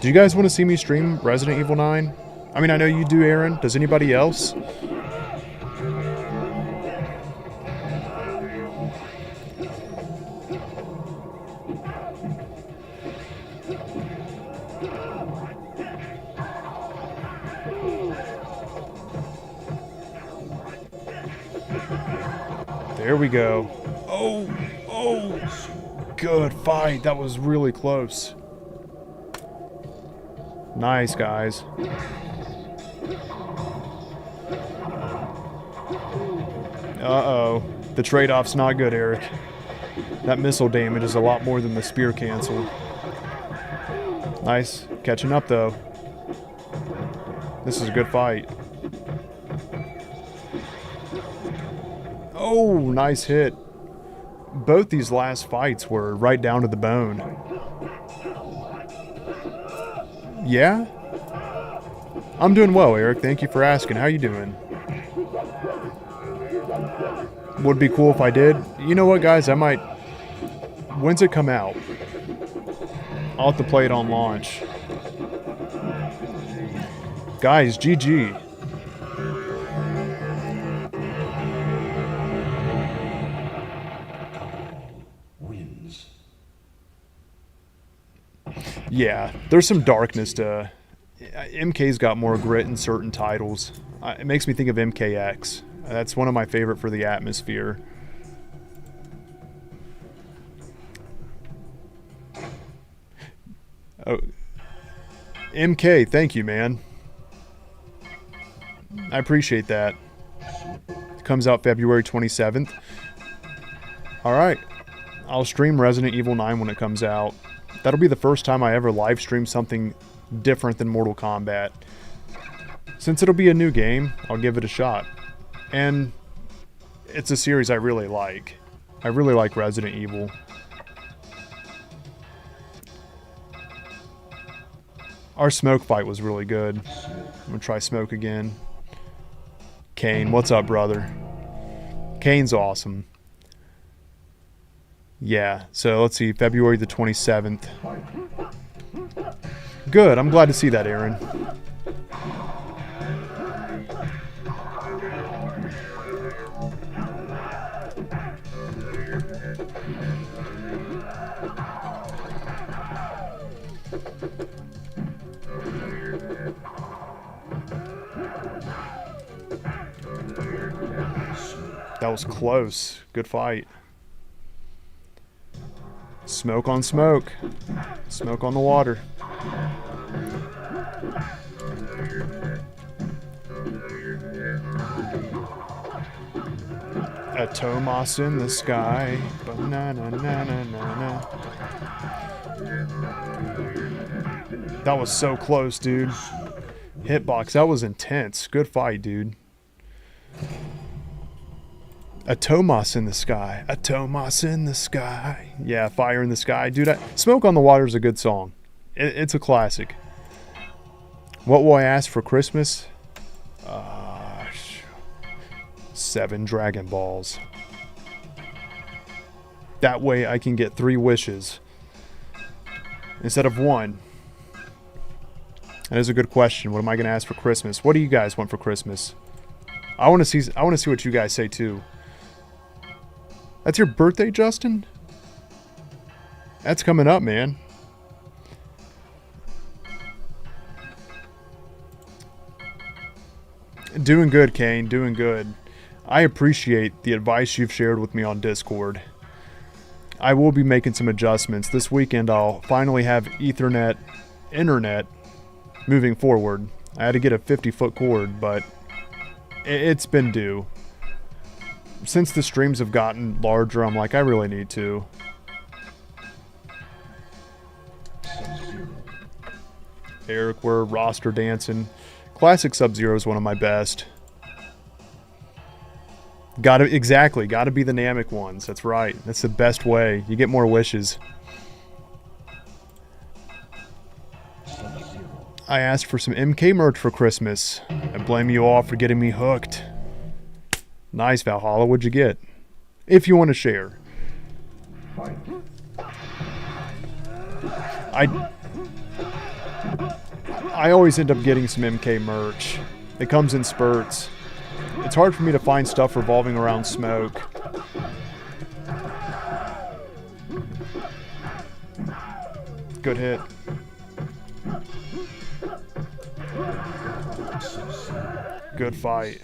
Do you guys want to see me stream Resident Evil 9? I mean, I know you do, Aaron. Does anybody else? There we go. Oh, good fight. That was really close. Nice, guys. Uh-oh. The trade-off's not good, Eric. That missile damage is a lot more than the spear cancel. Nice. Catching up, though. This is a good fight. Oh, nice hit. Both these last fights were right down to the bone. Yeah? I'm doing well, Eric. Thank you for asking. How you doing? Would be cool if I did. You know what, guys? I might... When's it come out? I'll have to play it on launch. Guys, GG. Wins. Yeah, there's some darkness to... MK's got more grit in certain titles. It makes me think of MKX. That's one of my favorite for the atmosphere. Oh, MK, thank you, man. I appreciate that. It comes out February 27th. Alright. I'll stream Resident Evil 9 when it comes out. That'll be the first time I ever live stream something different than Mortal Kombat. Since it'll be a new game, I'll give it a shot. And it's a series I really like. I really like Resident Evil. Our smoke fight was really good. I'm gonna try smoke again. Kane, what's up, brother? Kane's awesome. Yeah, so let's see, February the 27th. Good, I'm glad to see that, Aaron. That was close. Good fight. Smoke on smoke. Smoke on the water. A Tomas in the sky. Ba-na-na-na-na-na-na. That was so close, dude. Hitbox, that was intense. Good fight, dude. A Tomas in the sky. A Tomas in the sky. Yeah, Fire in the Sky. Dude, Smoke on the Water is a good song. It's a classic. What will I ask for Christmas? 7 Dragon Balls. That way I can get 3 wishes instead of 1. That is a good question. What am I going to ask for Christmas? What do you guys want for Christmas? I want to see what you guys say too. That's your birthday, Justin? That's coming up, man. Doing good, Kane. Doing good. I appreciate the advice you've shared with me on Discord. I will be making some adjustments. This weekend I'll finally have Ethernet internet moving forward. I had to get a 50-foot cord, but it's been due. Since the streams have gotten larger, I'm like, I really need to. Eric, we're roster dancing. Classic Sub-Zero is one of my best. Gotta be the Namek ones. That's right. That's the best way. You get more wishes. I asked for some MK merch for Christmas. I blame you all for getting me hooked. Nice, Valhalla. What'd you get? If you want to share. I always end up getting some MK merch. It comes in spurts. It's hard for me to find stuff revolving around Smoke. Good hit. Good fight.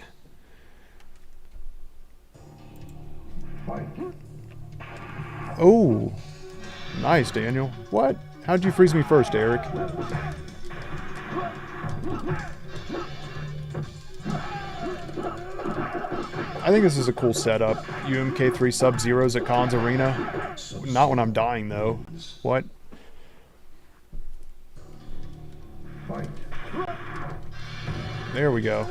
Oh, nice, Daniel. What? How'd you freeze me first, Eric? I think this is a cool setup. UMK3 Sub-Zeros at Khan's Arena. Not when I'm dying, though. What? There we go.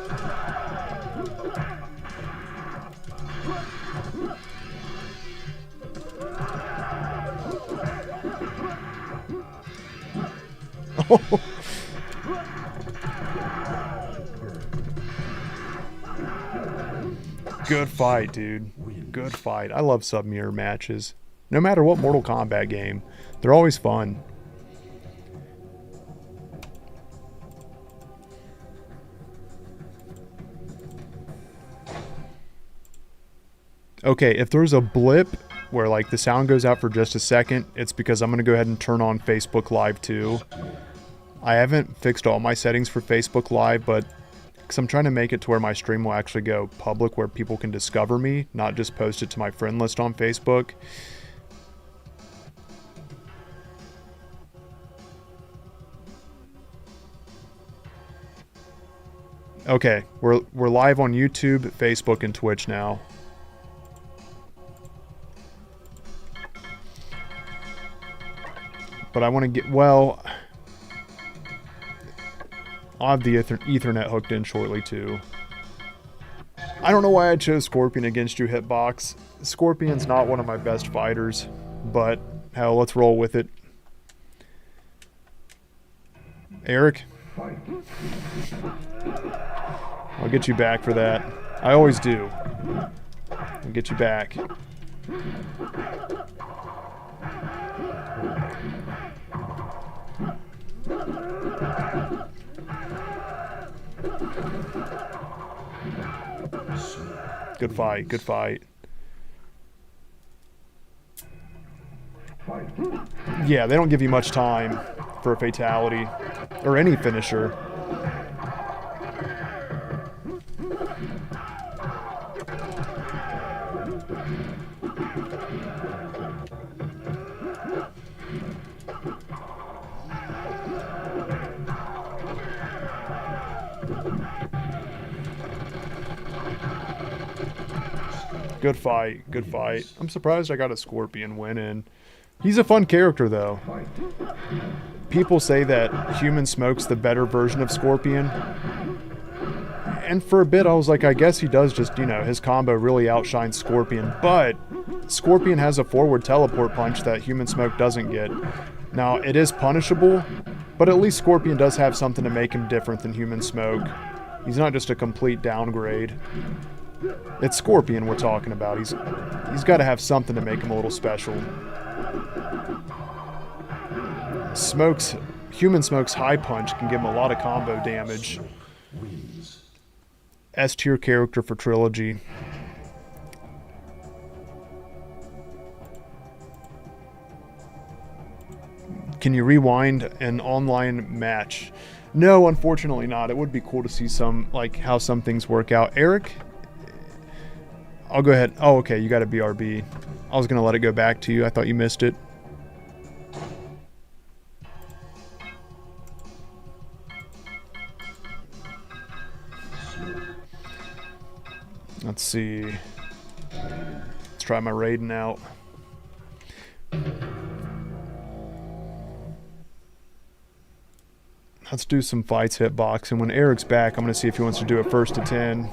Good fight, dude. Good fight. I love sub-mirror matches. No matter what Mortal Kombat game. They're always fun. Okay, if there's a blip where like the sound goes out for just a second, it's because I'm going to go ahead and turn on Facebook Live too. I haven't fixed all my settings for Facebook Live, but because I'm trying to make it to where my stream will actually go public where people can discover me, not just post it to my friend list on Facebook. Okay, we're live on YouTube, Facebook, and Twitch now. But I want to get, well, I'll have the Ethernet hooked in shortly too. I don't know why I chose Scorpion against you, Hitbox. Scorpion's not one of my best fighters, but hell, let's roll with it. Eric? I'll get you back for that. I always do. I'll get you back. Good fight, good fight. Yeah, they don't give you much time for a fatality or any finisher. Good fight, good fight. I'm surprised I got a Scorpion win in. He's a fun character though. People say that Human Smoke's the better version of Scorpion. And for a bit I was like, I guess he does just, you know, his combo really outshines Scorpion. But Scorpion has a forward teleport punch that Human Smoke doesn't get. Now, it is punishable, but at least Scorpion does have something to make him different than Human Smoke. He's not just a complete downgrade. It's Scorpion we're talking about. He's got to have something to make him a little special. Human Smoke's high punch can give him a lot of combo damage. S tier character for Trilogy. Can you rewind an online match? No, unfortunately not. It would be cool to see some, like, how some things work out. Eric? I'll go ahead. Oh, okay, you got a BRB. I was going to let it go back to you. I thought you missed it. Let's see. Let's try my Raiden out. Let's do some fights, Hitbox. And when Eric's back, I'm going to see if he wants to do it first to 10.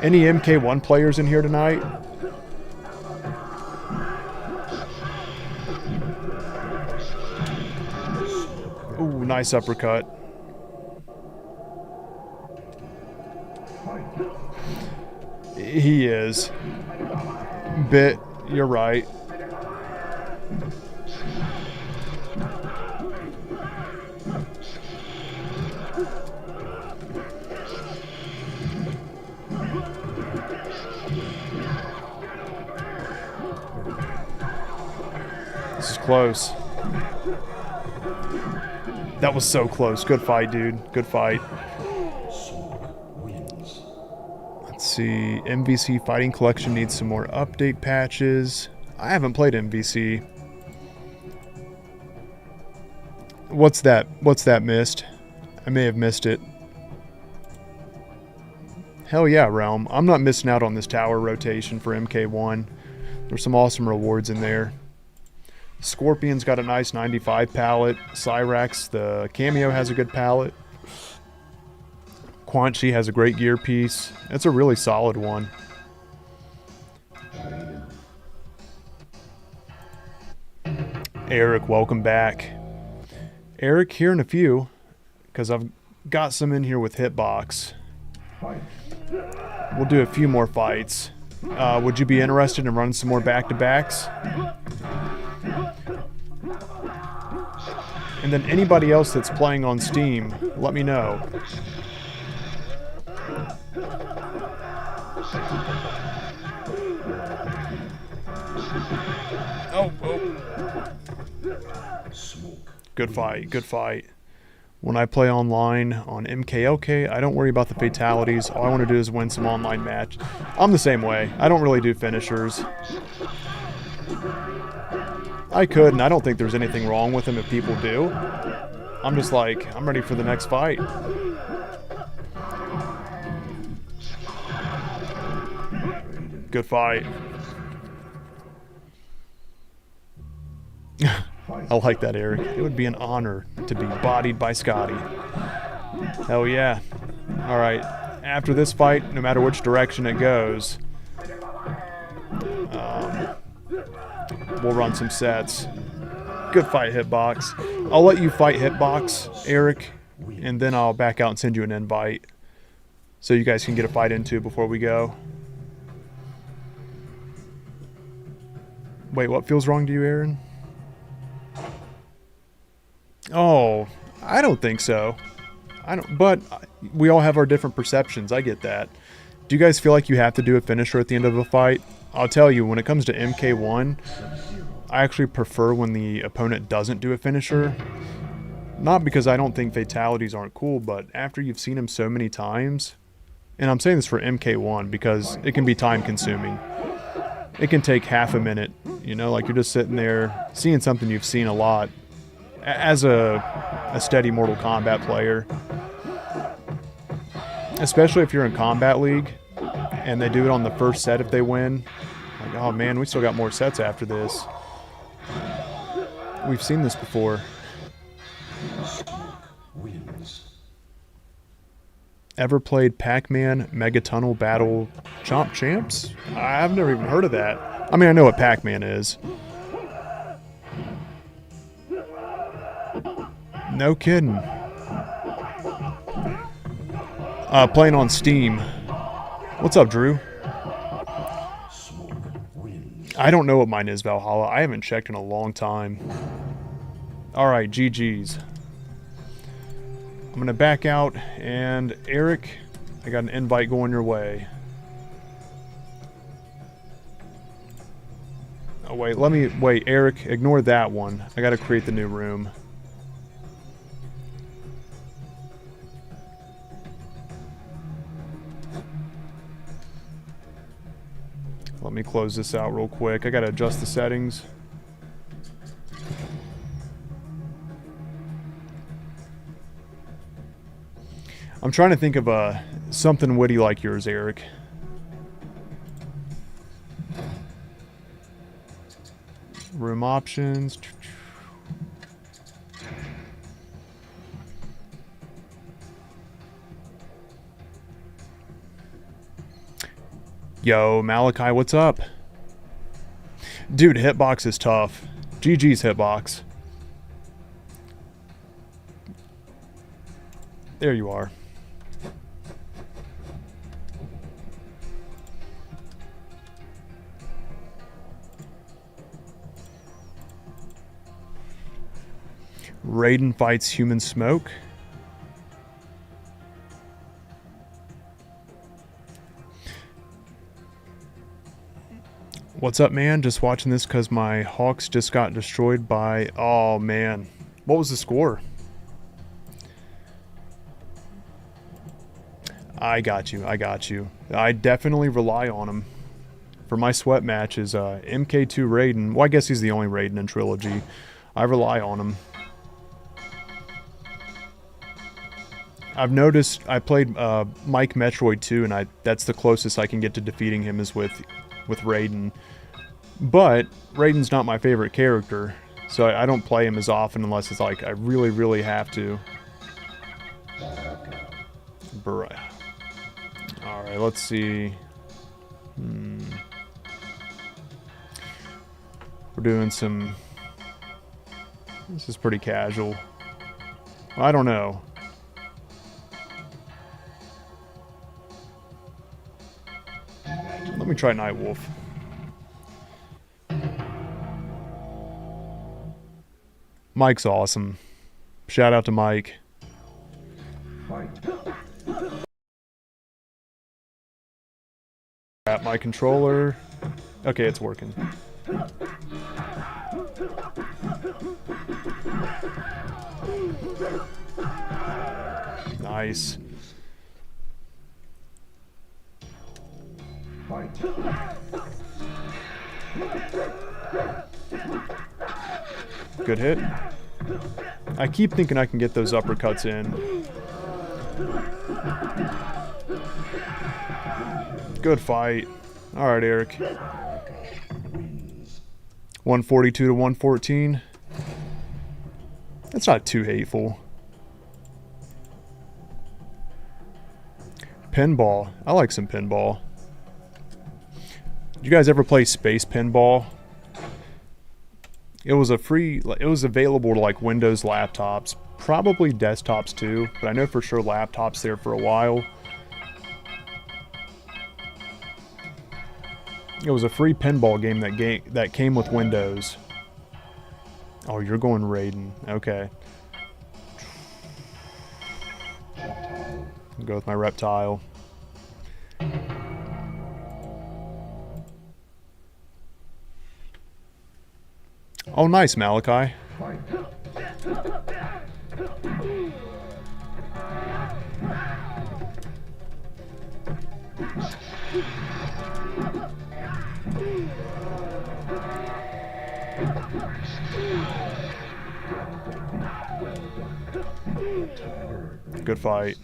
Any MK1 players in here tonight? Ooh, nice uppercut. He is. You're right. This is close. That was so close. Good fight, dude. Good fight. Let's see. MVC Fighting Collection needs some more update patches. I haven't played MVC. What's that? What's that missed? I may have missed it. Hell yeah, Realm. I'm not missing out on this tower rotation for MK1. There's some awesome rewards in there. Scorpion's got a nice 95 palette. Cyrax, the cameo, has a good palette. Quan Chi has a great gear piece. It's a really solid one. Eric, welcome back. Eric, here in a few, because I've got some in here with hitbox. We'll do a few more fights. Would you be interested in running some more back-to-backs? And then anybody else that's playing on Steam, let me know. Oh. Good fight, good fight. When I play online on MKLK, I don't worry about the fatalities. All I want to do is win some online match. I'm the same way. I don't really do finishers. I could, and I don't think there's anything wrong with them if people do. I'm just like, I'm ready for the next fight. Good fight. I like that, Eric. It would be an honor to be bodied by Scotty. Hell yeah. Alright, after this fight, no matter which direction it goes, we'll run some sets. Good fight, Hitbox. I'll let you fight Hitbox, Eric, and then I'll back out and send you an invite so you guys can get a fight into before we go. Wait, what feels wrong to you, Aaron? Oh, I don't think so. But we all have our different perceptions. I get that. Do you guys feel like you have to do a finisher at the end of a fight? I'll tell you, when it comes to MK1, I actually prefer when the opponent doesn't do a finisher. Not because I don't think fatalities aren't cool, but after you've seen them so many times, and I'm saying this for MK1 because it can be time consuming. It can take half a minute, you know, like you're just sitting there seeing something you've seen a lot. As a steady Mortal Kombat player, especially if you're in Combat League and they do it on the first set if they win, like, oh man, we still got more sets after this. We've seen this before. Ever played Pac-Man Mega Tunnel Battle Chomp Champs? I've never even heard of that. I mean, I know what Pac-Man is. No kidding. Playing on Steam. What's up, Drew? I don't know what mine is, Valhalla. I haven't checked in a long time. Alright, GG's. I'm going to back out, and Eric, I got an invite going your way. Oh, wait, Eric, ignore that one. I got to create the new room. Let me close this out real quick. I gotta adjust the settings. I'm trying to think of something witty like yours, Eric. Room options. Yo, Malachi, what's up? Dude, Hitbox is tough. GG's Hitbox. There you are. Raiden fights Human Smoke. What's up, man? Just watching this because my Hawks just got destroyed by... Oh, man. What was the score? I got you. I definitely rely on him. For my sweat matches, MK2 Raiden... Well, I guess he's the only Raiden in Trilogy. I rely on him. I've noticed... I played Mike Metroid 2, and that's the closest I can get to defeating him is with Raiden. But Raiden's not my favorite character, so I don't play him as often unless it's like I really, really have to. Alright, let's see. We're doing some... This is pretty casual. I don't know. Let me try Nightwolf. Mike's awesome. Shout out to Mike. At my controller. Okay, it's working. Nice. Good hit. I keep thinking I can get those uppercuts in. Good fight. Alright, Eric. 142 to 114. That's not too hateful. Pinball. I like some pinball. Did you guys ever play Space Pinball? It was it was available to like Windows laptops, probably desktops too, but I know for sure laptops there for a while. It was a free pinball game that came with Windows. Oh, you're going Raiden. Okay. I'll go with my reptile. Oh, nice, Malachi. Good fight.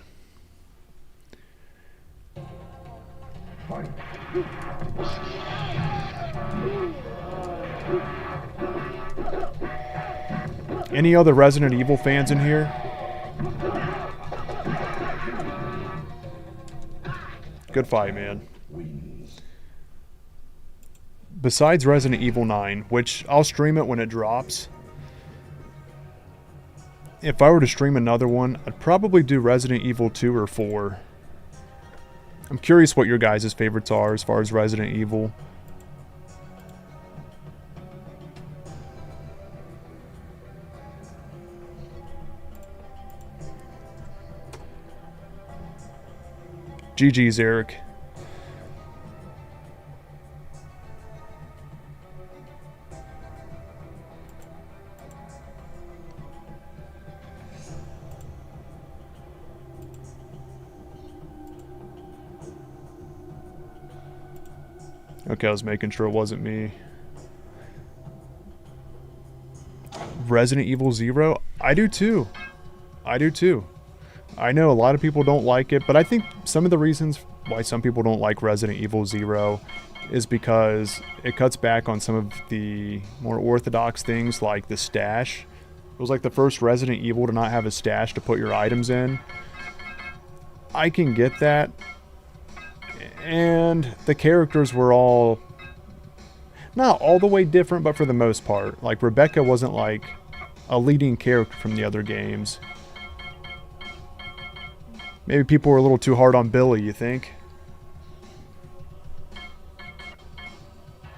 Any other Resident Evil fans in here? Good fight, man. Besides Resident Evil 9, which I'll stream it when it drops. If I were to stream another one, I'd probably do Resident Evil 2 or 4. I'm curious what your guys' favorites are as far as Resident Evil. GG's, Eric. Okay, I was making sure it wasn't me. Resident Evil 0? I do too. I do too. I know a lot of people don't like it, but I think some of the reasons why some people don't like Resident Evil 0 is because it cuts back on some of the more orthodox things like the stash. It was like the first Resident Evil to not have a stash to put your items in. I can get that. And the characters were all not all the way different, but for the most part. Like Rebecca wasn't like a leading character from the other games. Maybe people were a little too hard on Billy, you think?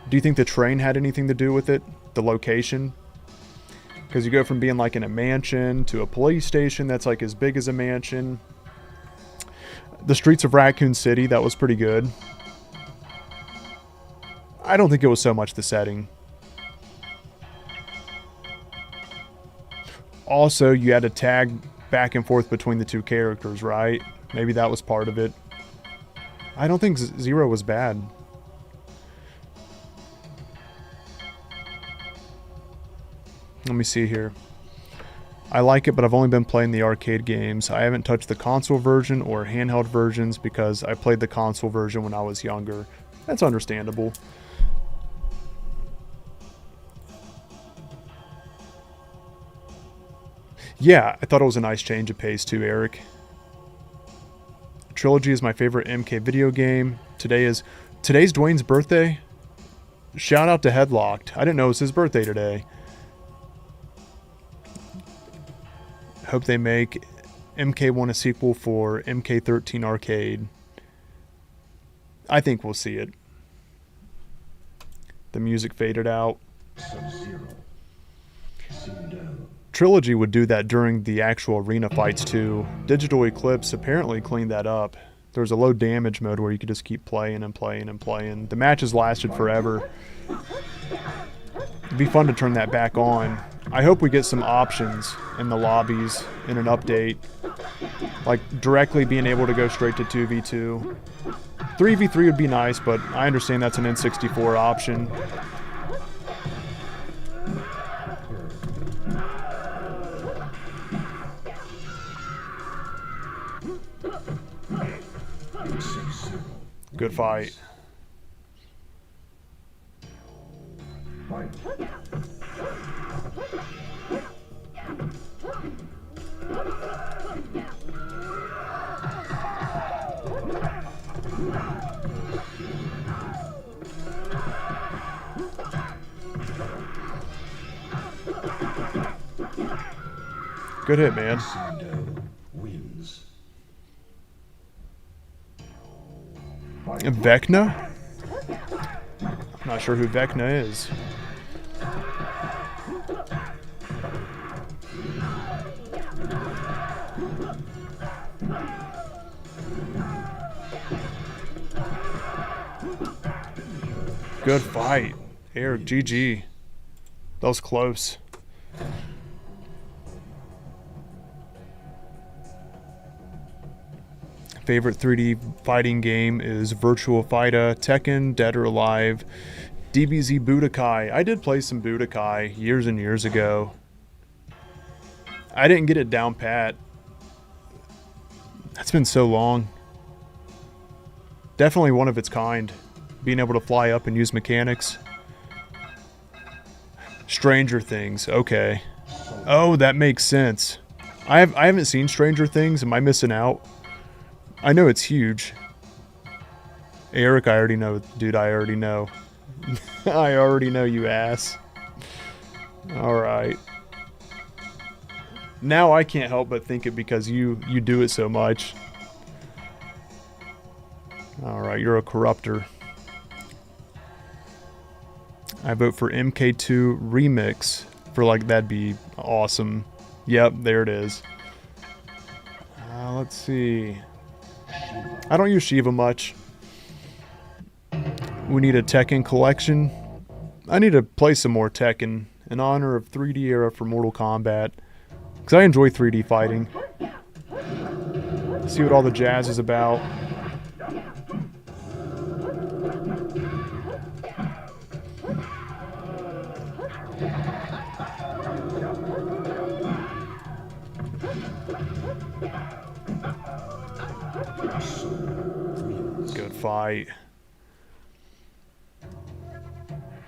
Do you think the train had anything to do with it? The location? Because you go from being like in a mansion to a police station that's like as big as a mansion. The streets of Raccoon City, that was pretty good. I don't think it was so much the setting. Also, you had to tag back and forth between the two characters, right? Maybe that was part of it. I don't think Zero was bad. Let me see here. I like it, but I've only been playing the arcade games. I haven't touched the console version or handheld versions because I played the console version when I was younger. That's understandable. Yeah, I thought it was a nice change of pace too, Eric. Trilogy is my favorite MK video game. Today's Dwayne's birthday. Shout out to Headlocked. I didn't know it was his birthday today. Hope they make MK1 a sequel for MK13 Arcade. I think we'll see it. The music faded out. Sub-Zero. Sindel. Trilogy would do that during the actual arena fights too. Digital Eclipse apparently cleaned that up. There was a low damage mode where you could just keep playing and playing and playing. The matches lasted forever. It'd be fun to turn that back on. I hope we get some options in the lobbies in an update. Like directly being able to go straight to 2v2. 3v3 would be nice, but I understand that's an N64 option. Sub-Zero. Good fight. Fight. Good hit, man. Sindel wins. Fight. Vecna? I'm not sure who Vecna is. Good fight. Eric, GG. That was close. Favorite 3D fighting game is Virtua Fighter, Tekken, Dead or Alive, DBZ Budokai. I did play some Budokai years and years ago. I didn't get it down pat. That's been so long. Definitely one of its kind. Being able to fly up and use mechanics. Stranger Things, okay. Oh, that makes sense. I haven't seen Stranger Things. Am I missing out? I know it's huge. Eric, I already know. Dude, I already know. I already know, you ass. Alright. Now I can't help but think it because you do it so much. Alright, you're a corrupter. I vote for MK2 Remix. For like, that'd be awesome. Yep, there it is. Let's see. I don't use Shiva much. We need a Tekken collection. I need to play some more Tekken in honor of 3D era for Mortal Kombat. Because I enjoy 3D fighting. See what all the jazz is about. Good fight.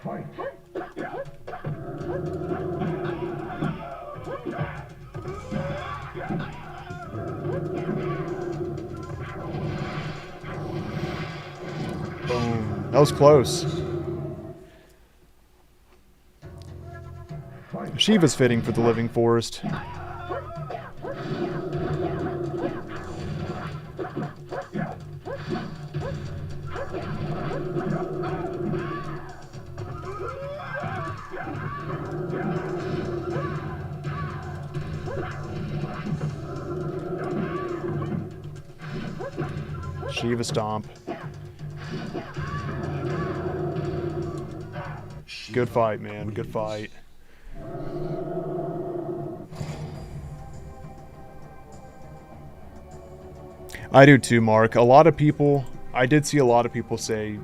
Fight. Boom. That was close. Shiva's fitting for the Living Forest. Shiva stomp. Good fight, man. Good fight. I do too, Mark. A lot of people, I did see a lot of people say,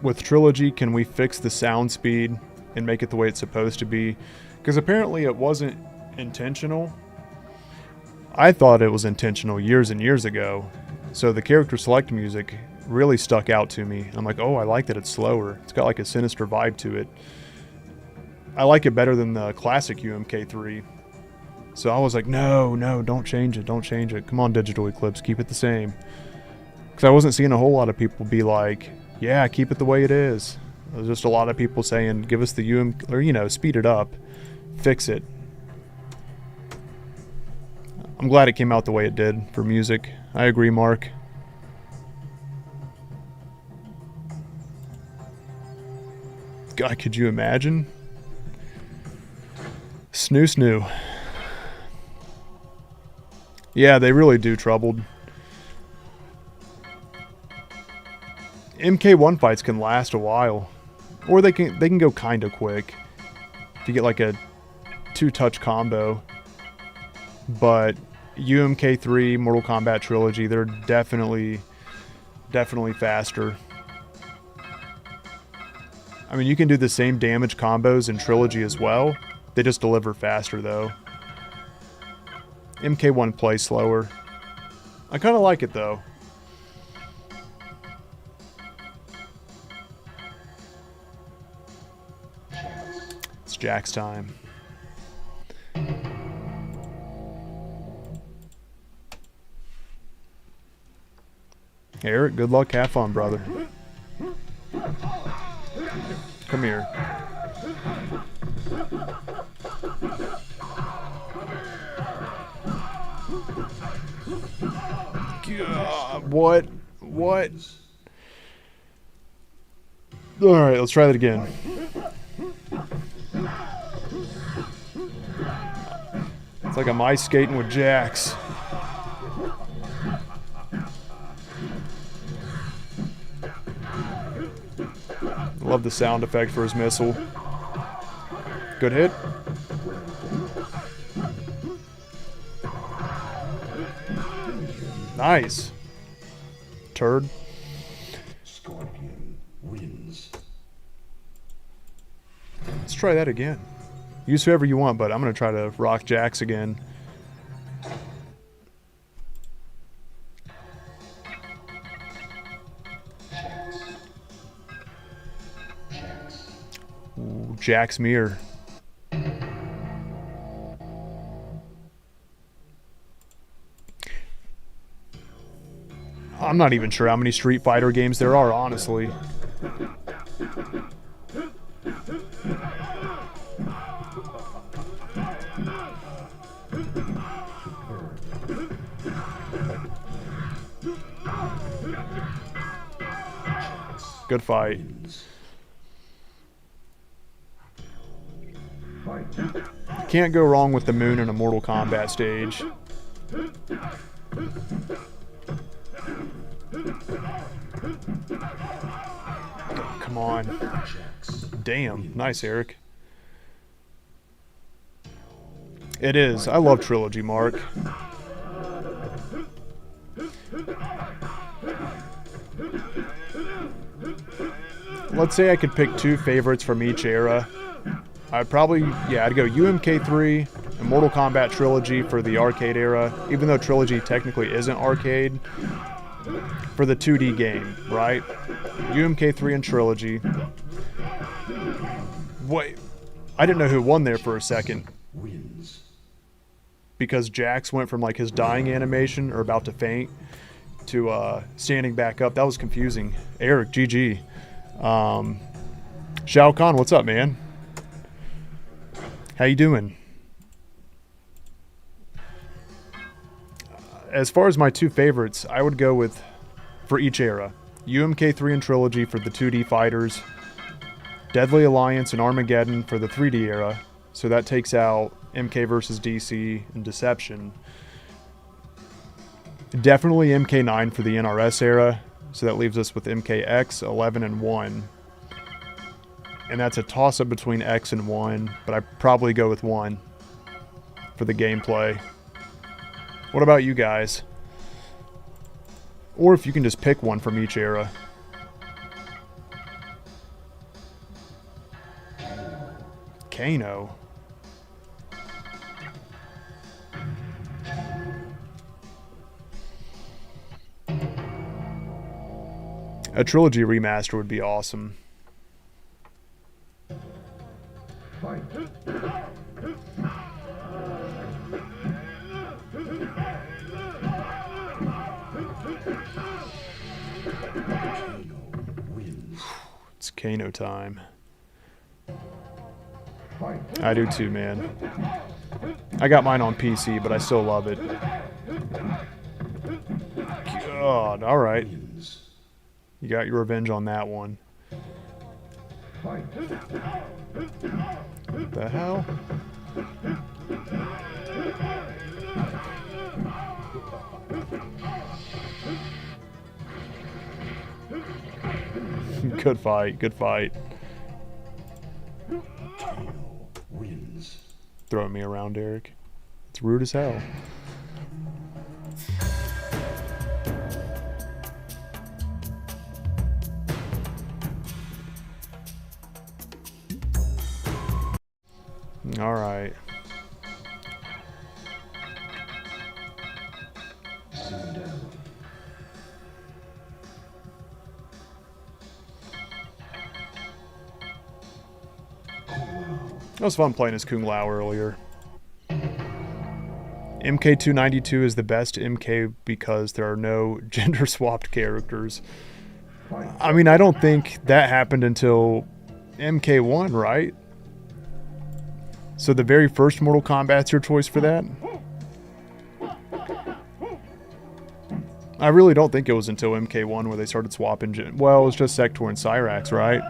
with Trilogy, can we fix the sound speed and make it the way it's supposed to be? Because apparently it wasn't intentional. I thought it was intentional years and years ago. So the character select music really stuck out to me. I'm like, oh, I like that it's slower. It's got like a sinister vibe to it. I like it better than the classic UMK3. So I was like, no, don't change it, don't change it. Come on, Digital Eclipse, keep it the same. Because I wasn't seeing a whole lot of people be like, yeah, keep it the way it is. There was just a lot of people saying, give us the or, you know, speed it up, fix it. I'm glad it came out the way it did for music. I agree, Mark. God, could you imagine? Snoo. Yeah, they really do troubled. MK1 fights can last a while. Or they can go kinda quick. If you get like a 2-touch combo. But UMK3, Mortal Kombat Trilogy, they're definitely faster. I mean, you can do the same damage combos in Trilogy as well. They just deliver faster, though. MK1 plays slower. I kind of like it, though. It's Jack's time. Eric, good luck. Have fun, brother. Come here. God, what? Alright, let's try that again. It's like I'm ice skating with Jax. Love the sound effect for his missile. Good hit. Nice. Turd. Scorpion wins. Let's try that again. Use whoever you want, but I'm going to try to rock Jax again. Ooh, Jax mirror. I'm not even sure how many Street Fighter games there are, honestly. Good fight. Can't go wrong with the moon in a Mortal Kombat stage. Come on. Damn. Nice, Eric. It is. I love Trilogy, Mark. Let's say I could pick two favorites from each era. I'd go UMK3 and Mortal Kombat Trilogy for the arcade era, even though Trilogy technically isn't arcade, for the 2D game, right? UMK3 and Trilogy. Wait, I didn't know who won there for a second. Because Jax went from like his dying animation, or about to faint, to standing back up. That was confusing. Eric, GG. Shao Kahn, what's up, man? How you doing? As far as my two favorites, I would go with, for each era, UMK3 and Trilogy for the 2D fighters, Deadly Alliance and Armageddon for the 3D era, so that takes out MK vs. DC and Deception. Definitely MK9 for the NRS era, so that leaves us with MKX, 11, and 1. And that's a toss-up between X and 1, but I'd probably go with 1 for the gameplay. What about you guys? Or if you can just pick one from each era. Kano. A Trilogy remaster would be awesome. Fight. It's Kano time. Fight. I do too, man. I got mine on PC, but I still love it. God, alright. Wins. You got your revenge on that one. Fight. The hell? Good fight, good fight. Wins. Throwing me around, Eric. It's rude as hell. All right. Stand down. It was fun playing as Kung Lao earlier. MK292 is the best MK because there are no gender swapped characters. I mean, I don't think that happened until MK1, right? So the very first Mortal Kombat's your choice for that? I really don't think it was until MK1 where they started swapping. Well, it was just Sector and Cyrax, right?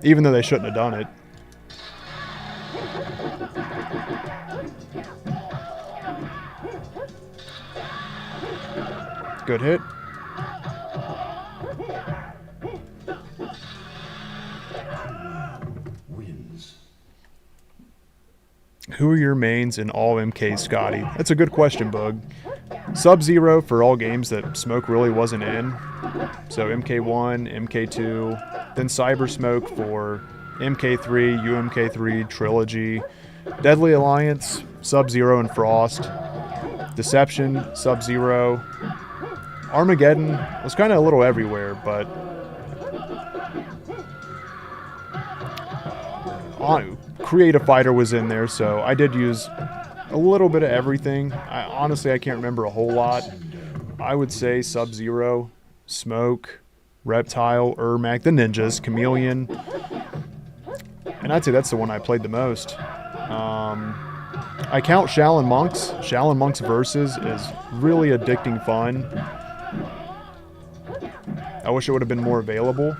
Even though they shouldn't have done it. Good hit. Wins. Who are your mains in all MK, Scotty? That's a good question, Bug. Sub-Zero for all games that Smoke really wasn't in. So MK1, MK2, then Cyber Smoke for MK3, UMK3, Trilogy, Deadly Alliance, Sub-Zero and Frost, Deception, Sub-Zero, Armageddon was kind of a little everywhere, but Creative Fighter was in there, so I did use a little bit of everything. Honestly, I can't remember a whole lot. I would say Sub-Zero, Smoke, Reptile, Ermac, the Ninjas, Chameleon, and I'd say that's the one I played the most. I count Shaolin Monks. Shaolin Monks Versus is really addicting fun. I wish it would have been more available,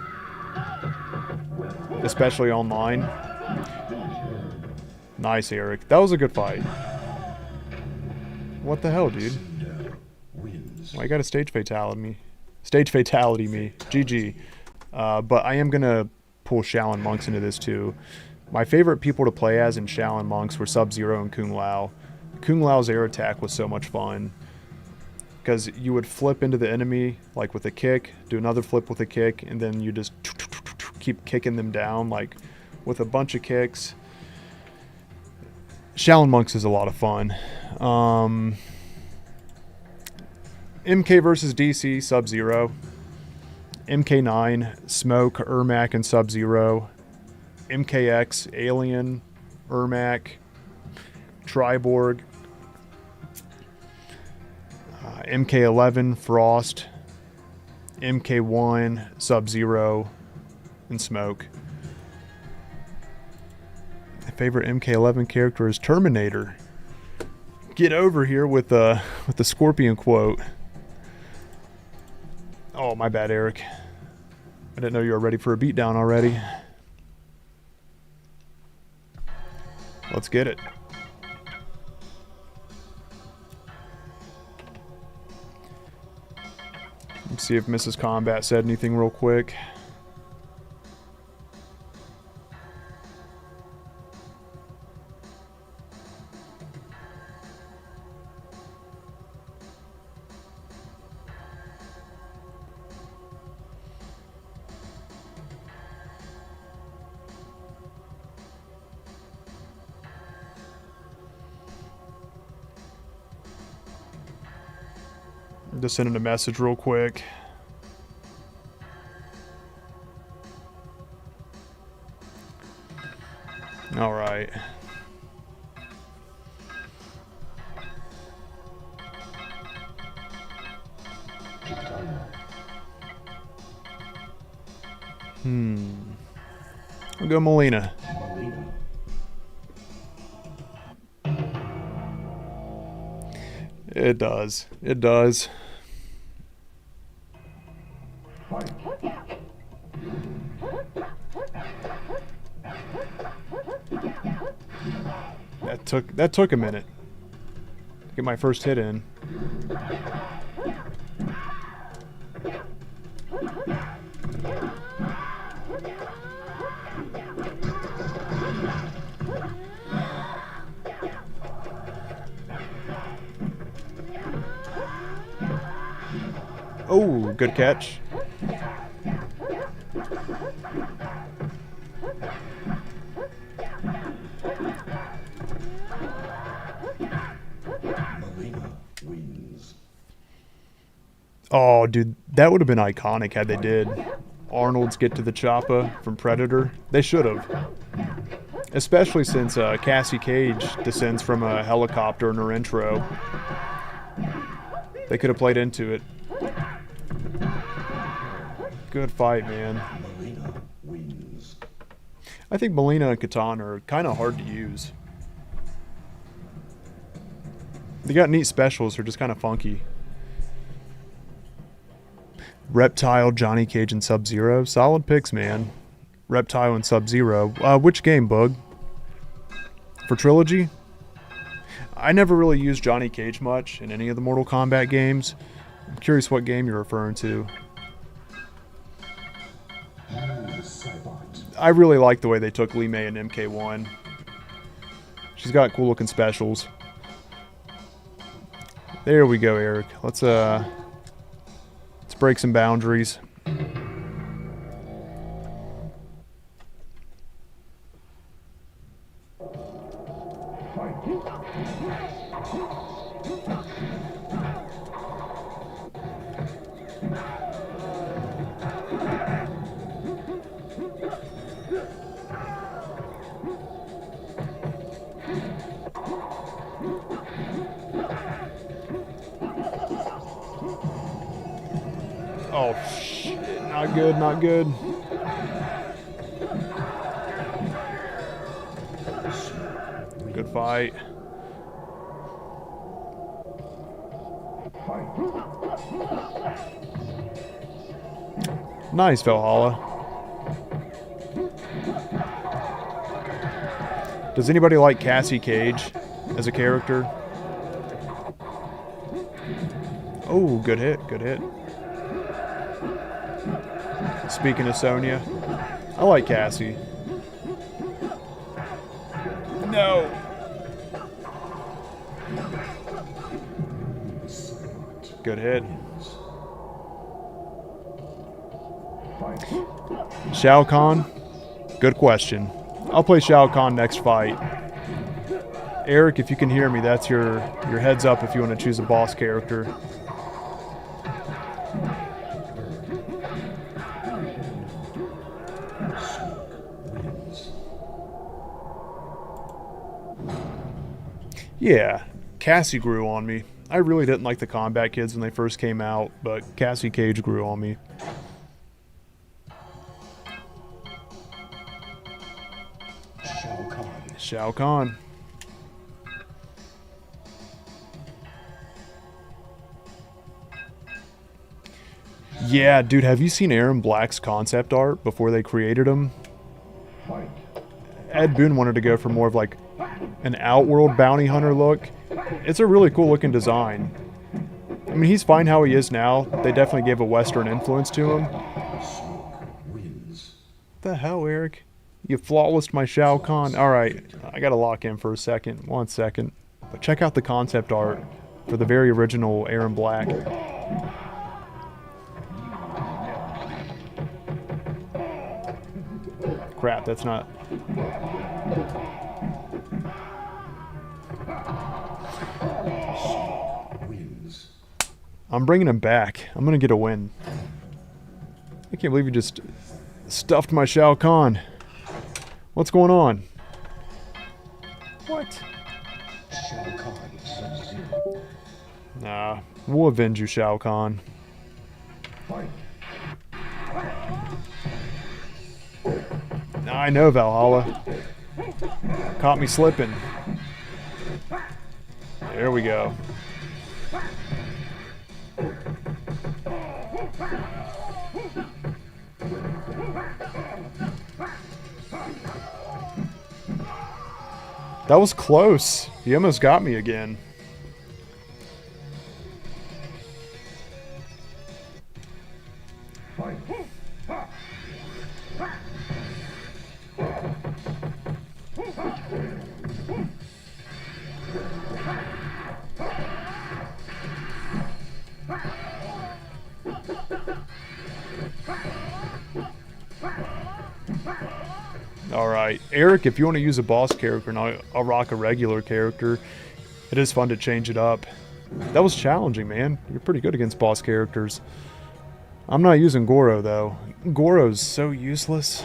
especially online. Nice, Eric. That was a good fight. What the hell, dude? Wins. Well, I got a stage fatality me. Stage fatality me. GG. But I am going to pull Shaolin Monks into this too. My favorite people to play as in Shaolin Monks were Sub-Zero and Kung Lao. Kung Lao's air attack was so much fun. Because you would flip into the enemy like with a kick, do another flip with a kick, and then you just keep kicking them down like with a bunch of kicks. Shaolin Monks is a lot of fun. MK versus DC, Sub-Zero. MK9, Smoke, Ermac, and Sub-Zero. MKX, Alien, Ermac, Triborg. MK11, Frost. MK1, Sub-Zero, and Smoke. My favorite MK11 character is Terminator. Get over here with the Scorpion quote. Oh, my bad, Eric. I didn't know you were ready for a beatdown already. Let's get it. Let's see if Mrs. Kombat said anything real quick. Just sending a message real quick. All right. We'll go Molina. Molina. It does. It does. That took a minute to get my first hit in. Oh, good catch. Melina wins. Oh, dude, that would have been iconic had they did. Arnold's get to the choppa from Predator. They should have. Especially since Cassie Cage descends from a helicopter in her intro. They could have played into it. Good fight, man. Melina wins. I think Melina and Catan are kind of hard to use. They got neat specials, they're just kind of funky. Reptile, Johnny Cage, and Sub-Zero. Solid picks, man. Reptile and Sub-Zero. Which game, Bug? For Trilogy? I never really used Johnny Cage much in any of the Mortal Kombat games. I'm curious what game you're referring to. I really like the way they took Lee May and MK1. She's got cool looking specials. There we go, Eric. Let's break some boundaries. Oh, shit. Not good, not good. Good fight. Nice, Valhalla. Does anybody like Cassie Cage as a character? Oh, good hit, good hit. Speaking of Sonya, I like Cassie. No. Good hit. Shao Kahn? Good question. I'll play Shao Kahn next fight. Eric, if you can hear me, that's your heads up if you want to choose a boss character. Yeah, Cassie grew on me. I really didn't like the Kombat Kids when they first came out, but Cassie Cage grew on me. Shao Kahn. Shao Kahn. Yeah, dude, have you seen Aaron Black's concept art before they created him? Ed Boon wanted to go for more of like an Outworld bounty hunter look. It's a really cool looking design. I mean, he's fine how he is now. They definitely gave a Western influence to him. Wins. The hell, Eric? You flawlessed my Shao Kahn. Alright, I gotta lock in for a second. 1 second. But check out the concept art for the very original Aaron Black. Crap, that's not... Wins. I'm bringing him back. I'm gonna get a win. I can't believe you just stuffed my Shao Kahn. What's going on? What? Shao Kahn. Sub-Zero. Nah, we'll avenge you, Shao Kahn. Nah, I know, Valhalla. Caught me slipping. There we go. That was close. He almost got me again. Alright, Eric, if you want to use a boss character, and I'll rock a regular character, it is fun to change it up. That was challenging, man. You're pretty good against boss characters. I'm not using Goro, though. Goro's so useless.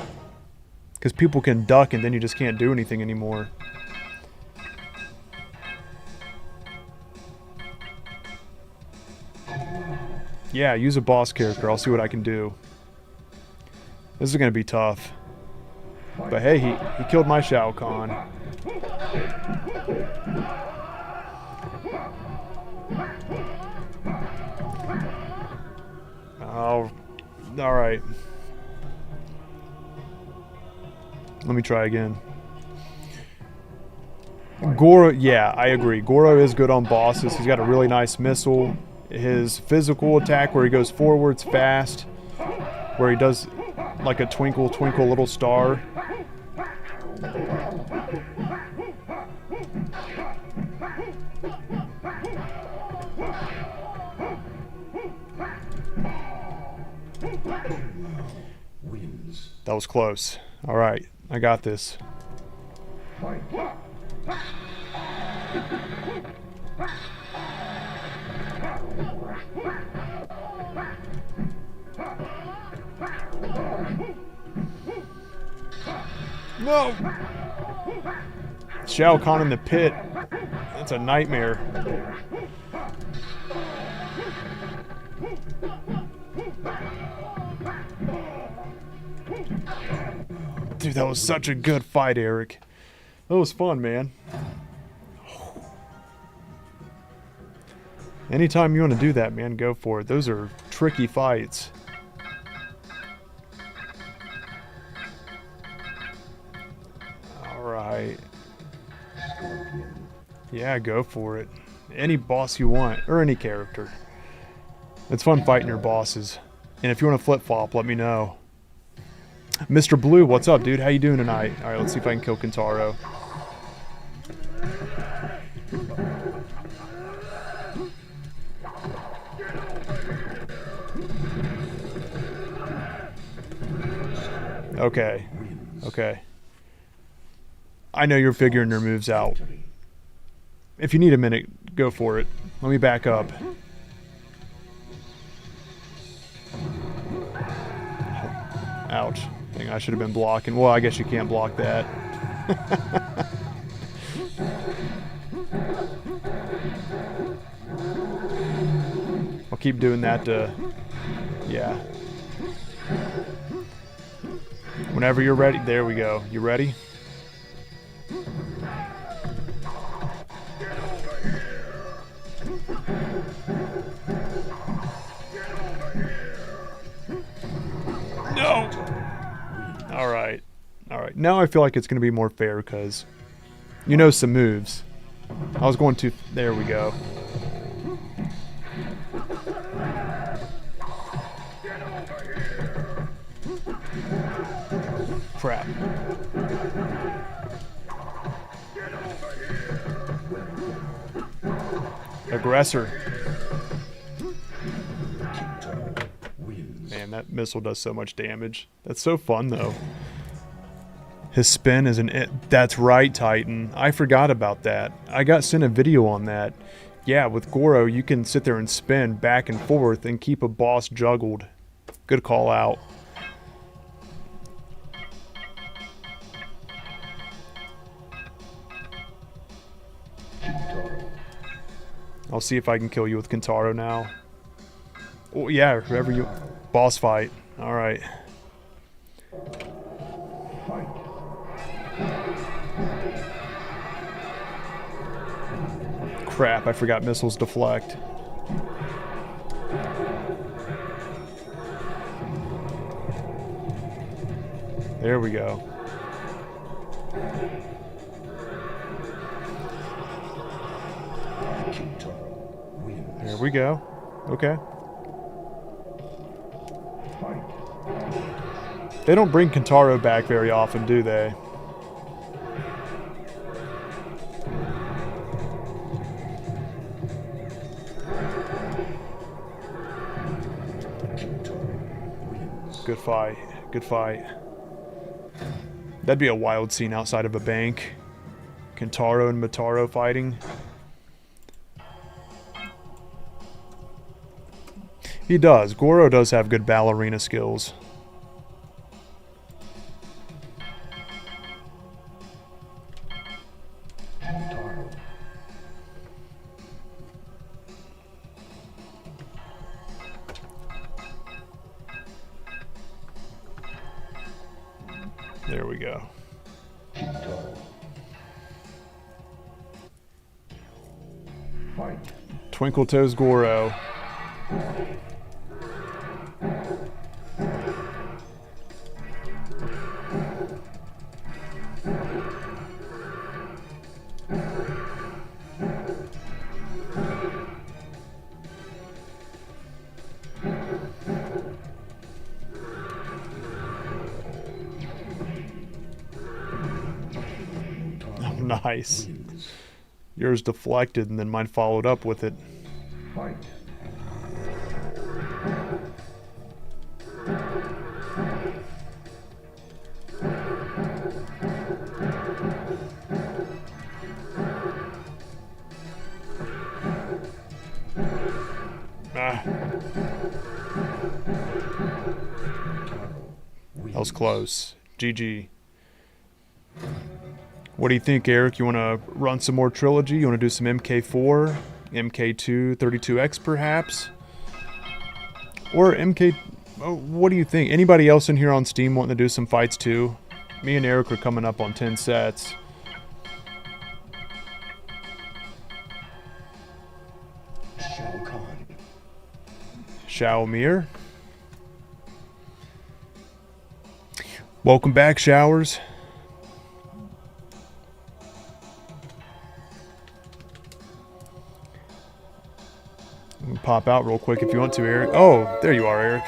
Because people can duck and then you just can't do anything anymore. Yeah, use a boss character. I'll see what I can do. This is going to be tough. But hey, he killed my Shao Kahn. Oh, alright. Let me try again. Goro, yeah, I agree. Goro is good on bosses. He's got a really nice missile. His physical attack where he goes forwards fast, where he does like a twinkle, twinkle little star. That was close. All right, I got this. No! Shao Kahn in the pit. That's a nightmare. Dude, that was such a good fight, Eric. That was fun, man. Anytime you want to do that, man, go for it. Those are tricky fights. Alright. Yeah, go for it. Any boss you want, or any character. It's fun fighting your bosses. And if you want to flip-flop, let me know. Mr. Blue, what's up, dude? How you doing tonight? Alright, let's see if I can kill Kentaro. Okay. Okay. I know you're figuring your moves out. If you need a minute, go for it. Let me back up. Ouch. Dang, I should have been blocking. Well, I guess you can't block that. I'll keep doing that to... Yeah. Whenever you're ready. There we go. You ready? No! Alright. Alright. Now I feel like it's going to be more fair because you know some moves. I was going to... There we go. Crap. Aggressor. Man, that missile does so much damage. That's so fun, though. His spin is an... That's right, Titan. I forgot about that. I got sent a video on that. Yeah, with Goro, you can sit there and spin back and forth and keep a boss juggled. Good call out. I'll see if I can kill you with Kentaro now. Oh, yeah, whoever you... Boss fight. Alright. Crap, I forgot missiles deflect. There we go. There we go. Okay. They don't bring Kentaro back very often, do they? Good fight. Good fight. That'd be a wild scene outside of a bank. Kentaro and Mataro fighting. He does. Goro does have good ballerina skills. There we go. Twinkle Toes Goro. Nice. Yours deflected and then mine followed up with it. Ah. That was close. GG. What do you think, Eric? You want to run some more Trilogy? You want to do some MK4, MK2, 32X perhaps? Or MK... Oh, what do you think? Anybody else in here on Steam wanting to do some fights too? Me and Eric are coming up on 10 sets. Shao Kahn. Shao Mir. Welcome back, Showers. Pop out real quick if you want to, Eric. Oh, there you are, Eric.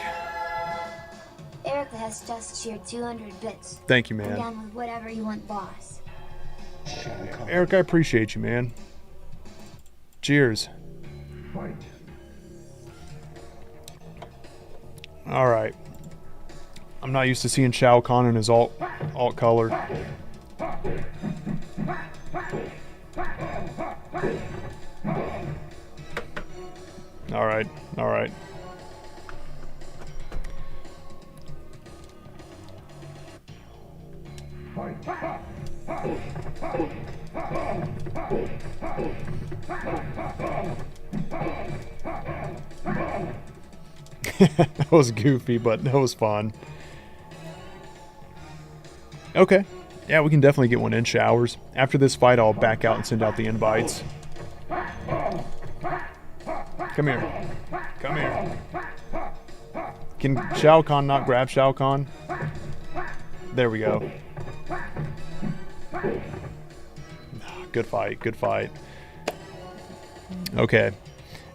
Eric has just shared 200 bits. Thank you, I'm man. down with whatever you want, boss. Shao Kahn. Eric, I appreciate you, man. Cheers. All right. I'm not used to seeing Shao Kahn in his alt colored. All right. All right. That was goofy, but that was fun. Okay. Yeah, we can definitely get one in, Showers. After this fight, I'll back out and send out the invites. Come here. Come here. Can Shao Kahn not grab Shao Kahn? There we go. Good fight. Good fight. Okay.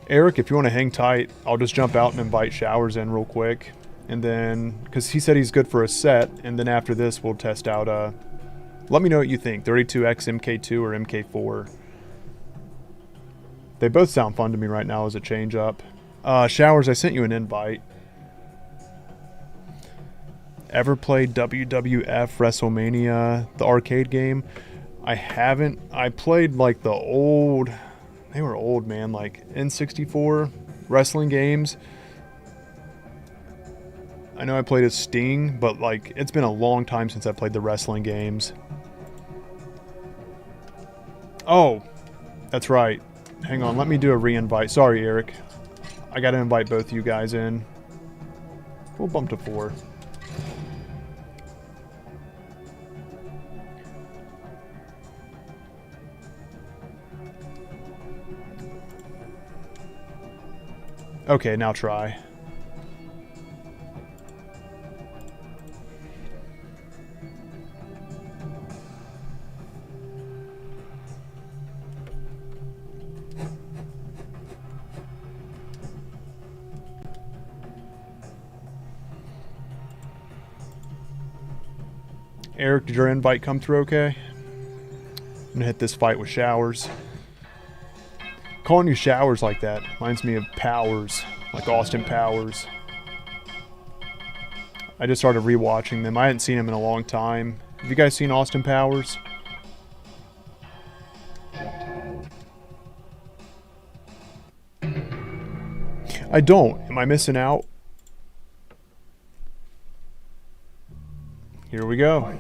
Eric, if you want to hang tight, I'll just jump out and invite Showers in real quick. And then, because he said he's good for a set, and then after this, we'll test out, let me know what you think, 32X MK2 or MK4. They both sound fun to me right now as a change up. Showers, I sent you an invite. Ever played WWF WrestleMania, the arcade game? I haven't. I played like the old, they were old, man, like N64 wrestling games. I know I played as Sting, but like it's been a long time since I played the wrestling games. Oh, that's right. Hang on, let me do a re-invite. Sorry, Eric. I gotta invite both of you guys in. We'll bump to 4. Okay, now try. Eric, did your invite come through okay? I'm gonna hit this fight with showers. Calling you showers like that reminds me of Powers, like Austin Powers. I just started rewatching them. I hadn't seen them in a long time. Have you guys seen Austin Powers? I don't. Am I missing out? Here we go.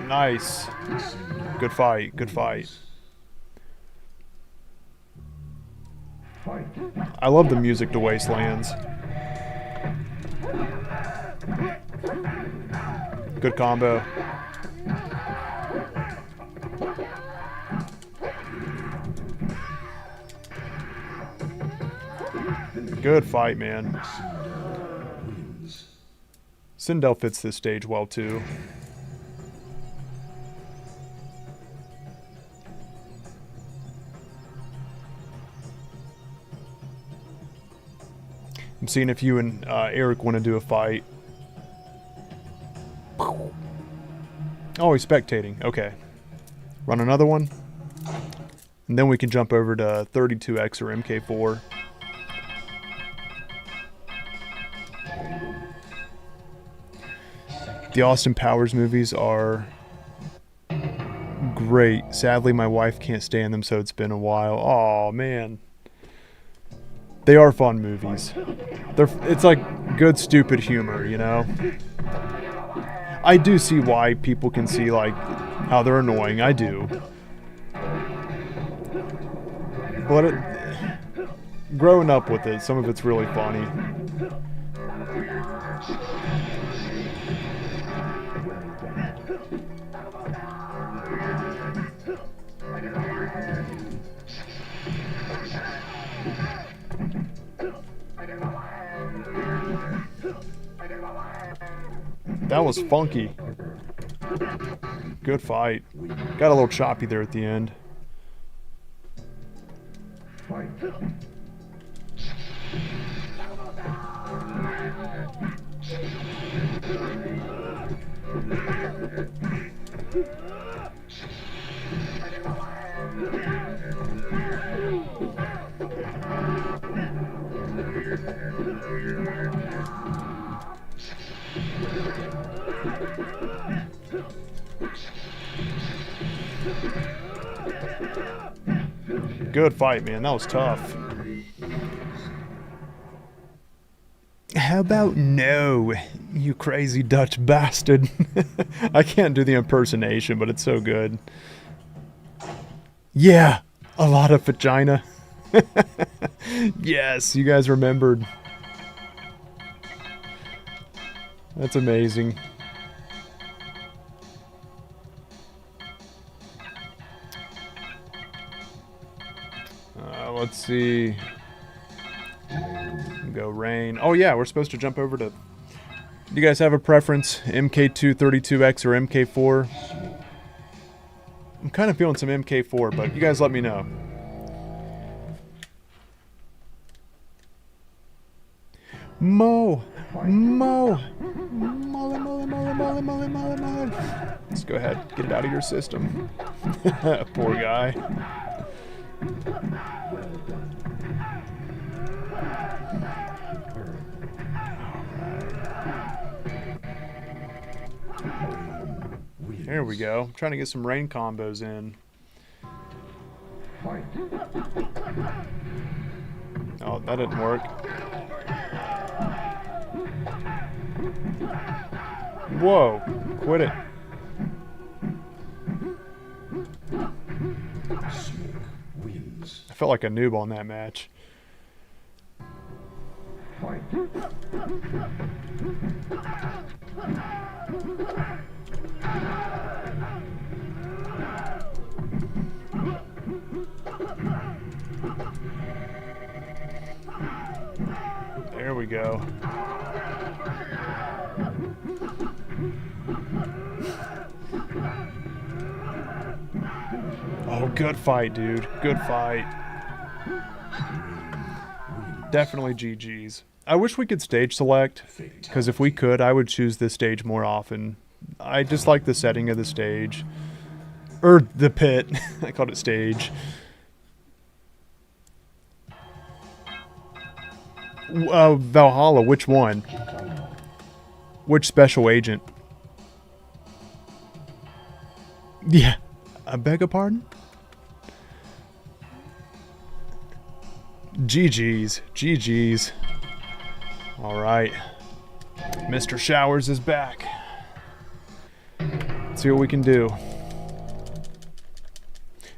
Nice. Good fight. Good fight. I love the music to Wastelands. Good combo. Good fight, man. Sindel fits this stage well, too. I'm seeing if you and Eric want to do a fight. Oh, he's spectating. Okay. Run another one. And then we can jump over to 32X or MK4. The Austin Powers movies are great. Sadly, my wife can't stand them, so it's been a while. Oh man. They are fun movies. It's like good, stupid humor, you know? I do see why people can see, like, how they're annoying. I do. But growing up with it, some of it's really funny. That was funky. Good fight. Got a little choppy there at the end. Good fight, man. That was tough. How about no, you crazy Dutch bastard? I can't do the impersonation, but it's so good. Yeah, a lot of vagina. Yes, you guys remembered. That's amazing. Let's see. Go rain. Oh yeah, we're supposed to jump over to... Do you guys have a preference? MK2 32X or MK4? I'm kind of feeling some MK4, but you guys let me know. Mo! Mo! Mullet, mullet, mullet, mullet, mullet, mullet, mullet. Let's go ahead. Get it out of your system. Poor guy. There we go. I'm trying to get some rain combos in. Oh, that didn't work. Whoa, quit it. I felt like a noob on that match. go. Oh, good fight, dude. Good fight. Definitely GG's. I wish we could stage select, because if we could, I would choose this stage more often. I just like the setting of the stage. Or the pit. I called it stage. Valhalla, which one? Which special agent? Yeah. I beg your pardon? GG's. GG's. Alright. Mr. Showers is back. Let's see what we can do.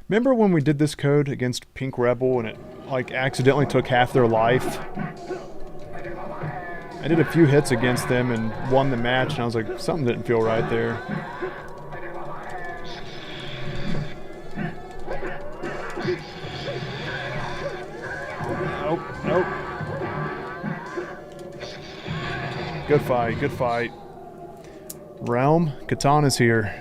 Remember when we did this code against Pink Rebel and it like accidentally took half their life? I did a few hits against them and won the match and I was like, something didn't feel right there. Nope, nope. Good fight, good fight. Realm, Katana's here.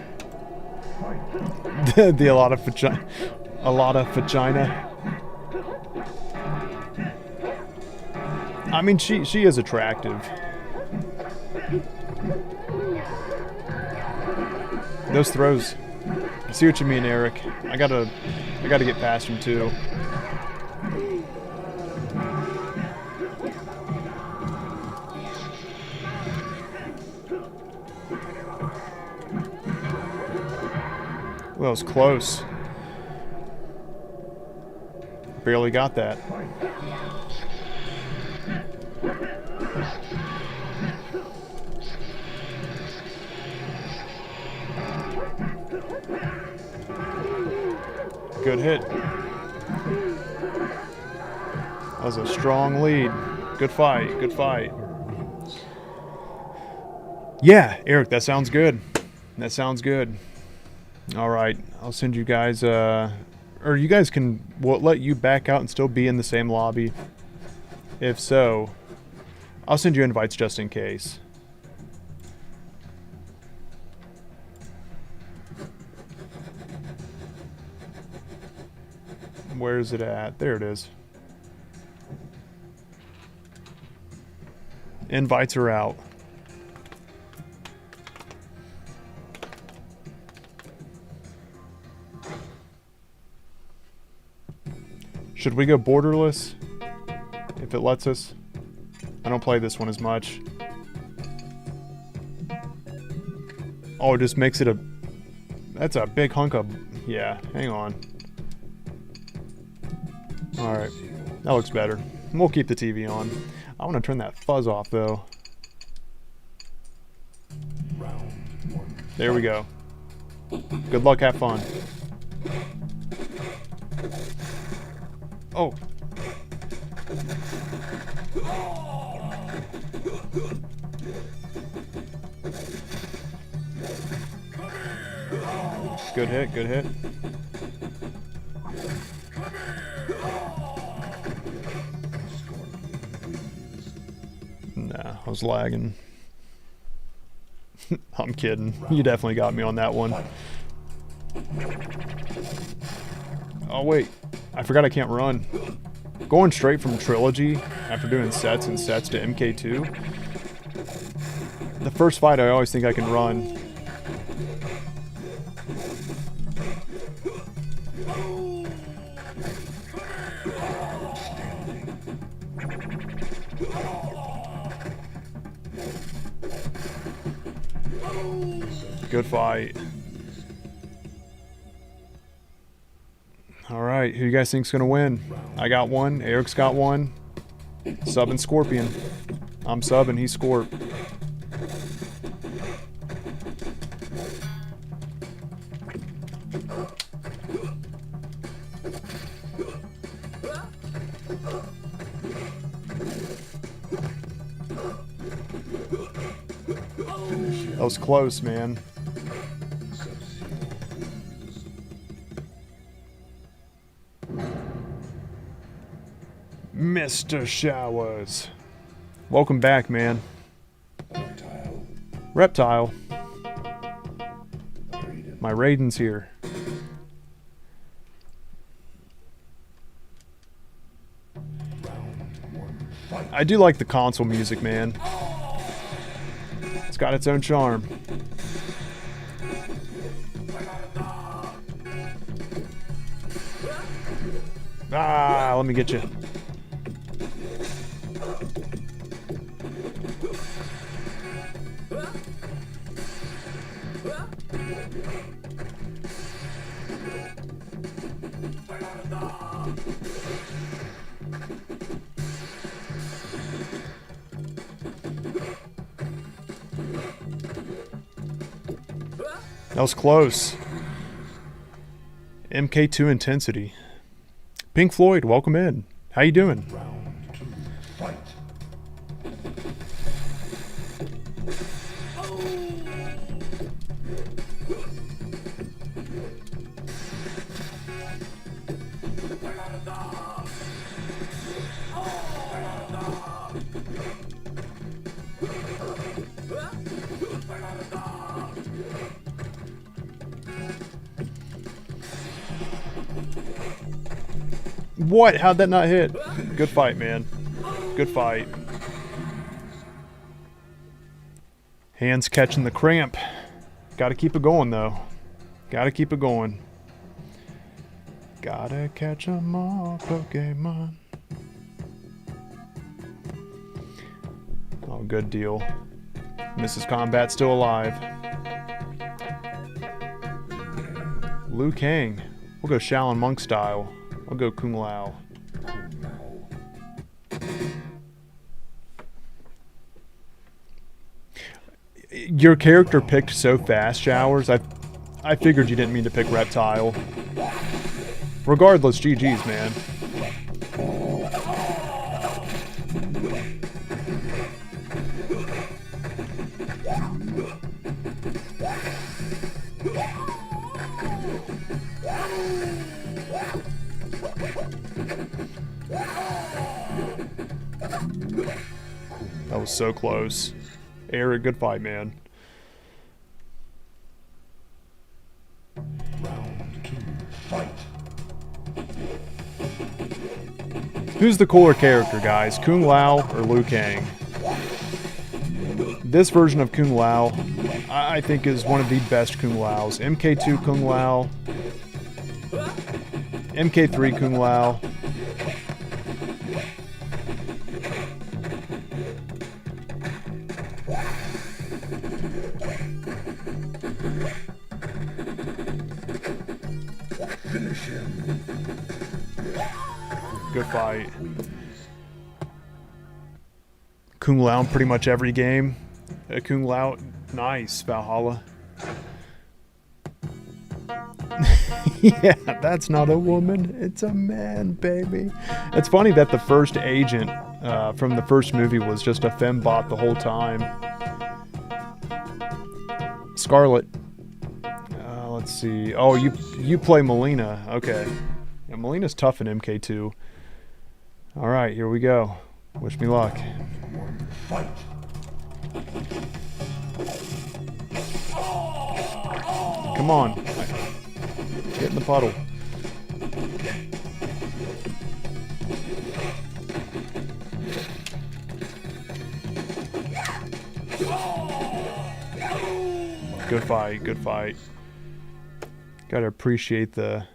A lot of vagina. I mean, she is attractive. Those throws. I see what you mean, Eric. I gotta get past him too. Well, that was close. Barely got that. Good hit. That was a strong lead. Good fight, good fight. Yeah, Eric, that sounds good. That sounds good. Alright, I'll send you guys, or you guys can, let you back out and still be in the same lobby. If so, I'll send you invites just in case. Where is it at? There it is. Invites are out. Should we go borderless? If it lets us. I don't play this one as much. Oh, it just makes it a... That's a big hunk of... Yeah, hang on. Alright. That looks better. We'll keep the TV on. I want to turn that fuzz off, though. There we go. Good luck, have fun. Oh. Good hit, good hit. Nah, I was lagging. I'm kidding. You definitely got me on that one. Oh, wait. I forgot I can't run. Going straight from Trilogy after doing sets and sets to MK2. The first fight I always think I can run. Good fight. Alright, who you guys think's gonna win? I got one, Eric's got one. Sub and Scorpion. I'm sub and he's Scorp. That was close, man. Mr. Showers. Welcome back, man. Reptile. Reptile. Raiden. My Raiden's here. Round one. Fight. I do like the console music, man. It's got its own charm. Ah, let me get you. That was close. MK2 intensity. Pink Floyd, welcome in. How you doing? Round two. Fight. What? How'd that not hit? Good fight, man. Good fight. Hands catching the cramp. Gotta keep it going, though. Gotta keep it going. Gotta catch 'em all, Pokemon. Oh, good deal. Mrs. Kombat still alive. Liu Kang. We'll go Shaolin Monk style. I'll go Kung Lao. Your character picked so fast, Showers. I figured you didn't mean to pick Reptile. Regardless, GG's, man. That was so close. Eric, good fight, man. Round two. Fight. Who's the cooler character, guys? Kung Lao or Liu Kang? This version of Kung Lao, I think, is one of the best Kung Laos. MK2 Kung Lao. MK3 Kung Lao. Finish him. Good fight. Kung Lao in pretty much every game. Kung Lao, nice, Valhalla. Yeah, that's not a woman, it's a man, baby. It's funny that the first agent from the first movie was just a fembot the whole time. Scarlet. Let's see. Oh, you play Melina. Okay. Yeah, Melina's tough in MK2. All right, here we go. Wish me luck. One. Fight. Come on. Get in the puddle. Good fight, good fight. Gotta appreciate the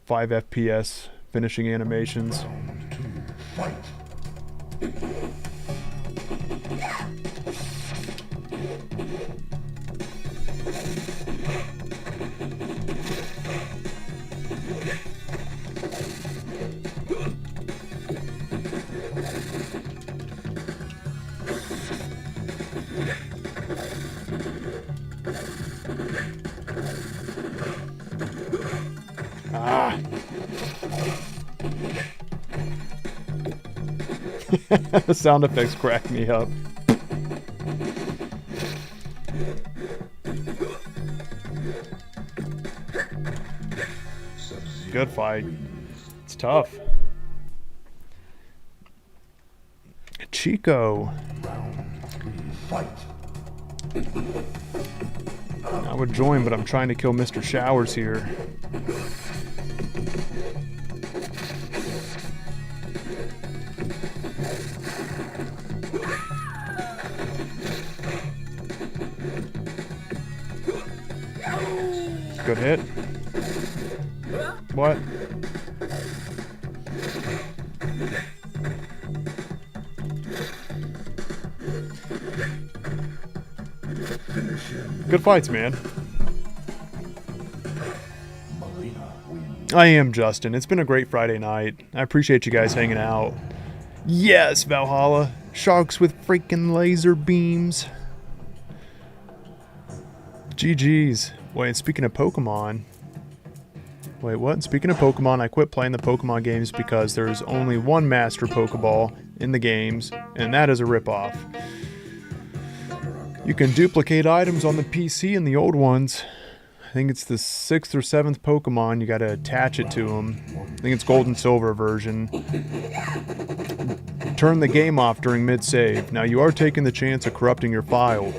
5 FPS finishing animations. Round two. Fight. Ah! The sound effects crack me up. Good fight. It's tough. Chico. Round 3, fight. I would join, but I'm trying to kill Mr. Showers here. Good hit. What? Finish him. Good fights, man. Melina wins. I am Justin. It's been a great Friday night. I appreciate you guys hanging out. Yes, Valhalla. Sharks with freaking laser beams. GG's. Wait, speaking of Pokemon. Wait, what? Speaking of Pokemon, I quit playing the Pokemon games because there's only one Master Pokeball in the games, and that is a ripoff. You can duplicate items on the PC in the old ones. I think it's the 6th or 7th Pokemon. You gotta attach it to them. I think it's Gold and Silver version. Turn the game off during mid-save. Now you are taking the chance of corrupting your file,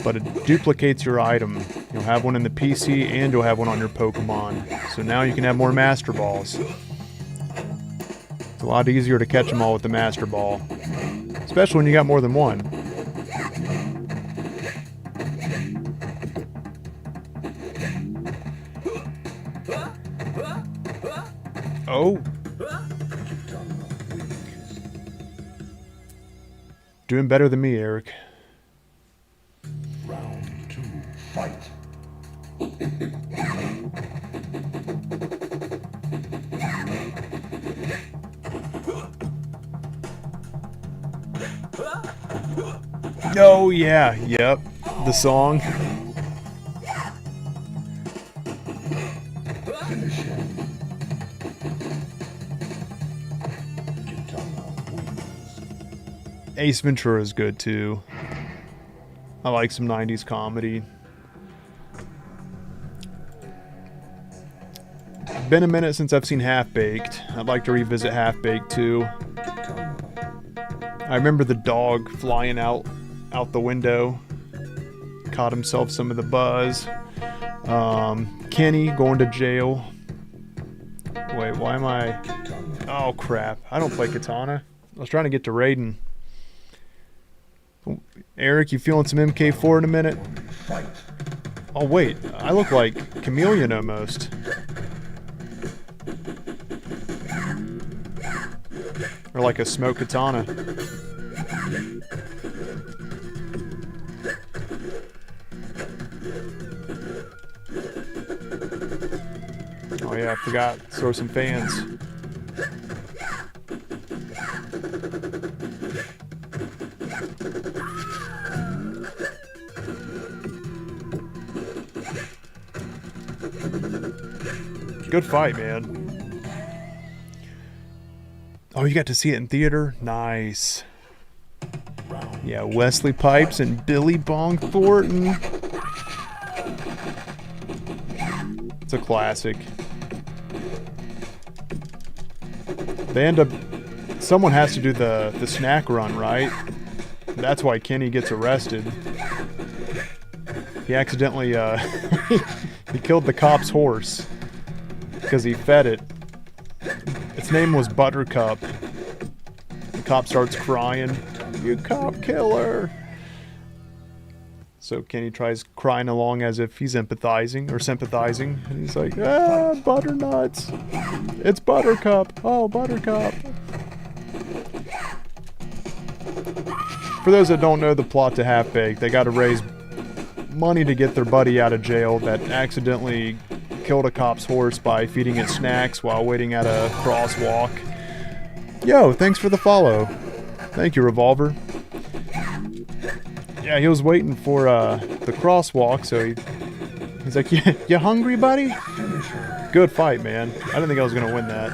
but it duplicates your item. You'll have one in the PC and you'll have one on your Pokemon. So now you can have more Master Balls. It's a lot easier to catch them all with the Master Ball, especially when you got more than one. Oh. Doing better than me, Eric. Round 2, fight. Oh, yeah. Yep. The song. Finish him. Kitana wins. Ace Ventura is good, too. I like some 90s comedy. Been a minute since I've seen Half-Baked. I'd like to revisit Half-Baked, too. I remember the dog flying out the window. Caught himself some of the buzz. Kenny going to jail. Wait, why am I... Oh, crap. I don't play Katana. I was trying to get to Raiden. Eric, you feeling some MK4 in a minute? Fight. Oh, wait. I look like Chameleon almost. Or like a smoke katana. Oh yeah, I forgot. Throw some fans. Good fight, man. Oh, you got to see it in theater? Nice. Yeah, Wesley Pipes and Billy Bong Thornton. It's a classic. They end up... Someone has to do the snack run, right? That's why Kenny gets arrested. He accidentally, he killed the cop's horse because he fed it. Its name was Buttercup. The cop starts crying. You cop killer! So Kenny tries crying along as if he's empathizing or sympathizing. And he's like, ah, butternuts! It's Buttercup! Oh, Buttercup! For those that don't know the plot to Half-Baked, they gotta raise money to get their buddy out of jail that accidentally killed a cop's horse by feeding it snacks while waiting at a crosswalk. Yo, thanks for the follow. Thank you, Revolver. Yeah, he was waiting for the crosswalk, so he's like, you hungry, buddy? Good fight, man. I didn't think I was going to win that.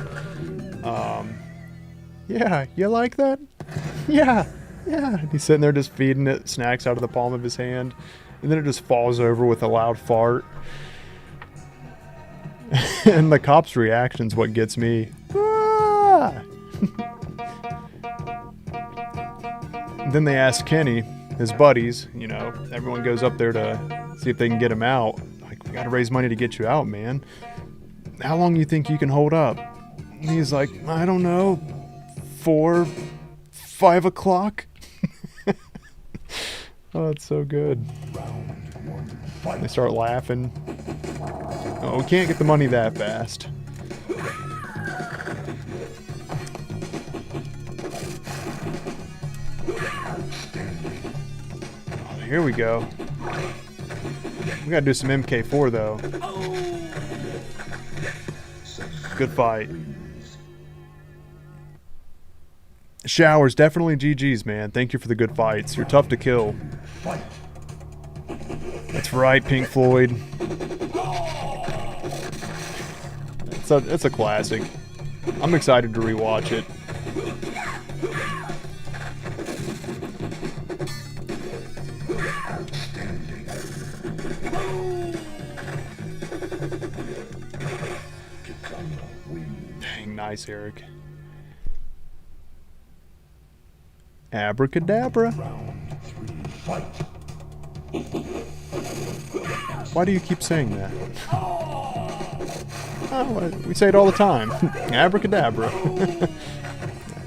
Yeah, you like that? Yeah. He's sitting there just feeding it snacks out of the palm of his hand, and then it just falls over with a loud fart. And the cop's reaction's what gets me. Ah! then they ask Kenny, his buddies, you know, everyone goes up there to see if they can get him out. Like, we gotta raise money to get you out, man. How long you think you can hold up? And he's like, I don't know, 4, 5 o'clock? Oh, it's so good. They start laughing. Oh, we can't get the money that fast. Oh, here we go. We gotta do some MK4 though. Good fight. Showers, definitely GG's, man. Thank you for the good fights. You're tough to kill. That's right, Pink Floyd. It's a classic. I'm excited to rewatch it. Dang, nice, Eric. Abracadabra. Why do you keep saying that? Oh, we say it all the time. Abracadabra.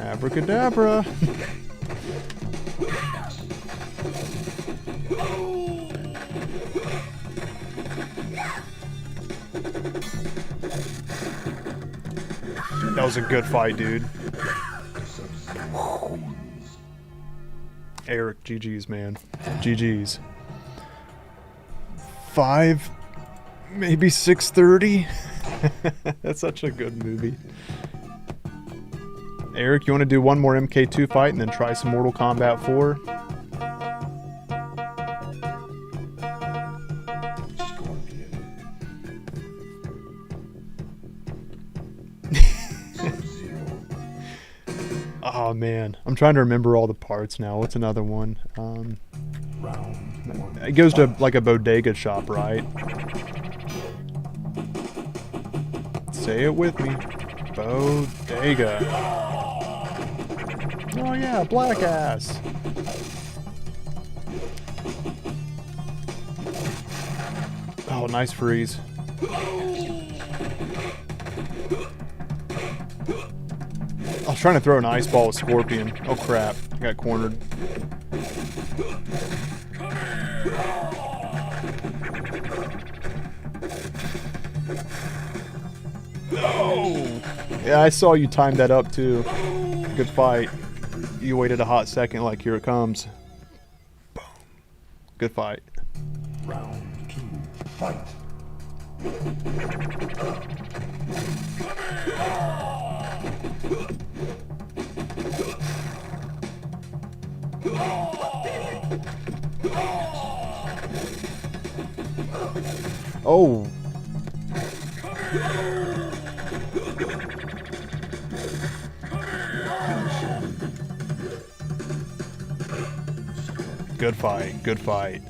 Abracadabra. That was a good fight, dude. Eric, GG's, man. GG's. 5, maybe 6:30. That's such a good movie. Eric, you want to do one more MK2 fight and then try some Mortal Kombat 4? Oh man, I'm trying to remember all the parts now. What's another one? It goes to like a bodega shop, right? Say it with me. Bodega. Oh yeah, black ass. Oh, nice freeze. I was trying to throw an ice ball with Scorpion. Oh crap, I got cornered. Oh! Yeah, I saw you time that up too. Good fight. You waited a hot second like, here it comes. Boom. Good fight. Round 2, fight. Oh. Good fight, good fight.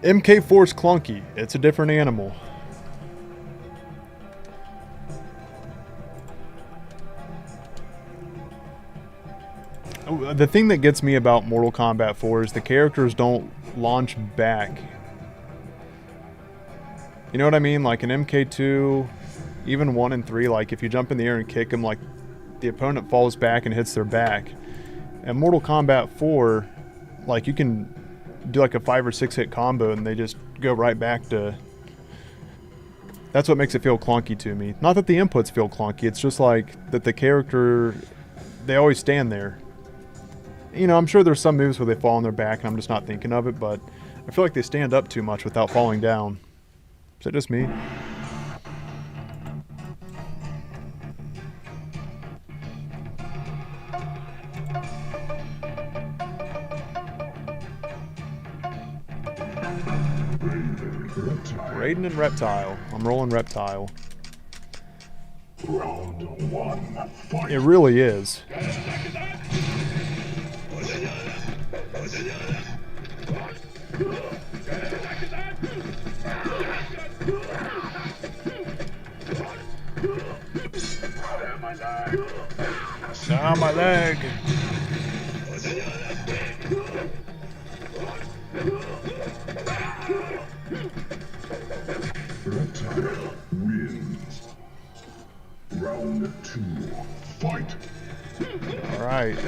MK4's clunky. It's a different animal. The thing that gets me about Mortal Kombat 4 is the characters don't launch back. You know what I mean? Like in MK2, even 1 and 3, like if you jump in the air and kick them, like the opponent falls back and hits their back. And Mortal Kombat 4, like you can do like a 5 or 6 hit combo and they just go right back to... That's what makes it feel clunky to me. Not that the inputs feel clunky, it's just like that the character, they always stand there. You know, I'm sure there's some moves where they fall on their back and I'm just not thinking of it, but I feel like they stand up too much without falling down. Is that just me? Raiden and Reptile. I'm rolling Reptile. Round 1, fight. It really is. on my leg. Reptile wins. Round 2, fight. All right.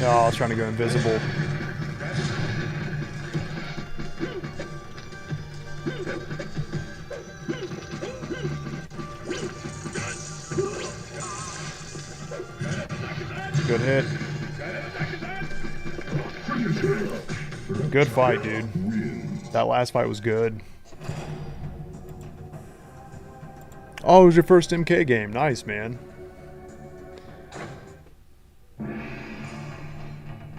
Oh, I was trying to go invisible. Good hit. Good fight, dude. That last fight was good. Oh, it was your first MK game. Nice, man.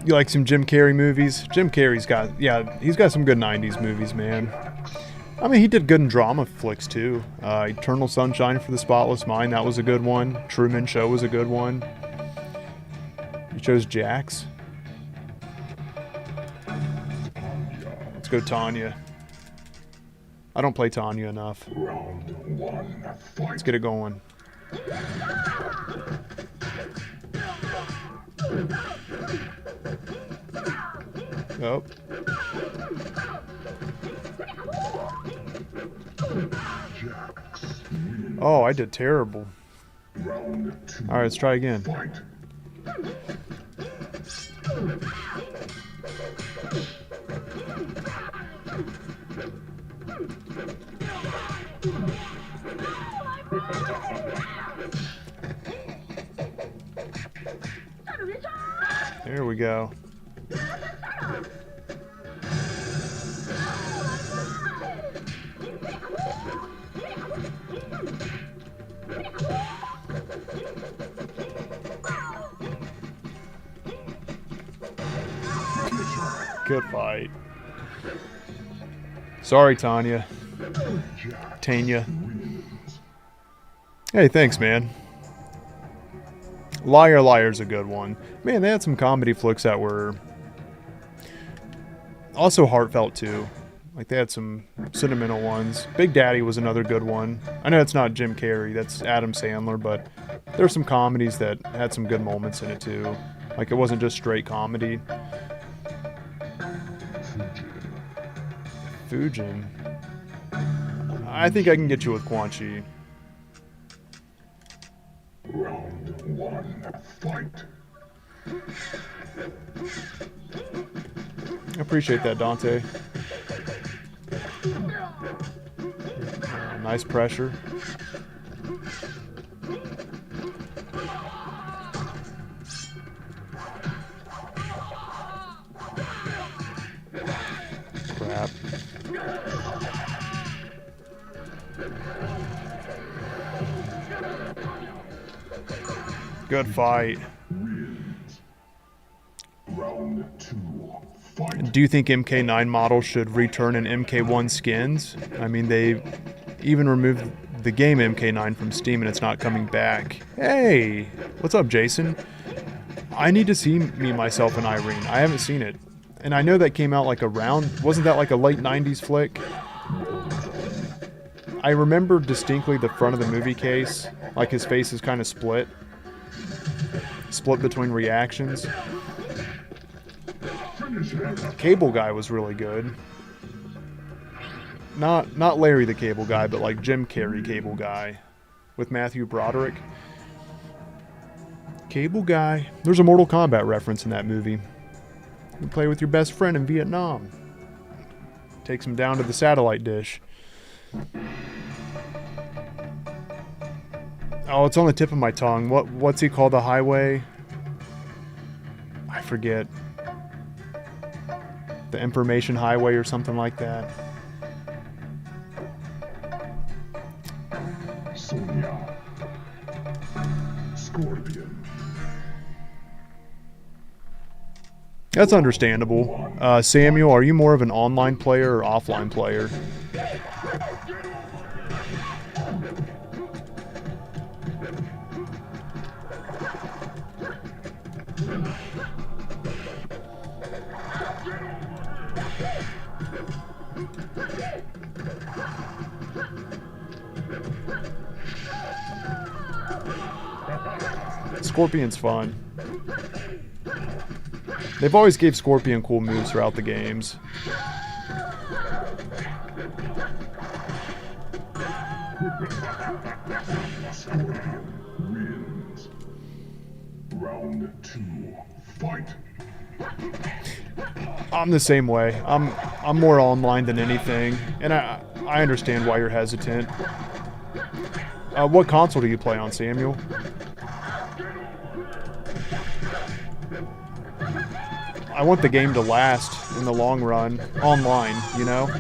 You like some Jim Carrey movies? Jim Carrey's got, yeah, he's got some good 90s movies, man. I mean, he did good in drama flicks, too. Eternal Sunshine for the Spotless Mind, that was a good one. Truman Show was a good one. You chose Jax. Let's go Tanya. I don't play Tanya enough. Round 1, fight. Let's get it going. Oh. Jax wins. Oh, I did terrible. Round 2, Alright, let's try again. fight. There we go. Good fight. Sorry, Tanya. Tanya. Hey, thanks, man. Liar Liar's a good one. Man, they had some comedy flicks that were also heartfelt too. Like they had some sentimental ones. Big Daddy was another good one. I know it's not Jim Carrey, that's Adam Sandler, but there were some comedies that had some good moments in it too. Like it wasn't just straight comedy. Fujin. I think I can get you with Quan Chi. Round 1, fight. I appreciate that, Dante. Nice pressure. Crap. Good fight. Round 2, fight. Do you think MK9 models should return in MK1 skins? I mean, they even removed the game MK9 from Steam and it's not coming back. Hey! What's up, Jason? I need to see Me, Myself, and Irene. I haven't seen it. And I know that came out like wasn't that like a late 90s flick? I remember distinctly the front of the movie case. Like his face is kind of split. Split between reactions. Cable Guy was really good. Not Larry the Cable Guy, but like Jim Carrey Cable Guy with Matthew Broderick. Cable Guy. There's a Mortal Kombat reference in that movie. You play with your best friend in Vietnam. Takes him down to the satellite dish. Oh, it's on the tip of my tongue. What's he called? The highway? I forget. The information highway or something like that. Sonya. Scorpion. That's understandable. Samuel, are you more of an online player or offline player? Scorpion's fun. They've always gave Scorpion cool moves throughout the games. Scorpion wins. Round 2, fight. I'm the same way. I'm more online than anything, and I understand why you're hesitant. What console do you play on, Samuel? I want the game to last in the long run, online, you know?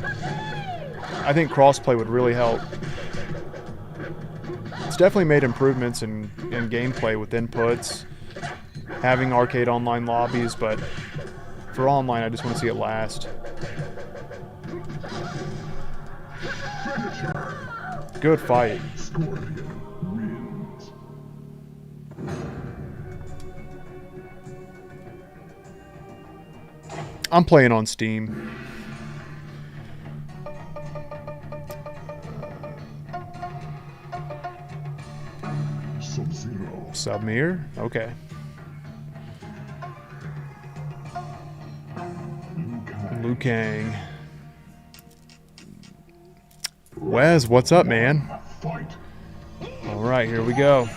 I think crossplay would really help. It's definitely made improvements in gameplay with inputs, having arcade online lobbies, but for online, I just want to see it last. Good fight. Scorpion wins. I'm playing on Steam. Sub-Zero. Submere? Okay. Liu Kang. Wes, what's up, man? Fight. Alright, here we go.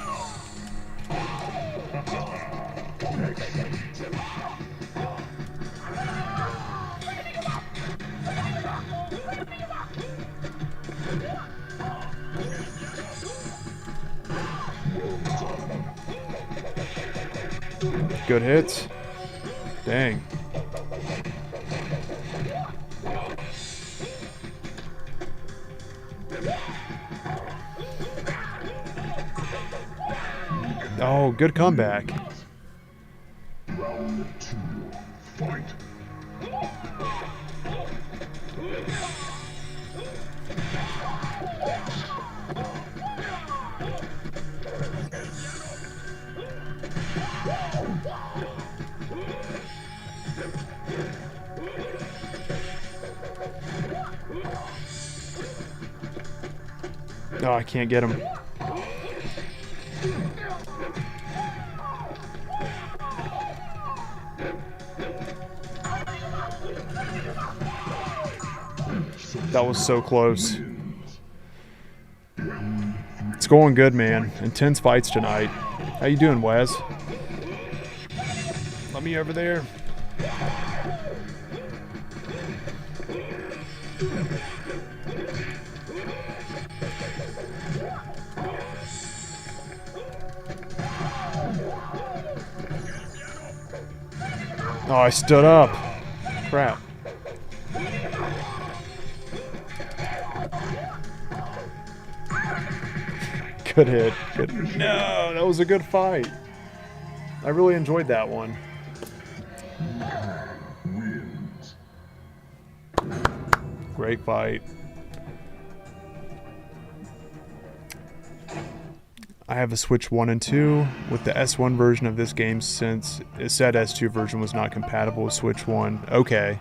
Good hits. Dang. Oh, good comeback. Round 2, fight. Oh, I can't get him. That was so close. It's going good, man. Intense fights tonight. How you doing, Wes? Let me over there. Oh, I stood up. Crap. Good hit. Good. No, that was a good fight. I really enjoyed that one. Wins. Great fight. I have a Switch 1 and 2 with the S1 version of this game since it said S2 version was not compatible with Switch 1. Okay.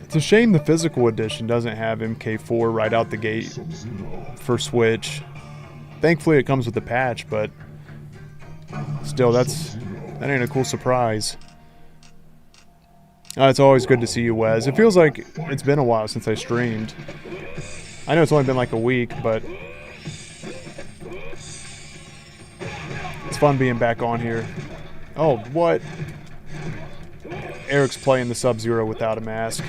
It's a shame the physical edition doesn't have MK4 right out the gate Sub-Zero. for Switch. Thankfully it comes with the patch, but still, that ain't a cool surprise. It's always good to see you, Wes. It feels like it's been a while since I streamed. I know it's only been like a week, but it's fun being back on here. Oh, what? Eric's playing the Sub-Zero without a mask.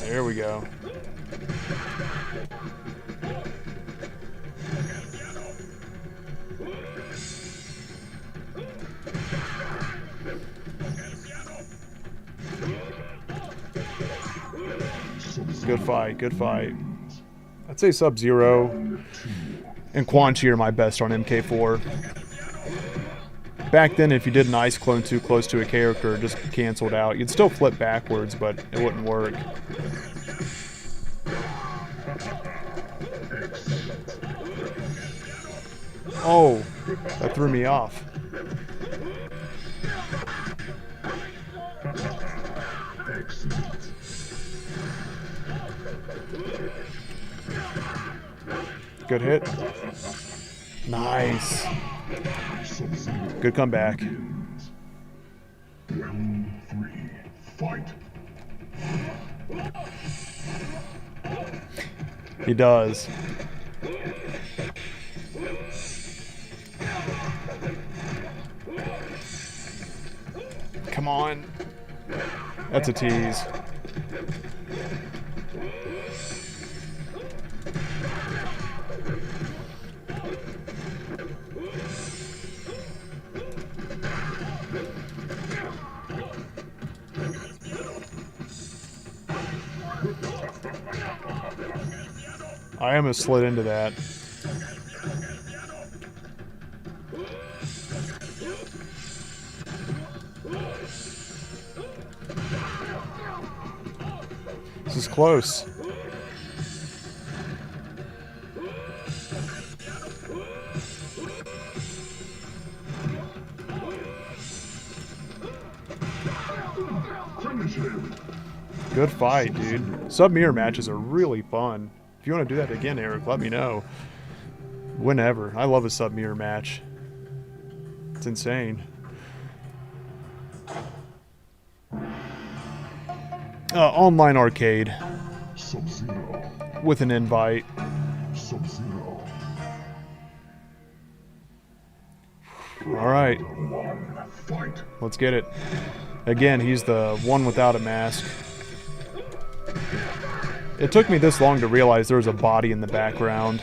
There we go. Good fight, good fight. I'd say Sub-Zero and Quan Chi are my best on MK4. Back then, if you did an ice clone too close to a character, it just canceled out. You'd still flip backwards, but it wouldn't work. Oh, that threw me off. Good hit. Nice. Good comeback. Round 3, fight. He does. Come on. That's a tease. I almost slid into that. This is close. Finish him. Good fight, dude. Sub-mirror matches are really fun. If you want to do that again, Eric, let me know. Whenever. I love a sub-mirror match. It's insane. Online arcade. Sub-Zero. With an invite. Sub-Zero. Alright, 1, fight. let's get it. Again, he's the one without a mask. It took me this long to realize there was a body in the background.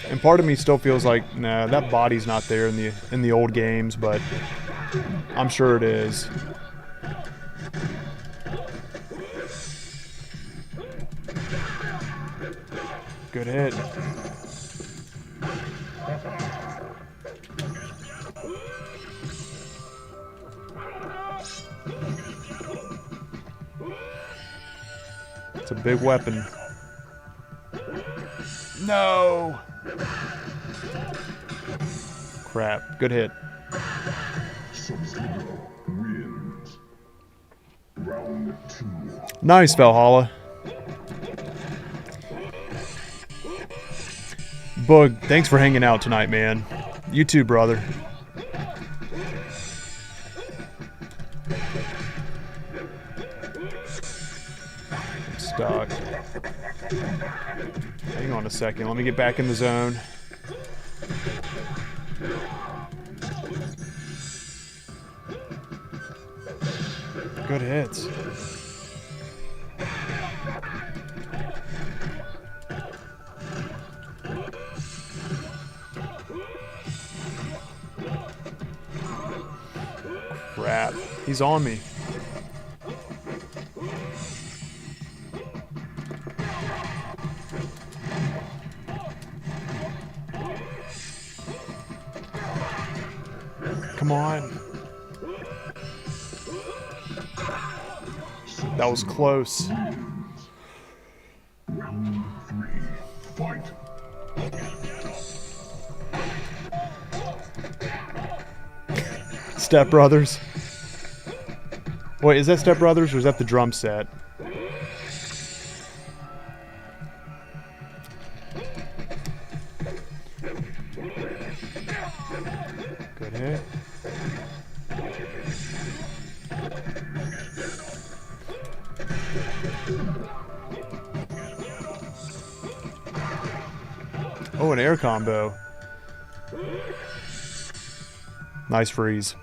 And part of me still feels like, nah, that body's not there in the old games, but I'm sure it is. Good hit. It's a big weapon. No! Crap. Good hit. Sub-Zero wins. Round 2. Nice, Valhalla. Boog, thanks for hanging out tonight, man. You too, brother. I'm stuck. Hang on a second. Let me get back in the zone. Good hits. Crap. He's on me. Come on. That was close. Round 3, fight. Step Brothers. Wait, is that Step Brothers or is that the drum set? Good hit. Oh, an air combo. Nice freeze.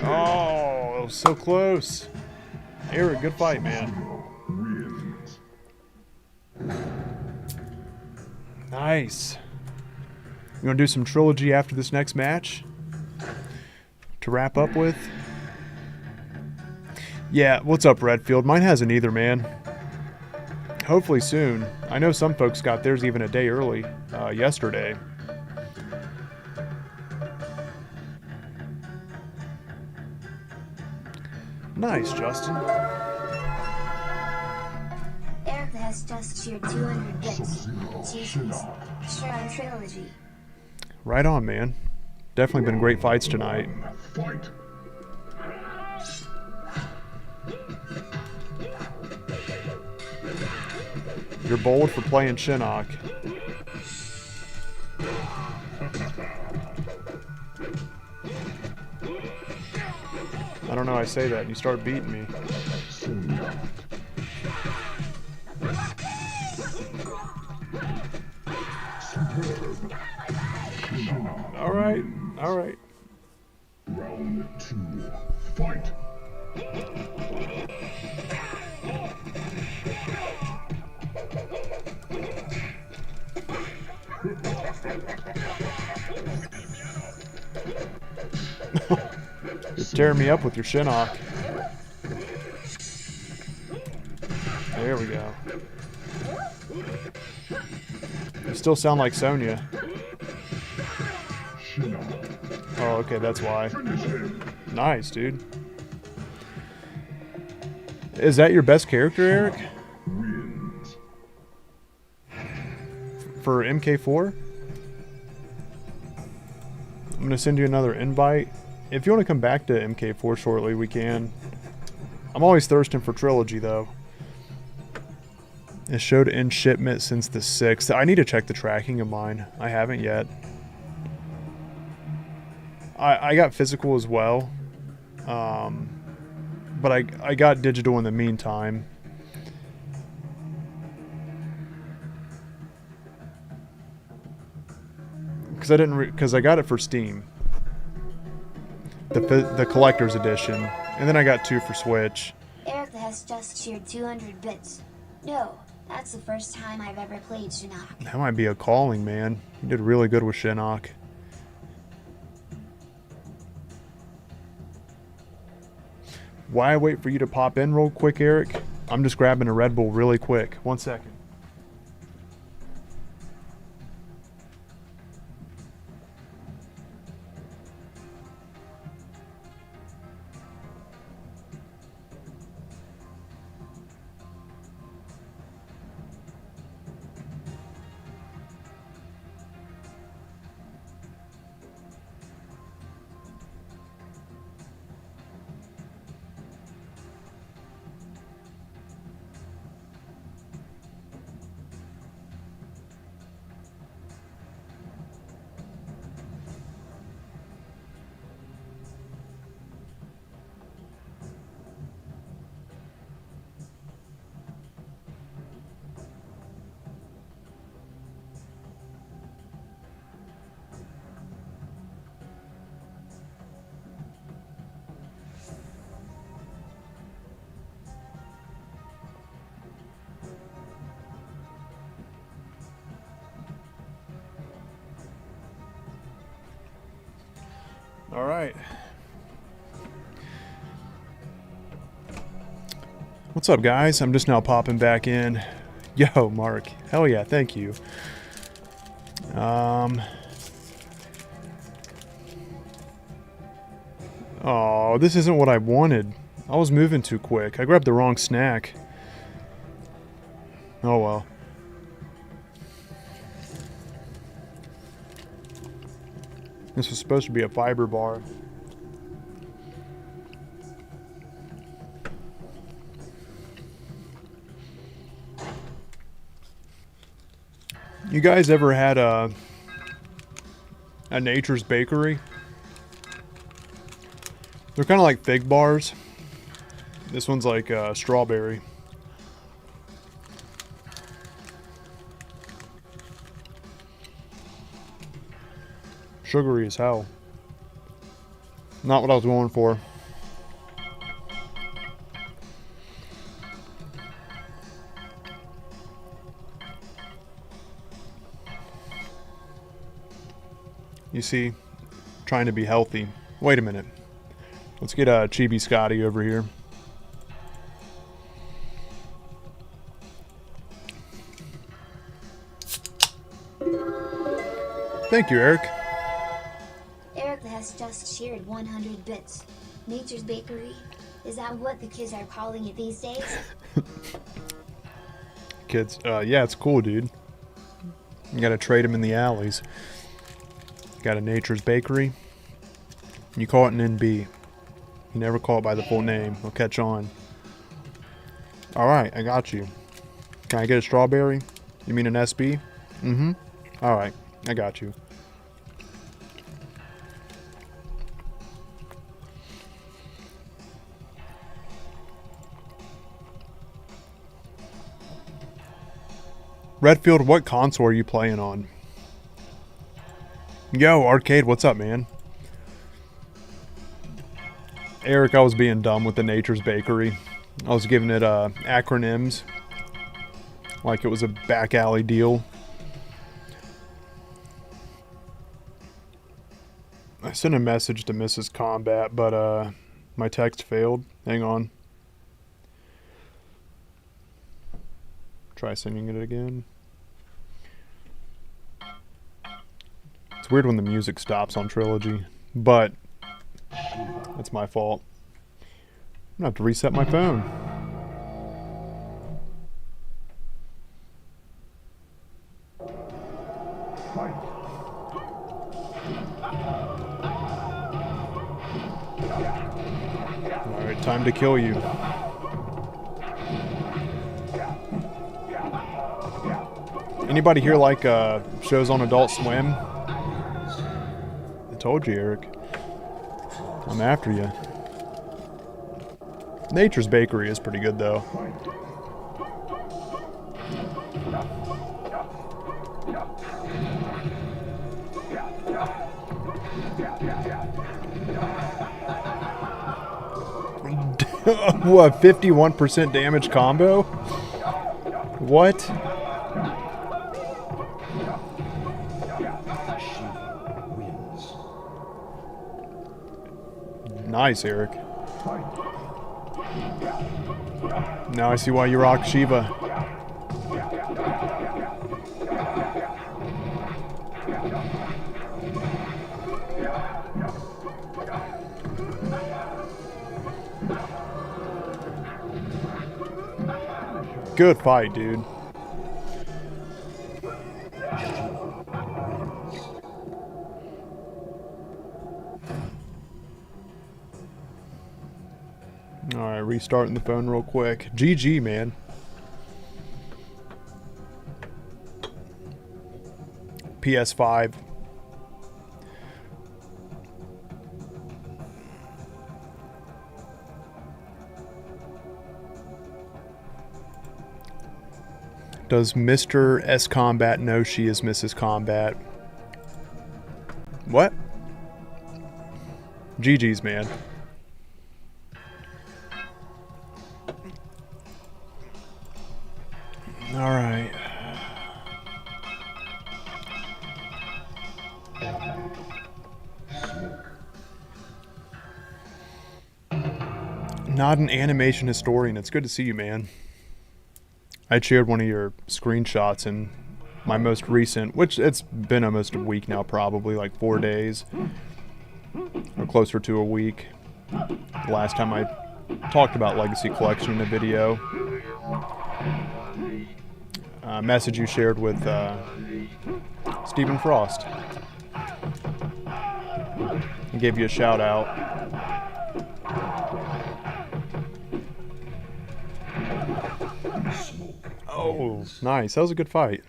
Oh, it was so close. Eric, good fight, man. Wins. Nice. You want to do some trilogy after this next match? To wrap up with? Yeah, what's up, Redfield? Mine hasn't either, man. Hopefully soon. I know some folks got theirs even a day early, yesterday. Nice, Justin. Erica has just cheered 200 bits. Jesus. Sure on Trilogy. Right on, man. Definitely been great fights tonight. Fight. You're bold for playing Shinnok. I don't know, I say that and you start beating me. Alright, alright. Round 2. Fight. You're tearing me up with your Shinnok. There we go. You still sound like Sonya. Oh, okay, that's why. Nice, dude. Is that your best character, Eric? Wins. For MK4? I'm gonna send you another invite. If you want to come back to MK4 shortly, we can. I'm always thirsting for Trilogy, though. It showed in shipment since the 6th. I need to check the tracking of mine. I haven't yet. I got physical as well. But I got digital in the meantime. Because I got it for Steam. The collector's edition. And then I got 2 for Switch. Erica has just cheered 200 bits. No, that's the first time I've ever played Shinnok. That might be a calling, man. You did really good with Shinnok. Why I wait for you to pop in real quick, Eric? I'm just grabbing a Red Bull really quick. 1 second. All right. What's up, guys? I'm just now popping back in. Yo, Mark. Hell yeah, thank you. Oh, this isn't what I wanted. I was moving too quick. I grabbed the wrong snack. Oh well. This was supposed to be a fiber bar. You guys ever had a Nature's Bakery? They're kind of like fig bars. This one's like strawberry. Sugary as hell. Not what I was going for. You see, trying to be healthy. Wait a minute. Let's get Chibi Scotty over here. Thank you, Eric. Erica has just shared 100 bits. Nature's Bakery. Is that what the kids are calling it these days? Kids, yeah, it's cool, dude. You gotta trade them in the alleys. Got a Nature's Bakery. You call it an NB. You never call it by the full name. It'll catch on. Alright, I got you. Can I get a strawberry? You mean an SB? Mm-hmm. Alright, I got you. Redfield, what console are you playing on? Yo, Arcade, what's up, man? Eric, I was being dumb with the Nature's Bakery. I was giving it acronyms. Like it was a back alley deal. I sent a message to Mrs. Kombat, but my text failed. Hang on. Try sending it again. It's weird when the music stops on Trilogy, but that's my fault. I'm gonna have to reset my phone. Alright, time to kill you. Anybody here like shows on Adult Swim? I told you, Eric. I'm after you. Nature's Bakery is pretty good, though. What, 51% damage combo? What? Nice, Eric. Now I see why you rock Shiva. Good fight, dude. Alright, restarting the phone real quick. GG, man. PS5. Does Mr. S. Kombat know she is Mrs. Kombat? What? GG's, man. All right. Not an animation historian. It's good to see you, man. I shared one of your screenshots in my most recent, which it's been almost a week now, probably like 4 days or closer to a week. Last time I talked about Legacy Collection in a video. Message you shared with Stephen Frost. He gave you a shout out. Oh, nice. That was a good fight.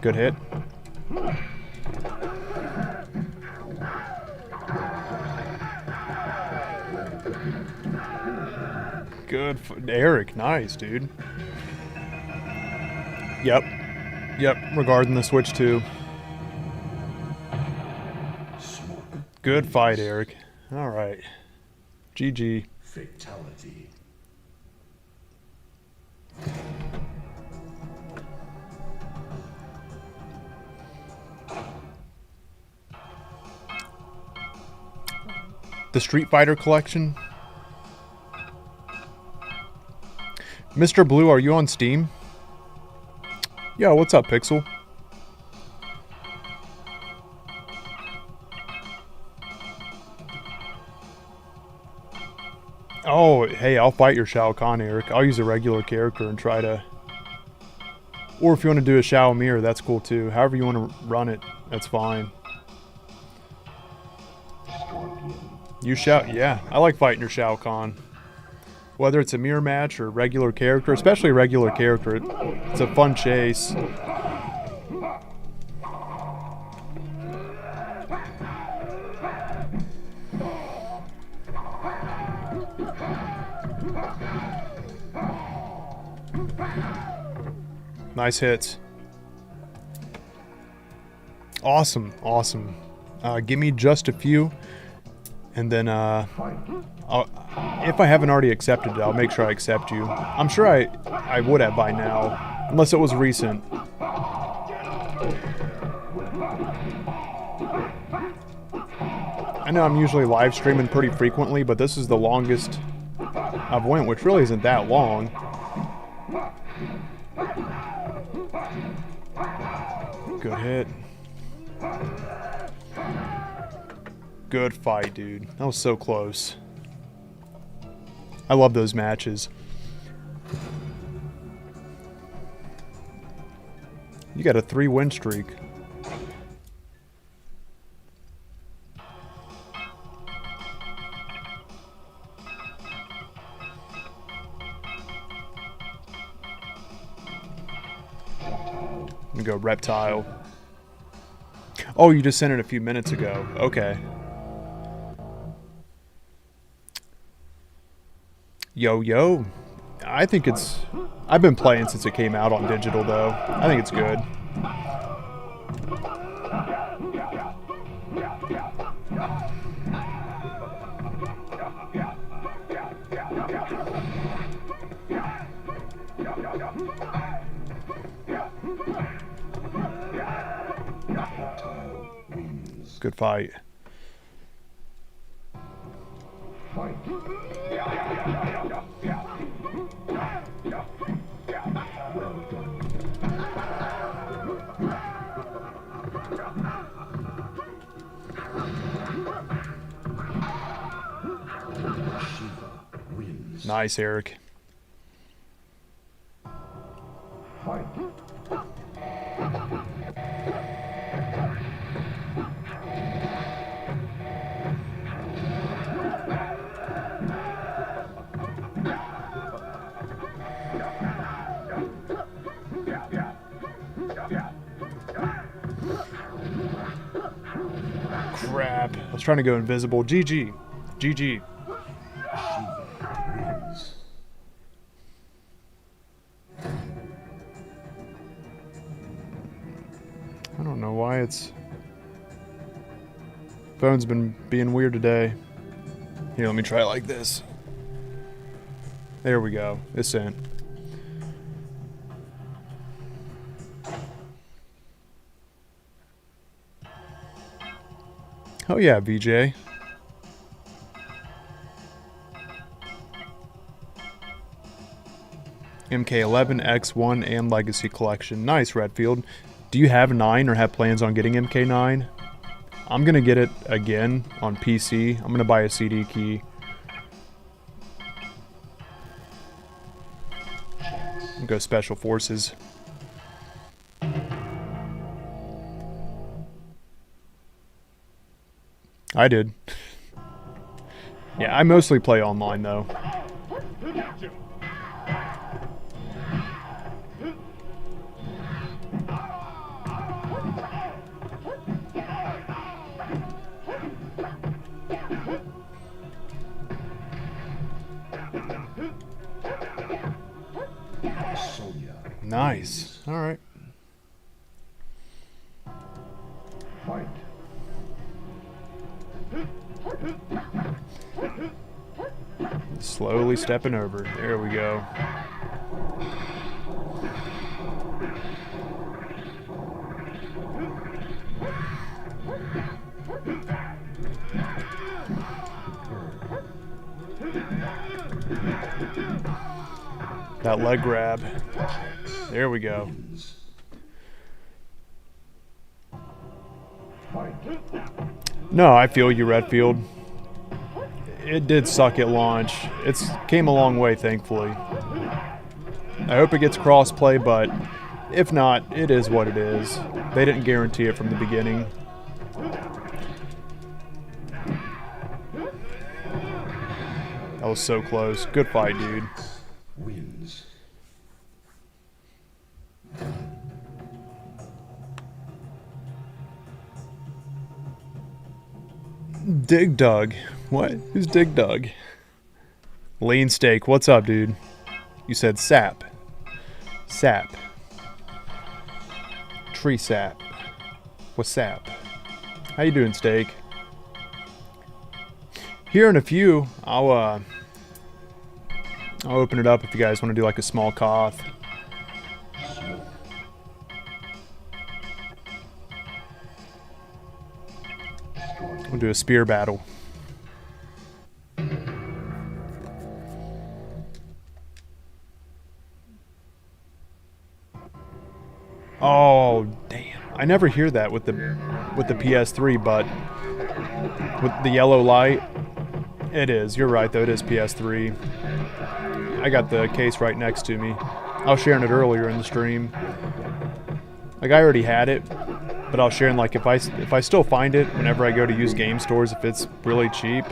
Good hit. Good. Eric, nice, dude. Yep. Yep, regarding the Switch 2. Good fight, Eric. All right. GG. Fatality. The Street Fighter collection. Mr. Blue, are you on Steam? Yo, what's up, Pixel? Oh, hey, I'll fight your Shao Kahn, Eric. I'll use a regular character and try to... Or if you want to do a Shao Mir, that's cool too. However you want to run it, that's fine. You Shao... Yeah, I like fighting your Shao Kahn. Whether it's a mirror match or regular character, especially a regular character, it's a fun chase. Nice hits. Awesome, awesome. Give me just a few, and then if I haven't already accepted it, I'll make sure I accept you. I'm sure I would have by now, unless it was recent. I know I'm usually live streaming pretty frequently, but this is the longest I've went, which really isn't that long. Good hit. Good fight, dude. That was so close. I love those matches. You got a 3-win streak. I'm gonna go Reptile. Oh, you just sent it a few minutes ago. Okay. Yo. I think it's... I've been playing since it came out on digital, though. I think it's good. Good fight. Nice, Eric. Crap. I was trying to go invisible. GG. GG. I don't know why it's... Phone's been being weird today. Here, let me try it like this. There we go. It's sent. Oh yeah, VJ. MK11, X1, and Legacy Collection. Nice, Redfield. Do you have 9 or have plans on getting MK9? I'm going to get it again on PC. I'm going to buy a CD key. I'll go Special Forces. I did. Yeah, I mostly play online though. Nice. All right. Fight. Slowly stepping over. There we go. That leg grab. There we go. No, I feel you, Redfield. It did suck at launch. It's came a long way, thankfully. I hope it gets crossplay, but if not, it is what it is. They didn't guarantee it from the beginning. That was so close. Good fight, dude. Wins. Dig Dug. What? Who's Dig Dug? Lean Steak. What's up, dude? You said sap. Sap. Tree sap. What's sap? How you doing, Steak? Here in a few, I'll open it up if you guys want to do like a small cough. We'll do a spear battle. Oh, damn. I never hear that with the PS3, but with the yellow light, it is. You're right, though. It is PS3. I got the case right next to me. I was sharing it earlier in the stream. Like, I already had it, but I was sharing, like, if I still find it whenever I go to use game stores, if it's really cheap,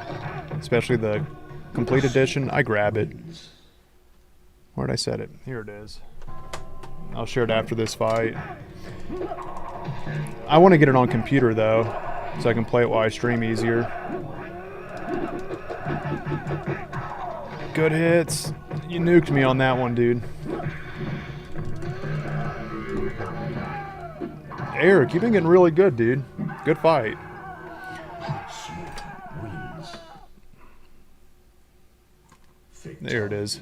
especially the complete edition, I grab it. Where'd I set it? Here it is. I'll share it after this fight. I want to get it on computer, though, so I can play it while I stream easier. Good hits. You nuked me on that one, dude. Eric, you've been getting really good, dude. Good fight. There it is.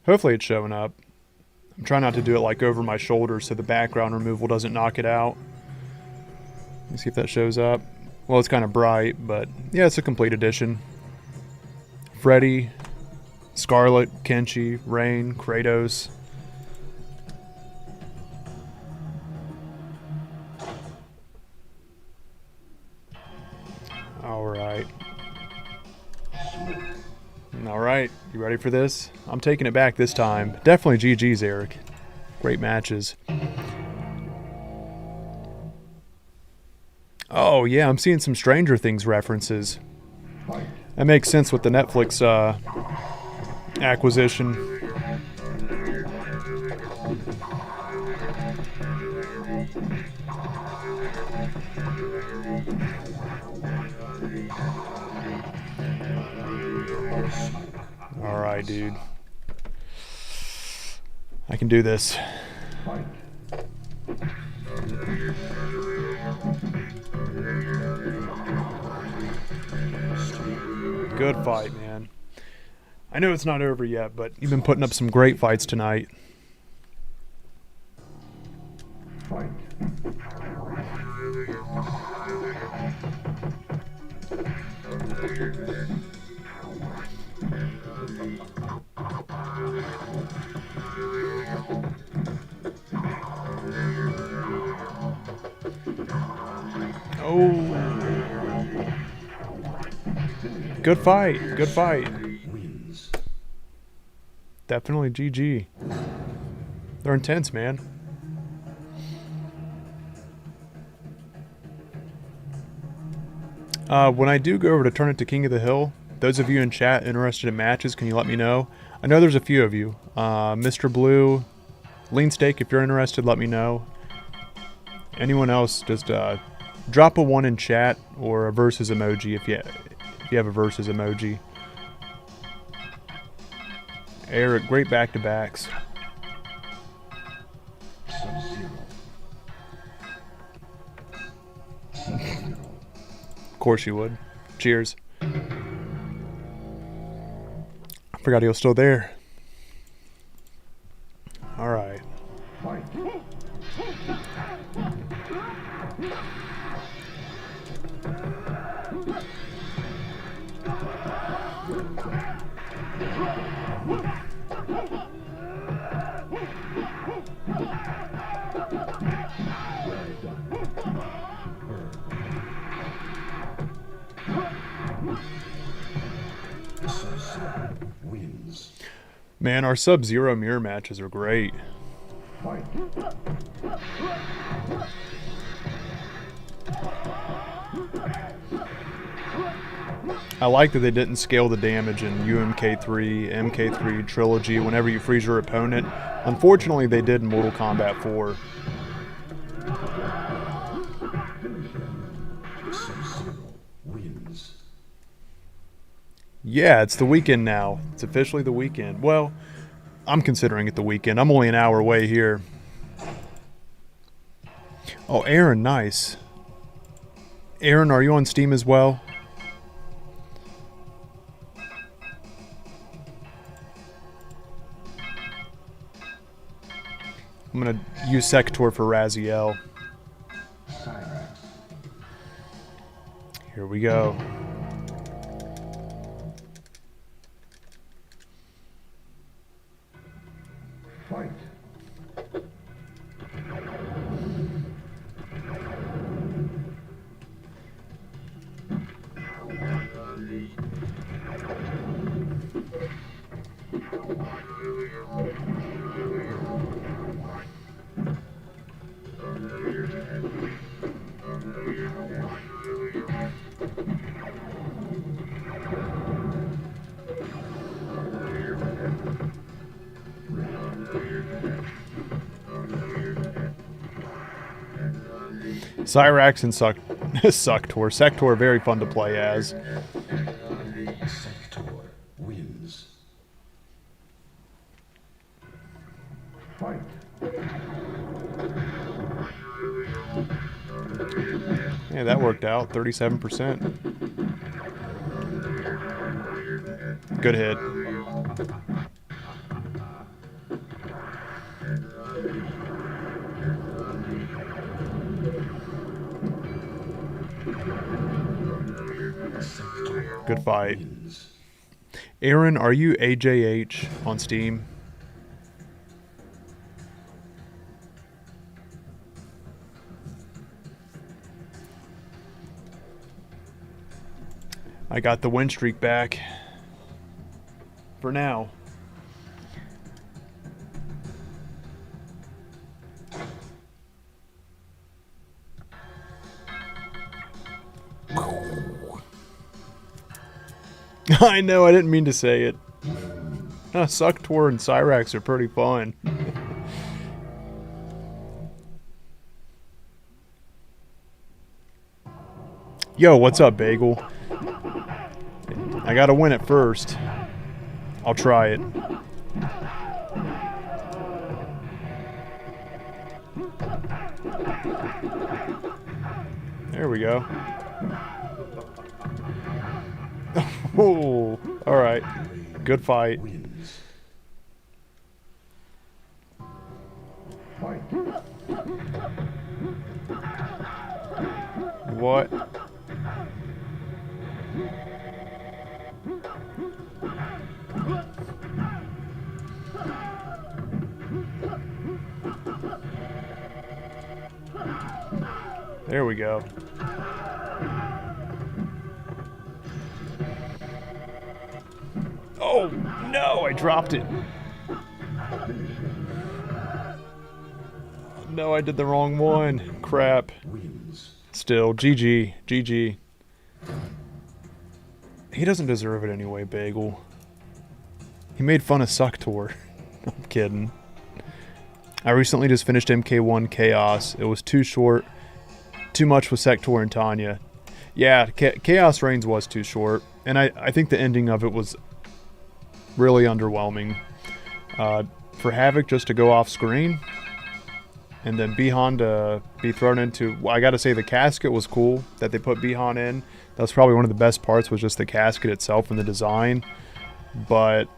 Hopefully it's showing up. I'm trying not to do it like over my shoulder so the background removal doesn't knock it out. Let me see if that shows up. Well, it's kind of bright, but yeah, it's a complete edition. Freddy, Scarlet, Kenshi, Rain, Kratos. Alright. Alright, you ready for this? I'm taking it back this time. Definitely GG's, Eric. Great matches. Oh, yeah, I'm seeing some Stranger Things references. That makes sense with the Netflix acquisition. Alright, dude. I can do this. Good fight, man. I know it's not over yet, but you've been putting up some great fights tonight. Fight. Oh. Good fight. Good fight. Definitely GG. They're intense, man. When I do go over to turn it to King of the Hill, those of you in chat interested in matches, can you let me know? I know there's a few of you. Mr. Blue, Lean Steak, if you're interested, let me know. Anyone else, just drop a 1 in chat or a versus emoji if you have a versus emoji. Eric, great back-to-backs. Of course you would. Cheers. I forgot he was still there. Alright. Man, our Sub-Zero mirror matches are great. Fight. I like that they didn't scale the damage in UMK3, MK3 Trilogy whenever you freeze your opponent. Unfortunately, they did in Mortal Kombat 4. Sub-Zero wins. Yeah, it's the weekend now. It's officially the weekend. Well, I'm considering it the weekend. I'm only an hour away here. Oh, Aaron, nice. Aaron, are you on Steam as well? I'm going to use Sector for Raziel. Cyrax. Here we go. Fight. Cyrax and Sector. Sector, very fun to play as. Sector wins. Fight. Yeah, that worked out. 37%. Good hit. Good fight. Wins. Aaron, are you AJH on Steam? I got the win streak back. For now. I know, I didn't mean to say it. Sector and Cyrax are pretty fun. Yo, what's up, Bagel? I gotta win it first. I'll try it. There we go. Oh, all right. Good fight. Wins. Fight. What? There we go. Oh, no, I dropped it. No, I did the wrong one. Crap. Wins. Still, GG. GG. He doesn't deserve it anyway, Bagel. He made fun of Sector. I'm kidding. I recently just finished MK1 Chaos. It was too short. Too much with Sector and Tanya. Yeah, Chaos Reigns was too short. And I think the ending of it was really underwhelming. For Havoc just to go off screen. And then Bihan to be thrown into... Well, I gotta say, the casket was cool that they put Bihan in. That was probably one of the best parts, was just the casket itself and the design. But...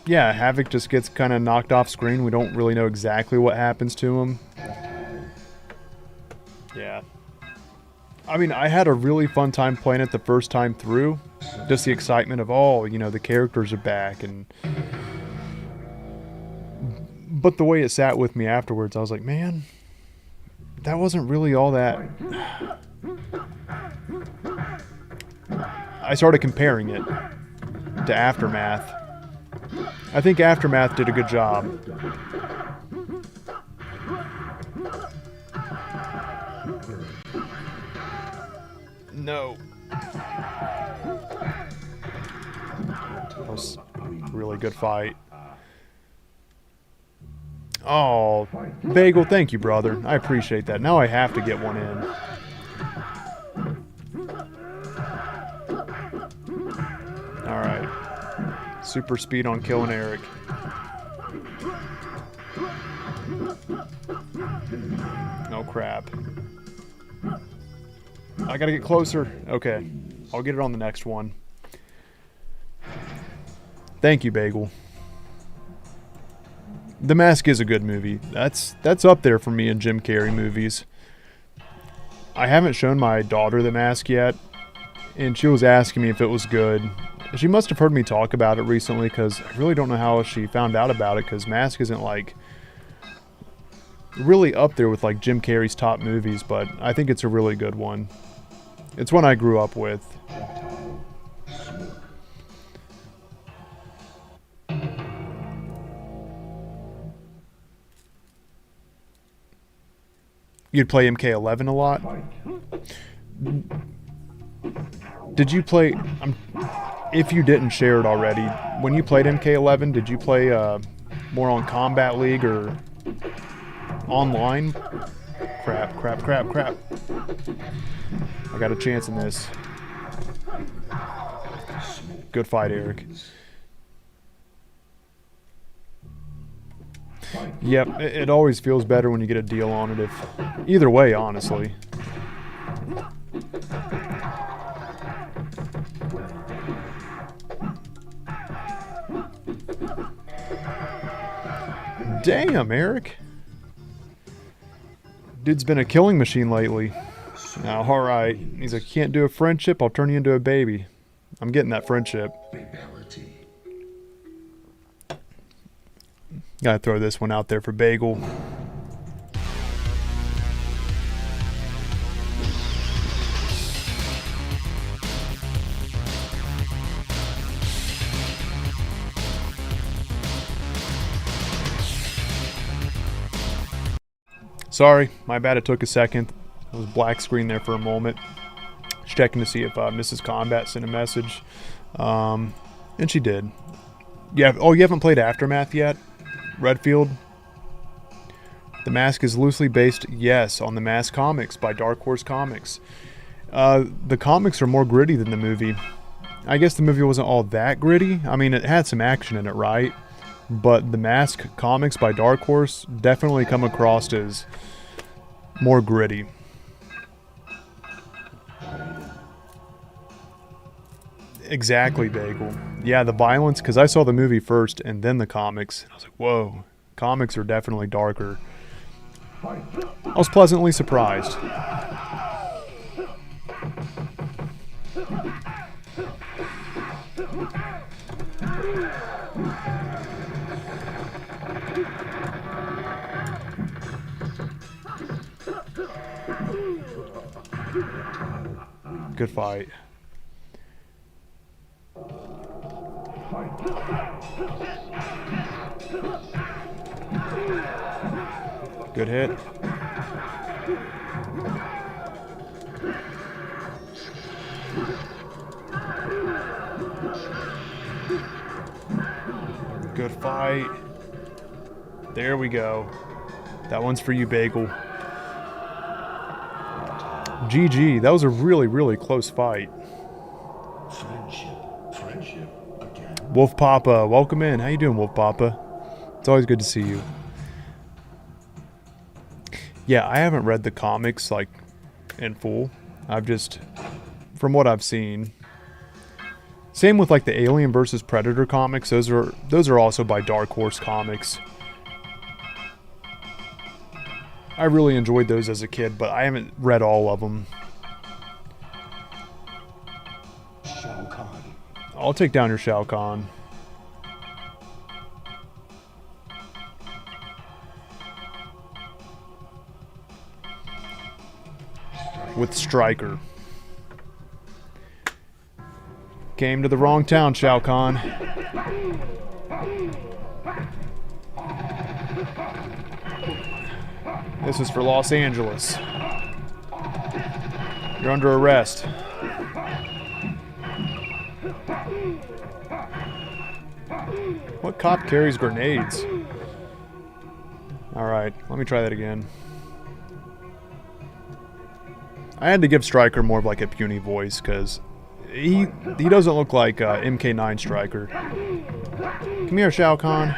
yeah, Havoc just gets kind of knocked off screen. We don't really know exactly what happens to him. Yeah. I mean, I had a really fun time playing it the first time through. Just the excitement of, oh, you know, the characters are back. And but the way it sat with me afterwards, I was like, man, that wasn't really all that. I started comparing it. to Aftermath. I think Aftermath did a good job. No. That was a really good fight. Oh, Bagel, thank you, brother. I appreciate that. Now I have to get one in. Alright. Super speed on killing Eric. Oh, crap. I gotta get closer. Okay. I'll get it on the next one. Thank you, Bagel. The Mask is a good movie. That's up there for me in Jim Carrey movies. I haven't shown my daughter The Mask yet, and she was asking me if it was good. She must have heard me talk about it recently, because I really don't know how she found out about it, because Mask isn't like really up there with like Jim Carrey's top movies, but I think it's a really good one. It's one I grew up with. You'd play MK11 a lot? Did you play... if you didn't share it already, when you played MK11, did you play more on Kombat League or online? Crap, crap, crap, crap. I got a chance in this. Good fight, Eric. Yep, it always feels better when you get a deal on it. Either way, honestly. Damn, Eric. Dude's been a killing machine lately. Now, alright. He's like, can't do a friendship, I'll turn you into a baby. I'm getting that friendship. Gotta throw this one out there for Bagel. Sorry, my bad, it took a second. It was black screen there for a moment. Just checking to see if Mrs. Kombat sent a message. And she did. Yeah. Oh, you haven't played Aftermath yet? Redfield? The Mask is loosely based, yes, on the Mask comics by Dark Horse Comics. The comics are more gritty than the movie. I guess the movie wasn't all that gritty. I mean, it had some action in it, right? But the Mask comics by Dark Horse definitely come across as more gritty. Exactly, Bagel. Yeah, the violence, because I saw the movie first and then the comics. I was like, whoa, comics are definitely darker. I was pleasantly surprised. Good fight. Good hit. Good fight. There we go. That one's for you, Bagel. GG. That was a really, really close fight. Friendship again. Wolf Papa, welcome in. How you doing, Wolf Papa? It's always good to see you. Yeah, I haven't read the comics like in full. I've just, from what I've seen. Same with like the Alien vs Predator comics. Those are also by Dark Horse Comics. I really enjoyed those as a kid, but I haven't read all of them. Shao Kahn. I'll take down your Shao Kahn. With Stryker. came to the wrong town, Shao Kahn. This is for Los Angeles. You're under arrest. What cop carries grenades? Alright, let me try that again. I had to give Stryker more of like a puny voice because he doesn't look like MK9 Stryker. Come here, Shao Kahn.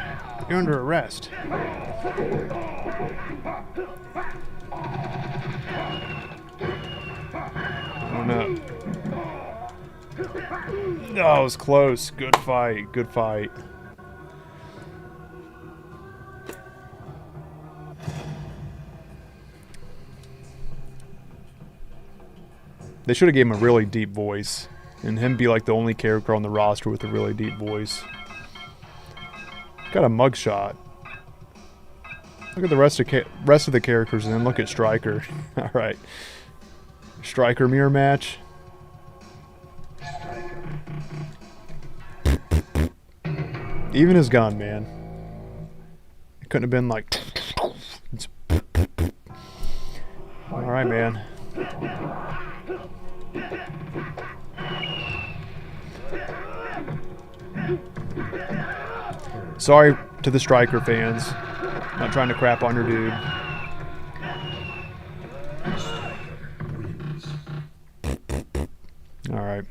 You're under arrest. Oh no. Oh, it was close. Good fight. Good fight. They should have gave him a really deep voice, and him be like the only character on the roster with a really deep voice. Got a mugshot. Look at the rest of the characters, and then look at Stryker. All right, Stryker mirror match. Even his gun, man. It couldn't have been like. All right, man. Sorry to the Stryker fans. Not trying to crap on your dude. Alright.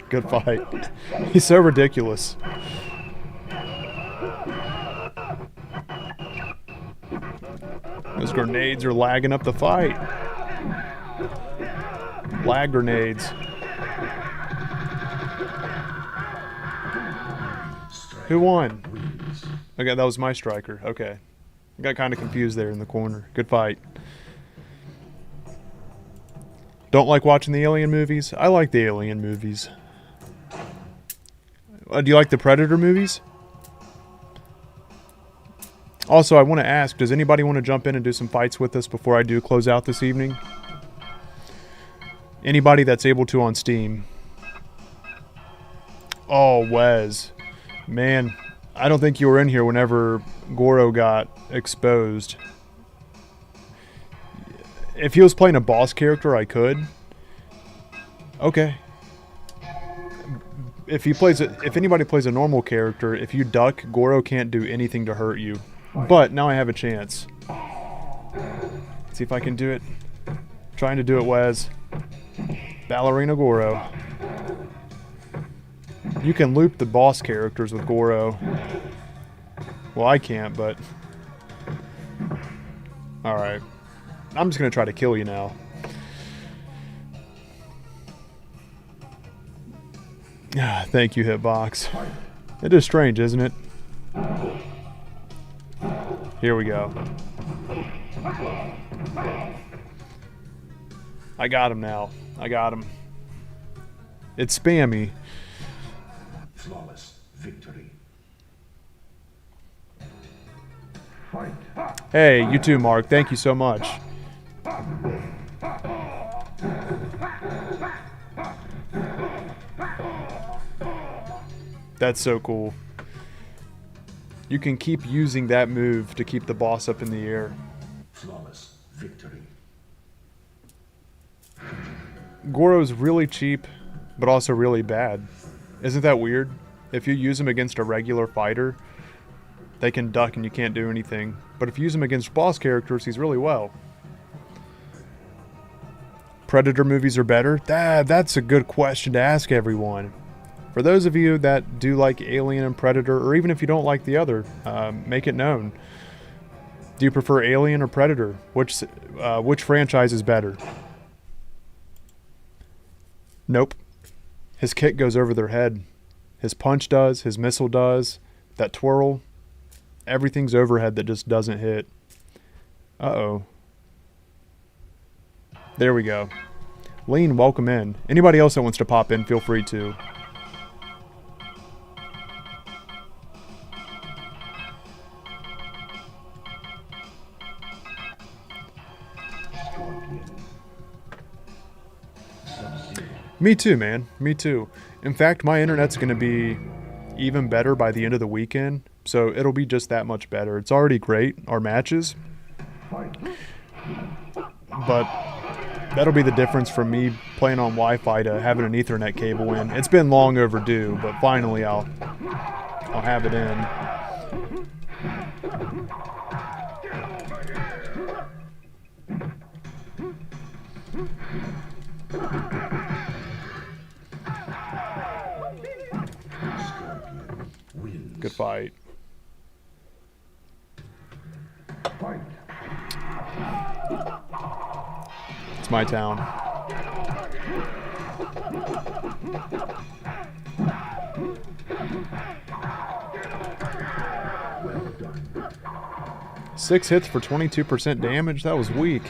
Good fight. He's so ridiculous. Those grenades are lagging up the fight. Lag grenades. Who won? Okay, that was my Stryker. Okay. I got kind of confused there in the corner. Good fight. Don't like watching the Alien movies? I like the Alien movies. Do you like the Predator movies? Also, I want to ask, does anybody want to jump in and do some fights with us before I do close out this evening? Anybody that's able to on Steam. Oh, Wes. Man, I don't think you were in here whenever Goro got exposed. If he was playing a boss character, I could. Okay. If anybody plays a normal character, if you duck, Goro can't do anything to hurt you. But now I have a chance. Let's see if I can do it. Trying to do it, Wes. Ballerina Goro. You can loop the boss characters with Goro. Well, I can't, but... Alright. I'm just going to try to kill you now. Thank you, Hitbox. It is strange, isn't it? Here we go. I got him now. I got him. It's spammy. Flawless victory. Hey, you too, Mark. Thank you so much. That's so cool. You can keep using that move to keep the boss up in the air. Flawless victory. Goro's really cheap, but also really bad. Isn't that weird? If you use him against a regular fighter, they can duck and you can't do anything. But if you use him against boss characters, he's really well. Predator movies are better? That's a good question to ask everyone. For those of you that do like Alien and Predator, or even if you don't like the other, make it known. Do you prefer Alien or Predator? Which franchise is better? Nope. His kick goes over their head. His punch does. His missile does. That twirl. Everything's overhead that just doesn't hit. Uh-oh. There we go. Lean, welcome in. Anybody else that wants to pop in, feel free to. Scorpion. Sub-Zero. Me too, man. Me too. In fact, my internet's going to be even better by the end of the weekend, so it'll be just that much better. It's already great, our matches, Fight. but that'll be the difference from me playing on Wi-Fi to having an Ethernet cable in. It's been long overdue, but finally I'll have it in. Scorpion wins. Good fight. Fight. It's my town. Well done. 6 hits for 22% damage? That was weak.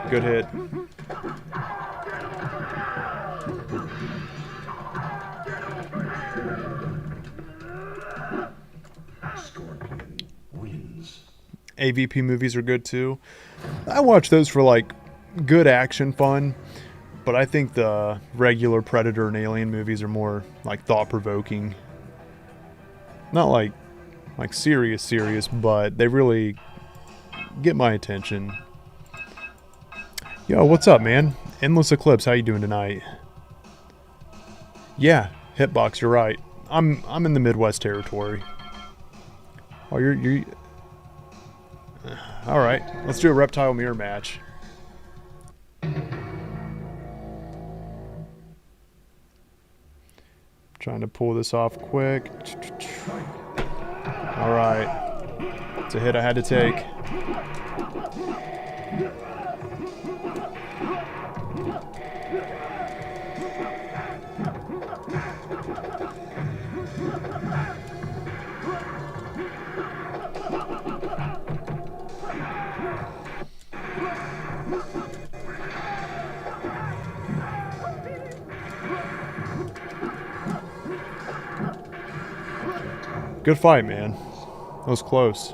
Good hit. Scorpion wins. AVP movies are good too. I watch those for like good action fun, but I think the regular Predator and Alien movies are more like thought-provoking. Not like serious, but they really get my attention. Yo, what's up, man? Endless Eclipse, how you doing tonight? Yeah, Hitbox, you're right. I'm in the Midwest territory. Oh, you're all right. Let's do a reptile mirror match. Trying to pull this off quick. All right. It's a hit I had to take. Good fight, man. That was close.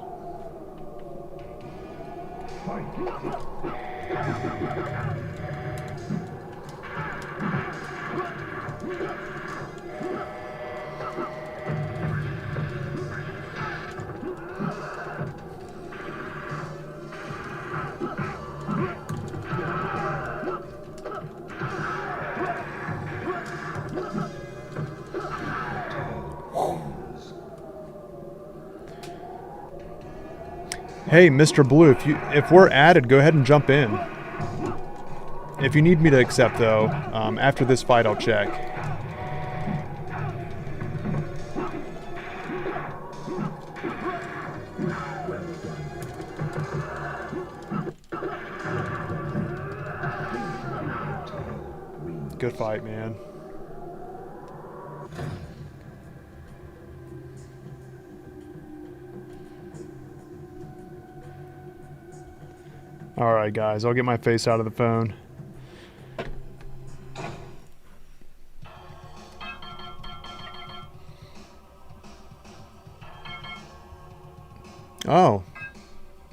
Fight. Hey, Mr. Blue, if we're added, go ahead and jump in. If you need me to accept, though, after this fight, I'll check. Good fight, man. Alright, guys, I'll get my face out of the phone. Oh.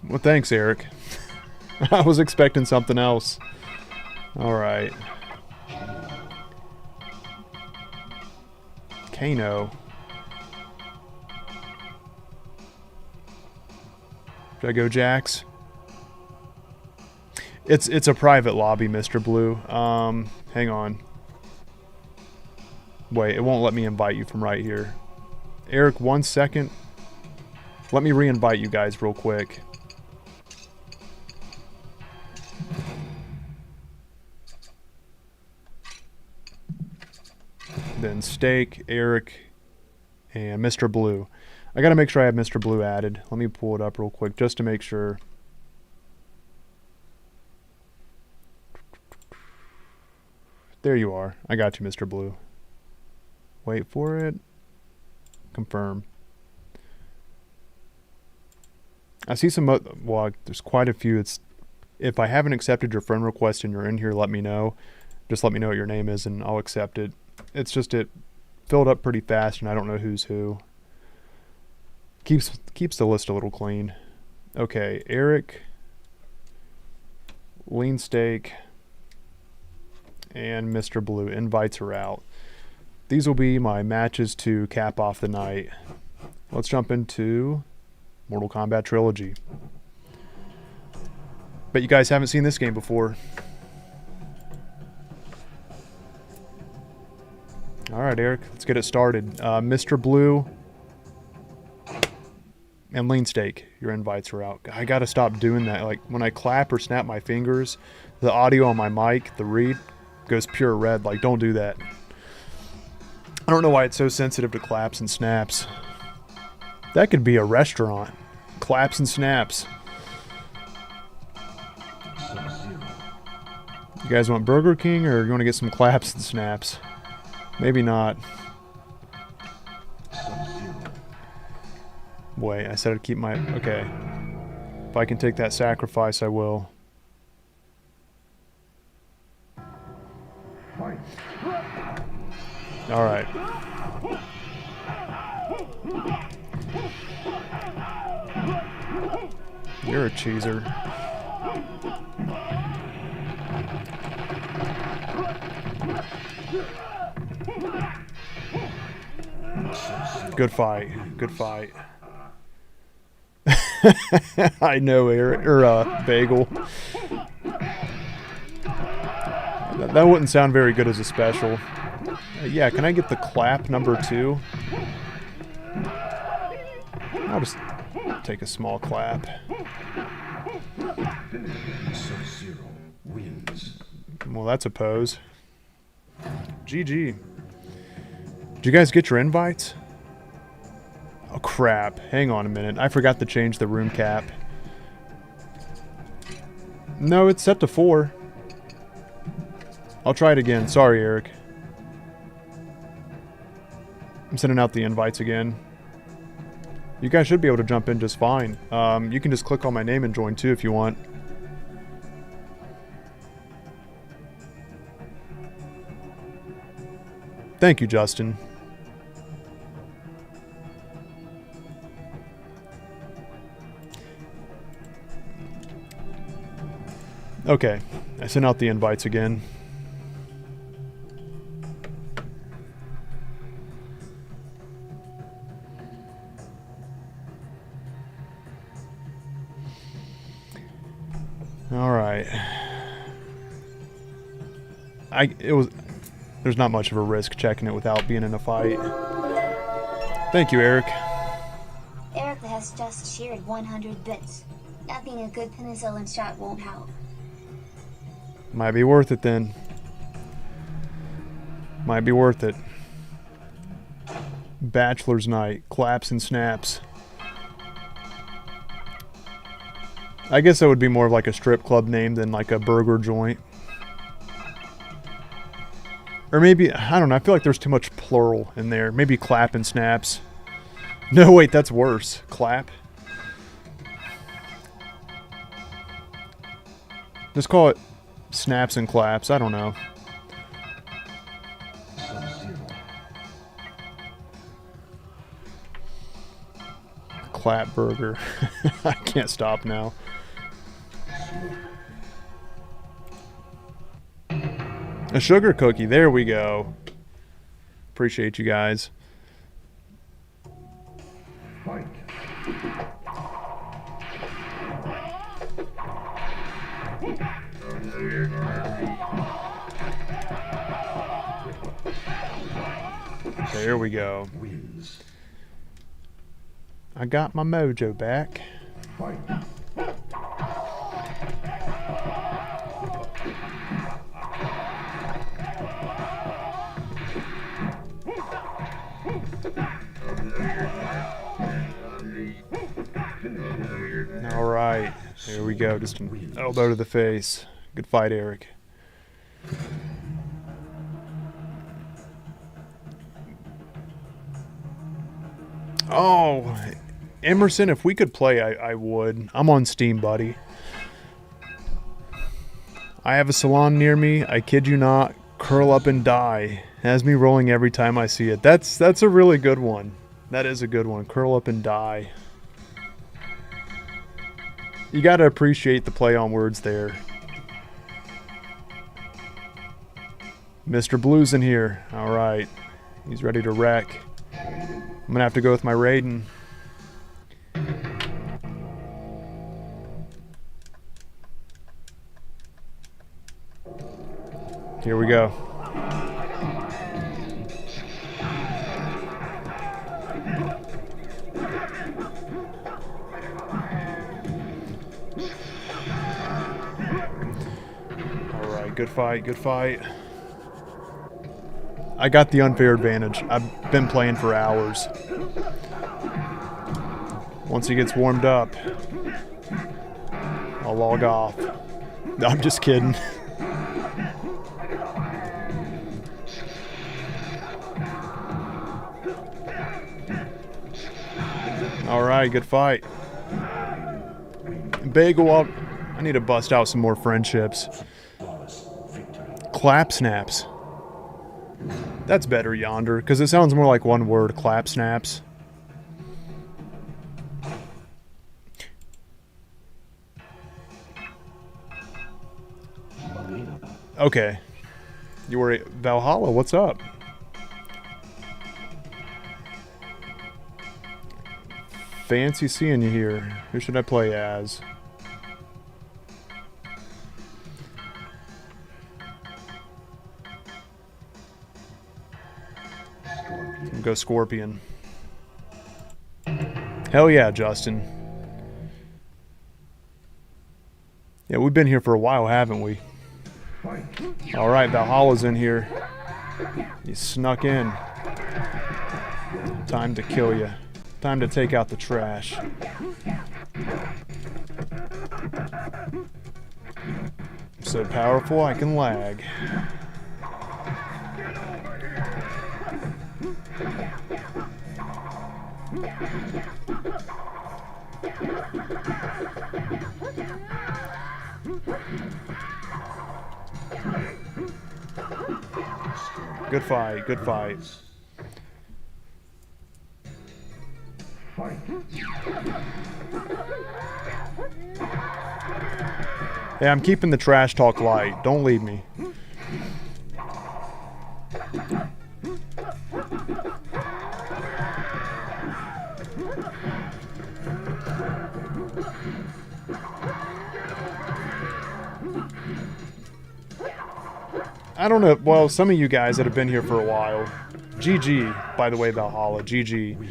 Well, thanks, Eric. I was expecting something else. Alright. Kano. Should I go Jax? It's a private lobby, Mr. Blue. Hang on. Wait, it won't let me invite you from right here. Eric, 1 second. Let me re-invite you guys real quick. Then Steak, Eric, and Mr. Blue. I gotta make sure I have Mr. Blue added. Let me pull it up real quick just to make sure. There you are. I got you, Mr. Blue. Wait for it. Confirm. I see some, well, there's quite a few. It's, if I haven't accepted your friend request and you're in here, let me know. Just let me know what your name is and I'll accept it. It's just it filled up pretty fast and I don't know who's who. Keeps the list a little clean. Okay, Eric, Lean Steak, and Mr. Blue. Invites are out. These will be my matches to cap off the night. Let's jump into Mortal Kombat Trilogy. Bet you guys haven't seen this game before. Alright, Eric, let's get it started. Mr. Blue and Lean Steak, your invites are out. I gotta stop doing that. Like, when I clap or snap my fingers, the audio on my mic, the read, goes pure red. Like, don't do that. I don't know why it's so sensitive to claps and snaps. That could be a restaurant. Claps and snaps. You guys want Burger King or you want to get some claps and snaps? Maybe not. Wait, I said I'd keep my... Okay. If I can take that sacrifice, I will. Alright. You're a cheeser. Good fight. Good fight. I know, Eric, or Bagel. That wouldn't sound very good as a special. Yeah, can I get the clap number 2? I'll just take a small clap. Sub-Zero wins. Well, that's a pose. GG. Did you guys get your invites? Oh, crap. Hang on a minute. I forgot to change the room cap. No, it's set to 4. I'll try it again. Sorry, Eric. I'm sending out the invites again. You guys should be able to jump in just fine. You can just click on my name and join too if you want. Thank you, Justin. Okay, I sent out the invites again. All right. There's not much of a risk checking it without being in a fight. Thank you, Eric. Eric has just shared 100 bits. Nothing a good penicillin shot won't help. Might be worth it then. Might be worth it. Bachelor's night, claps and snaps. I guess that would be more of like a strip club name than like a burger joint. Or maybe, I don't know, I feel like there's too much plural in there. Maybe clap and snaps. No, wait, that's worse. Clap. Just call it snaps and claps. I don't know. Clap burger. I can't stop now. A sugar cookie. There we go. Appreciate you guys. Fight. There we go. Wins. I got my mojo back. Fight. All right. There we go. Just an elbow to the face. Good fight, Eric. Oh, Emerson, if we could play, I would. I'm on Steam, buddy. I have a salon near me. I kid you not. Curl up and die. Has me rolling every time I see it. That's a really good one. That is a good one. Curl up and die. You gotta appreciate the play on words there. Mr. Blue's in here. Alright. He's ready to wreck. I'm gonna have to go with my Raiden. Here we go. Alright, good fight, good fight. I got the unfair advantage. I've been playing for hours. Once he gets warmed up, I'll log off. No, I'm just kidding. Alright, good fight. Bagel, I need to bust out some more friendships. Clap snaps. That's better, Yonder, because it sounds more like one word, clap snaps. Okay. You were Valhalla, what's up? Fancy seeing you here. Who should I play as? Go Scorpion. Hell yeah, Justin. Yeah, we've been here for a while, haven't we? Alright, Valhalla's in here. He snuck in. Time to kill you. Time to take out the trash. So powerful I can lag. Good fight, good fight. Hey, I'm keeping the trash talk light. Don't leave me. I don't know. Well, some of you guys that have been here for a while. GG, by the way, Valhalla. GG.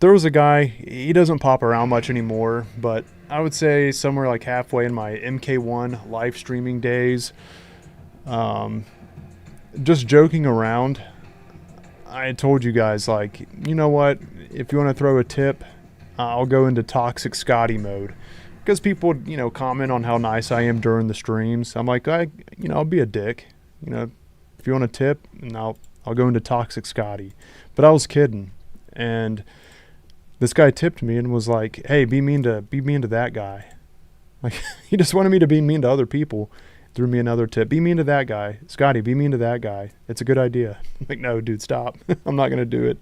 There was a guy, he doesn't pop around much anymore, but I would say somewhere like halfway in my MK1 live streaming days, just joking around, I told you guys, like, you know what, if you want to throw a tip, I'll go into Toxic Scotty mode. Because people, you know, comment on how nice I am during the streams. I'm like, I'll be a dick. You know, if you want a tip, and I'll go into Toxic Scotty. But I was kidding. And this guy tipped me and was like, hey, be mean to that guy. Like, he just wanted me to be mean to other people. Threw me another tip. Be mean to that guy. Scotty, be mean to that guy. It's a good idea. I'm like, no, dude, stop. I'm not going to do it.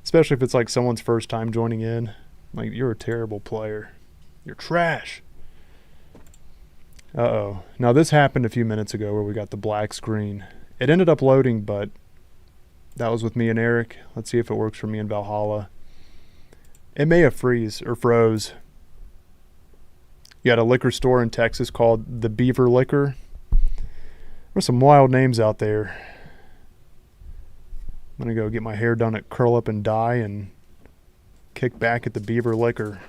Especially if it's like someone's first time joining in. Like, you're a terrible player. You're trash. Uh-oh. Now, this happened a few minutes ago where we got the black screen. It ended up loading, but that was with me and Eric. Let's see if it works for me in Valhalla. It may have froze. You got a liquor store in Texas called the Beaver Liquor. There's some wild names out there. I'm going to go get my hair done at Curl Up and Die and kick back at the Beaver Liquor.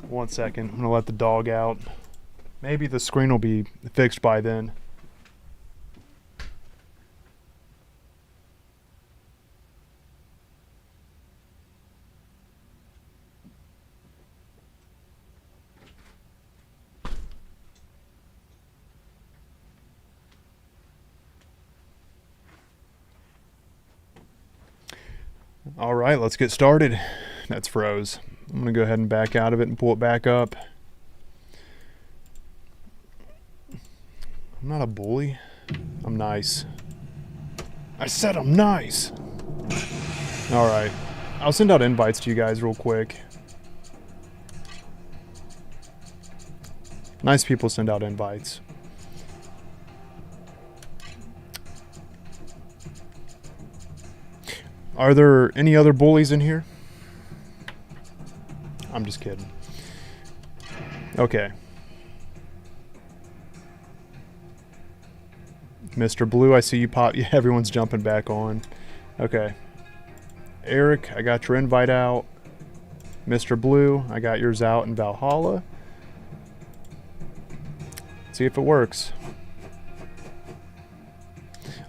1 second. I'm going to let the dog out. Maybe the screen will be fixed by then. All right, let's get started. That's froze. I'm gonna go ahead and back out of it and pull it back up. I'm not a bully. I'm nice. I said I'm nice. All right, I'll send out invites to you guys real quick. Nice people send out invites. Are there any other bullies in here? I'm just kidding. Okay. Mr. Blue, I see you pop. Yeah, everyone's jumping back on. Okay. Eric, I got your invite out. Mr. Blue, I got yours out in Valhalla. See if it works.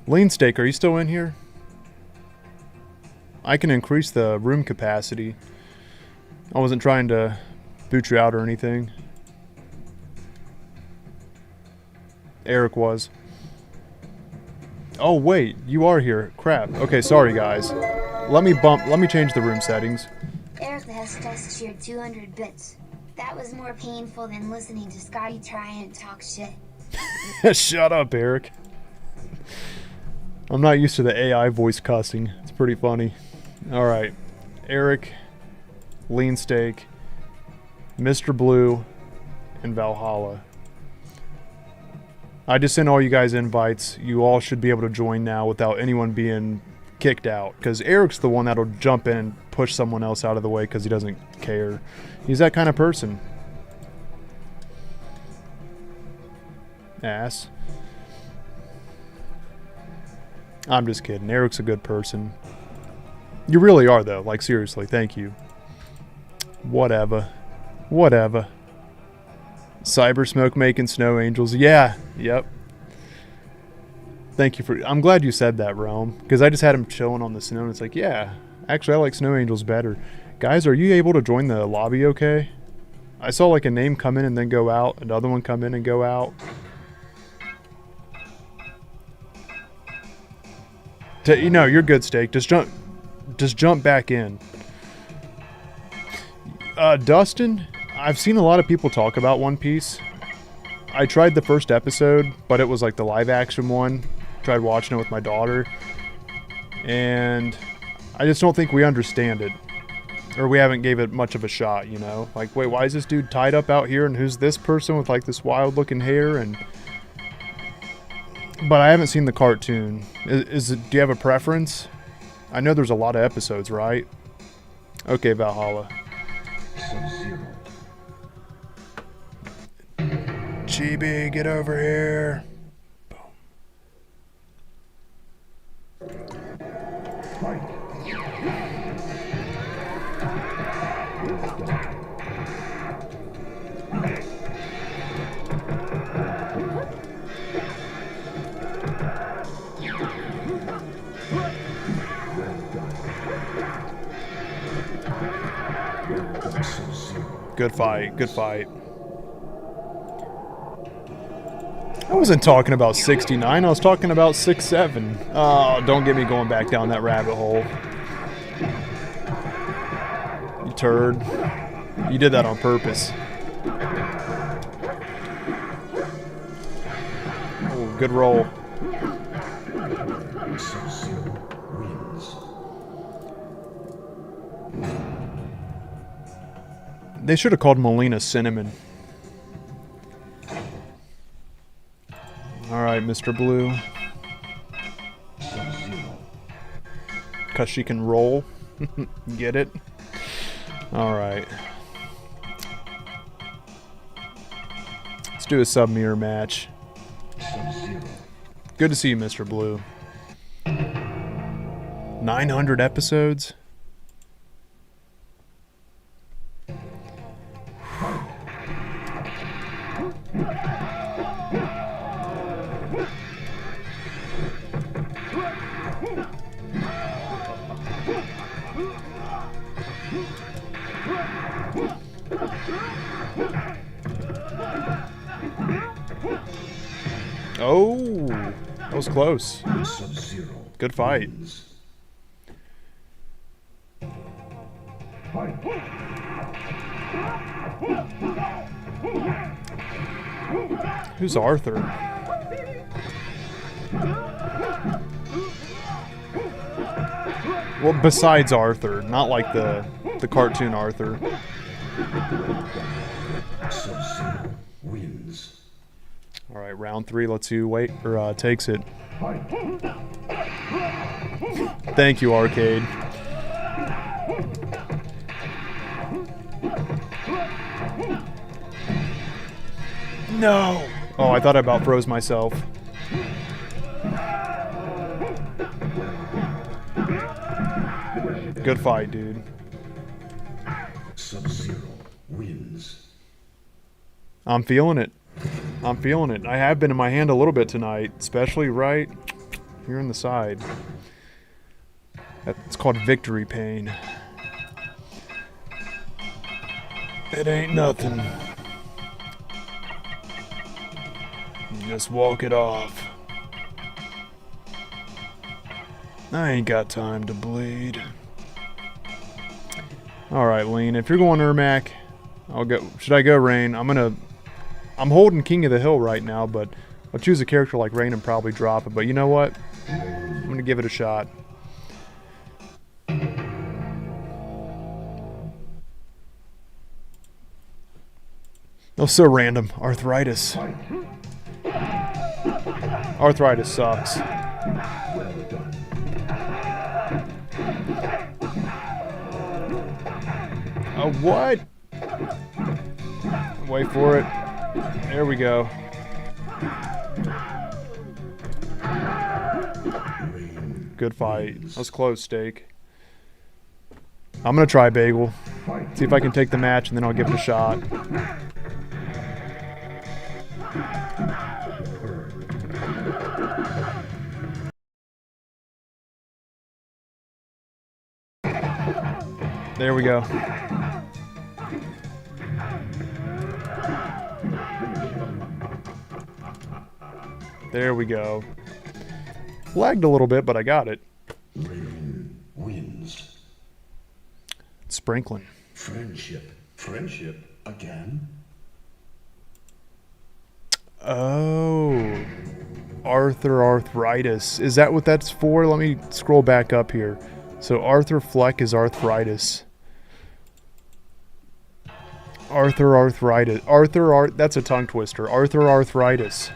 Lean Steak, are you still in here? I can increase the room capacity. I wasn't trying to boot you out or anything. Eric was. Oh wait, you are here. Crap. Okay, sorry guys. Let me change the room settings. Eric has just cheered 200 bits. That was more painful than listening to Scotty try and talk shit. Shut up, Eric. I'm not used to the AI voice cussing. It's pretty funny. Alright. Eric, Lean Steak, Mr. Blue, and Valhalla. I just sent all you guys invites. You all should be able to join now without anyone being kicked out. Because Eric's the one that'll jump in and push someone else out of the way because he doesn't care. He's that kind of person. Ass. I'm just kidding. Eric's a good person. You really are, though. Like, seriously. Thank you. Whatever. Whatever. Cyber Smoke making snow angels. Yeah. Yep. Thank you for... I'm glad you said that, Realm. Because I just had him chilling on the snow, and it's like, yeah. Actually, I like snow angels better. Guys, are you able to join the lobby okay? I saw, like, a name come in and then go out. Another one come in and go out. You know, you're good, Steak. Just jump back in. Dustin, I've seen a lot of people talk about One Piece. I tried the first episode, but it was like the live action one. Tried watching it with my daughter. And I just don't think we understand it. Or we haven't gave it much of a shot, you know? Like, wait, why is this dude tied up out here? And who's this person with like this wild looking hair? And... But I haven't seen the cartoon. Do you have a preference? I know there's a lot of episodes, right? Okay, Valhalla. Sub-Zero. Chibi, get over here. Fight. Good fight, good fight. I wasn't talking about 69, I was talking about 6'7". Oh, don't get me going back down that rabbit hole. You turd. You did that on purpose. Oh, good roll. Sub-Zero wins. They should have called Molina Cinnamon. Alright, Mr. Blue. Sub-Zero. Because she can roll. Get it? Alright. Let's do a sub-mirror match. Sub-Zero. Good to see you, Mr. Blue. 900 episodes? Oh, that was close. Sub-Zero Good fight. wins. Fight. Who's Arthur? Well, besides Arthur, not like the cartoon Arthur. Sub-Zero wins. All right, round 3. Let's see who takes it. Fight. Thank you, Arcade. No! Oh, I thought I about froze myself. Good fight, dude. Sub-Zero wins. I'm feeling it. I'm feeling it. I have been in my hand a little bit tonight, especially right here in the side. It's called victory pain. It ain't nothing. Just walk it off. I ain't got time to bleed. Alright, Lean. If you're going Ermac, I'll go. Should I go Rain? I'm holding King of the Hill right now, but I'll choose a character like Rain and probably drop it. But you know what? I'm gonna give it a shot. Oh, so random. Arthritis. Arthritis sucks. Oh, what? Wait for it. There we go. Good fight. That was close, Steak. I'm gonna try Bagel. See if I can take the match, and then I'll give it a shot. There we go. There we go. Lagged a little bit, but I got it. Rain wins. Sprinkling. Friendship. Friendship again? Oh. Arthur Arthritis. Is that what that's for? Let me scroll back up here. So Arthur Fleck is arthritis. Arthur Arthritis. That's a tongue twister. Arthur Arthritis.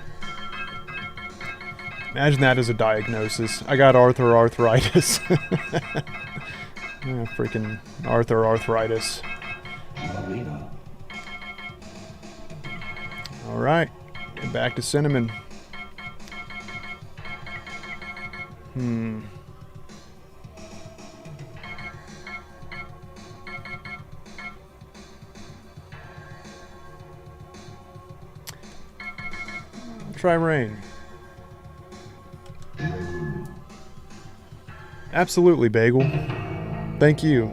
Imagine that as a diagnosis. I got Arthur Arthritis. Yeah, freaking Arthur Arthritis. Marina. Alright. Back to Cinnamon. Try Rain. Absolutely, Bagel. Thank you.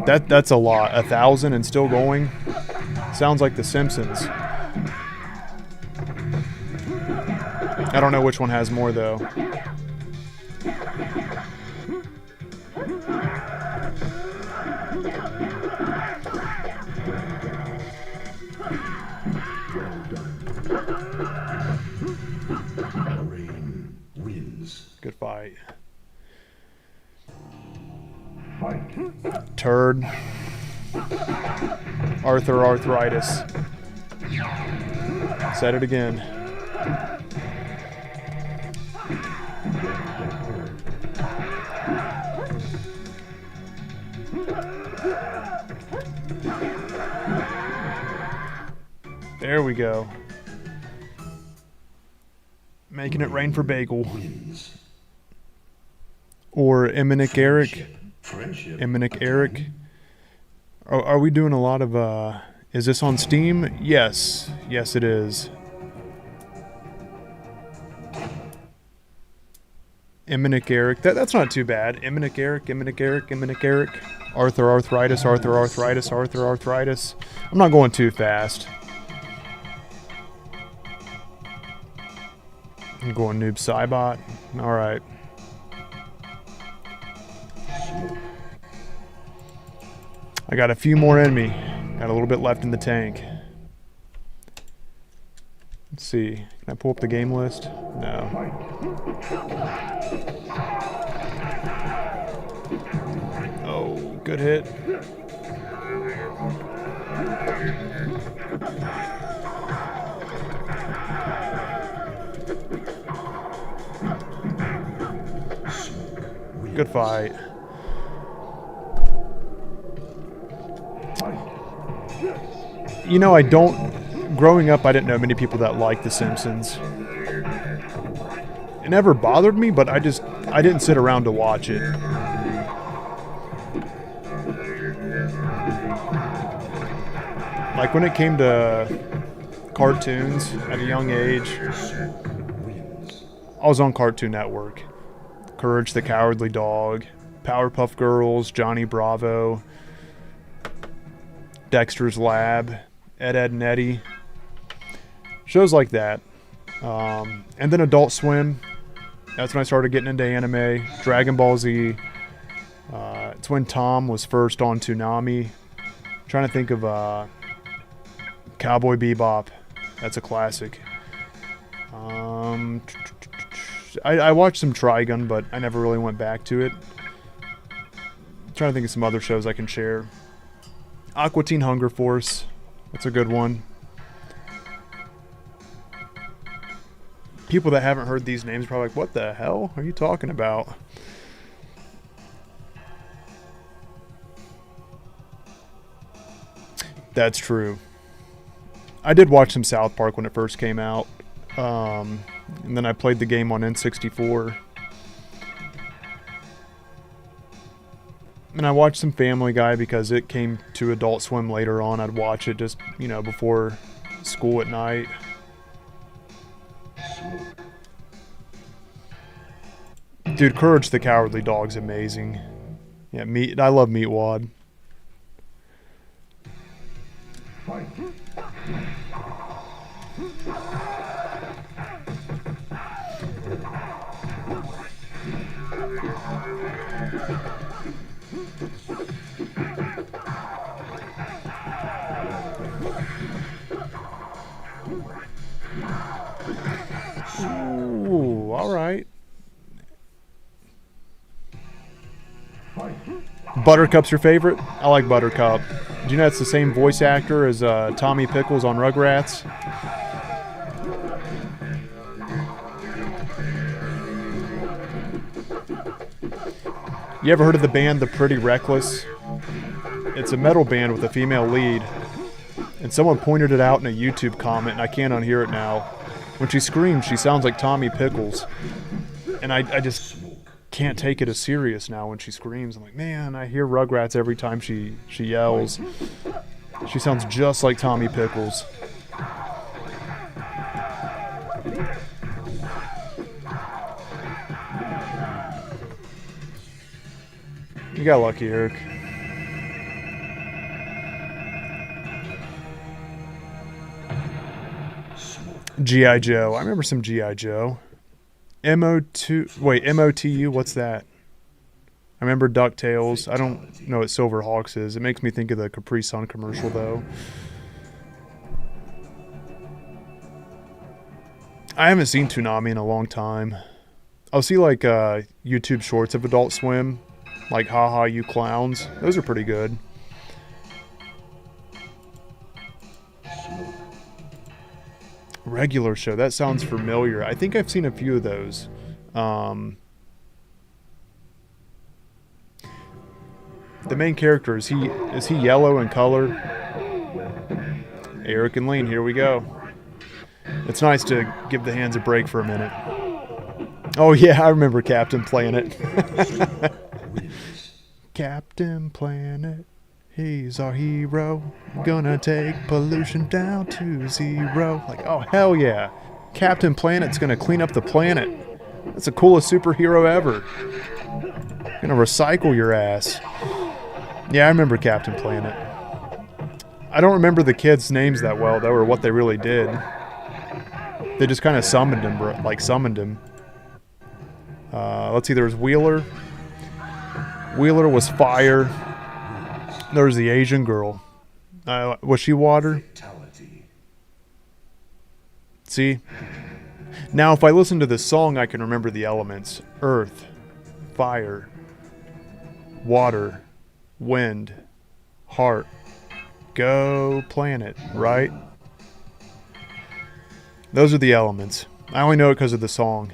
That's a lot. 1,000 and still going. Sounds like The Simpsons. I don't know which one has more though. Rain wins. Good fight. Fight. Turd. Arthur Arthritis. Said it again. There we go. Making it rain for Bagel. Wins. Or Eminic Eric. Friendship. Eminic Eric. Are we doing a lot of, is this on Steam? Yes. Yes, it is. Eminic Eric. That's not too bad. Eminic Eric, Eminic Eric, Eminic Eric. Arthur Arthritis, Arthur Arthritis, Arthur Arthritis. I'm not going too fast. I'm going Noob Cybot. Alright. I got a few more in me. Got a little bit left in the tank. Let's see. Can I pull up the game list? No. Oh, good hit. Good fight. You know, growing up, I didn't know many people that liked The Simpsons. It never bothered me, but I didn't sit around to watch it. Like when it came to cartoons at a young age, I was on Cartoon Network. Courage the Cowardly Dog, Powerpuff Girls, Johnny Bravo, Dexter's Lab, Ed, Ed and Eddie. Shows like that. And then Adult Swim. That's when I started getting into anime. Dragon Ball Z. It's when Tom was first on Toonami. Trying to think of Cowboy Bebop. That's a classic. I watched some Trigun, but I never really went back to it. Trying to think of some other shows I can share. Aqua Teen Hunger Force. That's a good one. People that haven't heard these names are probably like, what the hell are you talking about? That's true. I did watch some South Park when it first came out. And then I played the game on N64. And I watched some Family Guy because it came to Adult Swim later on. I'd watch it just, you know, before school at night. Dude, Courage the Cowardly Dog's amazing. Yeah, I love Meatwad. Ooh, alright. Buttercup's your favorite? I like Buttercup. Do you know it's the same voice actor as Tommy Pickles on Rugrats? You ever heard of the band The Pretty Reckless? It's a metal band with a female lead. And someone pointed it out in a YouTube comment, and I can't unhear it now. When she screams, she sounds like Tommy Pickles. And I just can't take it as serious now when she screams. I'm like, man, I hear Rugrats every time she yells. She sounds just like Tommy Pickles. You got lucky, Eric. G.I. Joe. I remember some G.I. Joe. MOTU, what's that? I remember DuckTales. I don't know what Silverhawks is. It makes me think of the Capri Sun commercial, though. I haven't seen Toonami in a long time. I'll see, like, YouTube shorts of Adult Swim. Like, Haha, You Clowns. Those are pretty good. Regular Show. That sounds familiar. I think I've seen a few of those. The main character, is he yellow in color? Eric and Lean, here we go. It's nice to give the hands a break for a minute. Oh yeah, I remember Captain Planet. Captain Planet, he's our hero. Gonna take pollution down to zero. Like, oh hell yeah. Captain Planet's gonna clean up the planet. That's the coolest superhero ever. Gonna recycle your ass. Yeah, I remember Captain Planet. I don't remember the kids' names that well, though, or what they really did. They just kind of summoned him, Let's see, there was Wheeler. Wheeler was fire. There's the Asian girl. Was she water? Fatality. See? Now, if I listen to this song, I can remember the elements. Earth, fire, water, wind, heart. Go planet, right? Those are the elements. I only know it because of the song.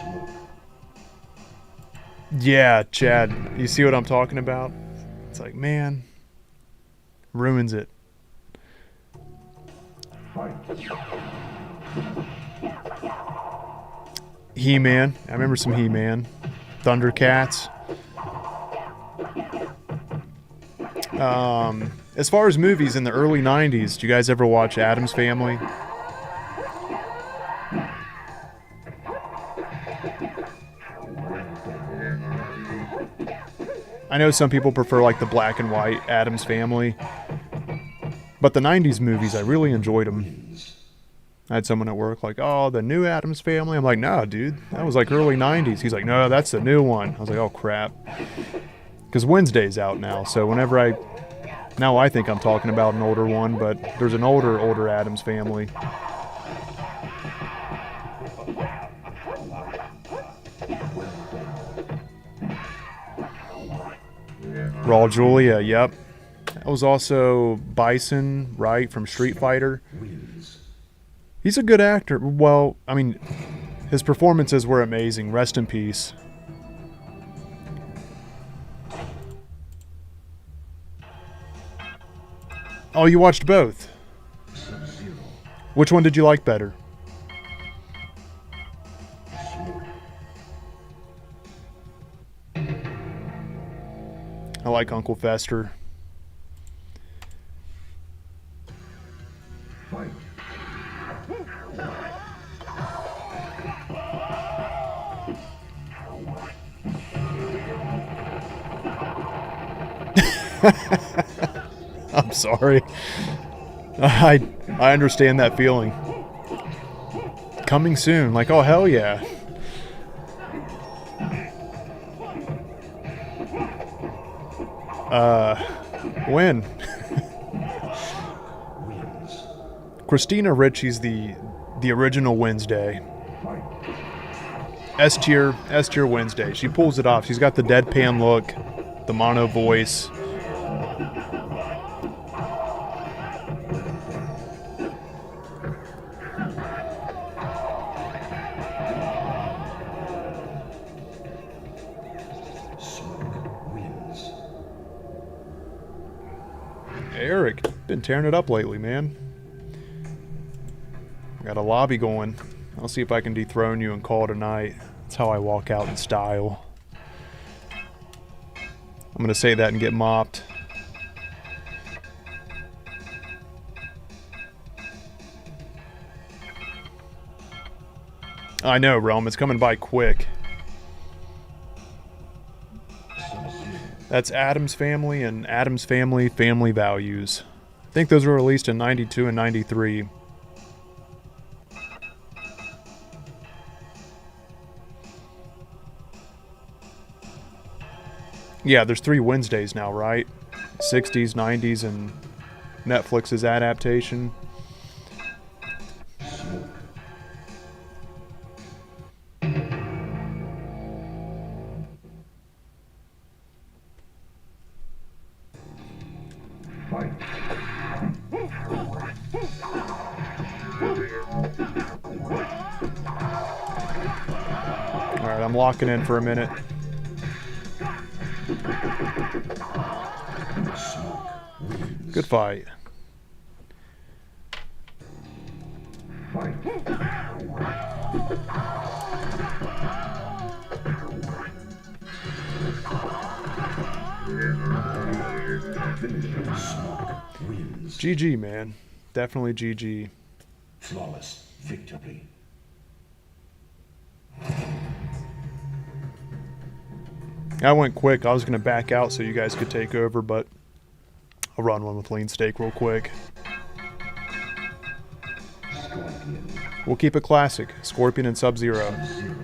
Smoke. Yeah, Chad. You see what I'm talking about? It's like, man, ruins it. Fight. He-Man. I remember some He-Man. Thundercats. As far as movies in the early 90s, did you guys ever watch Addams Family? I know some people prefer like the black and white Addams Family, but the 90s movies, I really enjoyed them. Wins. I had someone at work like, oh, the new Addams Family. I'm like, nah, dude, that was like early 90s. He's like, no, that's the new one. I was like, oh, crap. Because Wednesday's out now, so whenever now I think I'm talking about an older one, but there's an older Addams Family. Raul Julia, yep. That was also Bison, right, from Street Fighter. Wins. He's a good actor. Well, I mean, his performances were amazing. Rest in peace. Oh, you watched both. Sub-Zero. Which one did you like better? Smoke. I like Uncle Fester. Fight. I'm sorry. I understand that feeling. Coming soon. Like, oh, hell yeah. When? Wins. Christina Ricci's the original Wednesday. Fight. S tier Wednesday. She pulls it off. She's got the deadpan look, the mono voice. Smoke. Wins. Eric, been tearing it up lately, man. Got a lobby going. I'll see if I can dethrone you and call it a night. That's how I walk out in style. I'm gonna say that and get mopped. I know, Realm. It's coming by quick. Sub-Zero. That's Addams Family and Addams Family Family Values. I think those were released in 92 and 93. Yeah, there's 3 Wednesdays now, right? 60s, 90s, and Netflix's adaptation. Smoke. Fight. Alright, I'm locking in for a minute. Smoke. Wins. Good fight. Fight. Finish him. Smoke. Wins. GG, man. Definitely GG. Flawless victory. I went quick. I was going to back out so you guys could take over, but I'll run one with lean steak real quick. Scorpion. We'll keep it classic. Scorpion and Sub-Zero. Sub-Zero.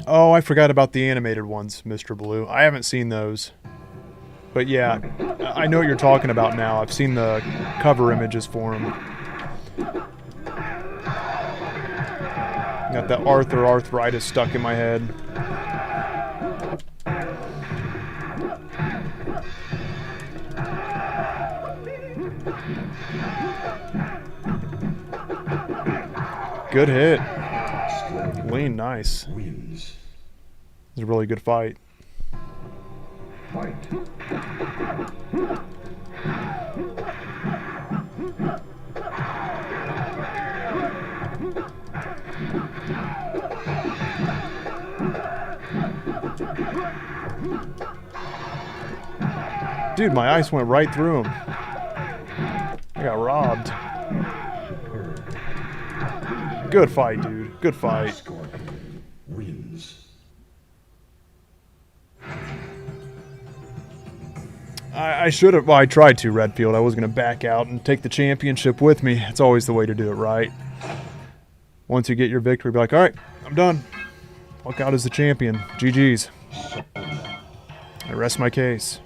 Oh, I forgot about the animated ones, Mr. Blue. I haven't seen those. But yeah, I know what you're talking about now. I've seen the cover images for them. Got that arthritis stuck in my head. Good hit. Lean, nice. Wins. It's a really good fight. Fight. Dude, my ice went right through him. I got robbed. Good fight, dude. Good fight. Scorpion wins. I should have. Well, I tried to, Redfield. I was going to back out and take the championship with me. It's always the way to do it, right? Once you get your victory, be like, all right, I'm done. Walk out as the champion. GG's. I rest my case.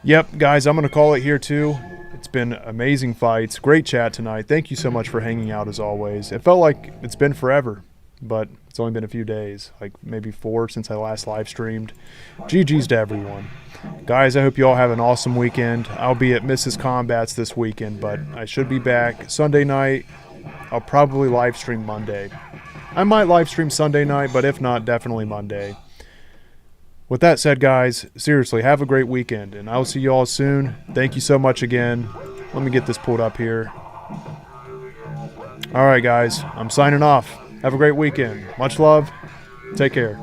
Yep, guys, I'm going to call it here, too. It's been amazing fights. Great chat tonight. Thank you so much for hanging out, as always. It felt like it's been forever, but it's only been a few days, like maybe 4 since I last live streamed. GG's to everyone. Guys, I hope you all have an awesome weekend. I'll be at Mrs. Kombat's this weekend, but I should be back Sunday night. I'll probably live stream Monday. I might live stream Sunday night, but if not, definitely Monday. With that said, guys, seriously, have a great weekend, and I'll see you all soon. Thank you so much again. Let me get this pulled up here. All right, guys, I'm signing off. Have a great weekend. Much love. Take care.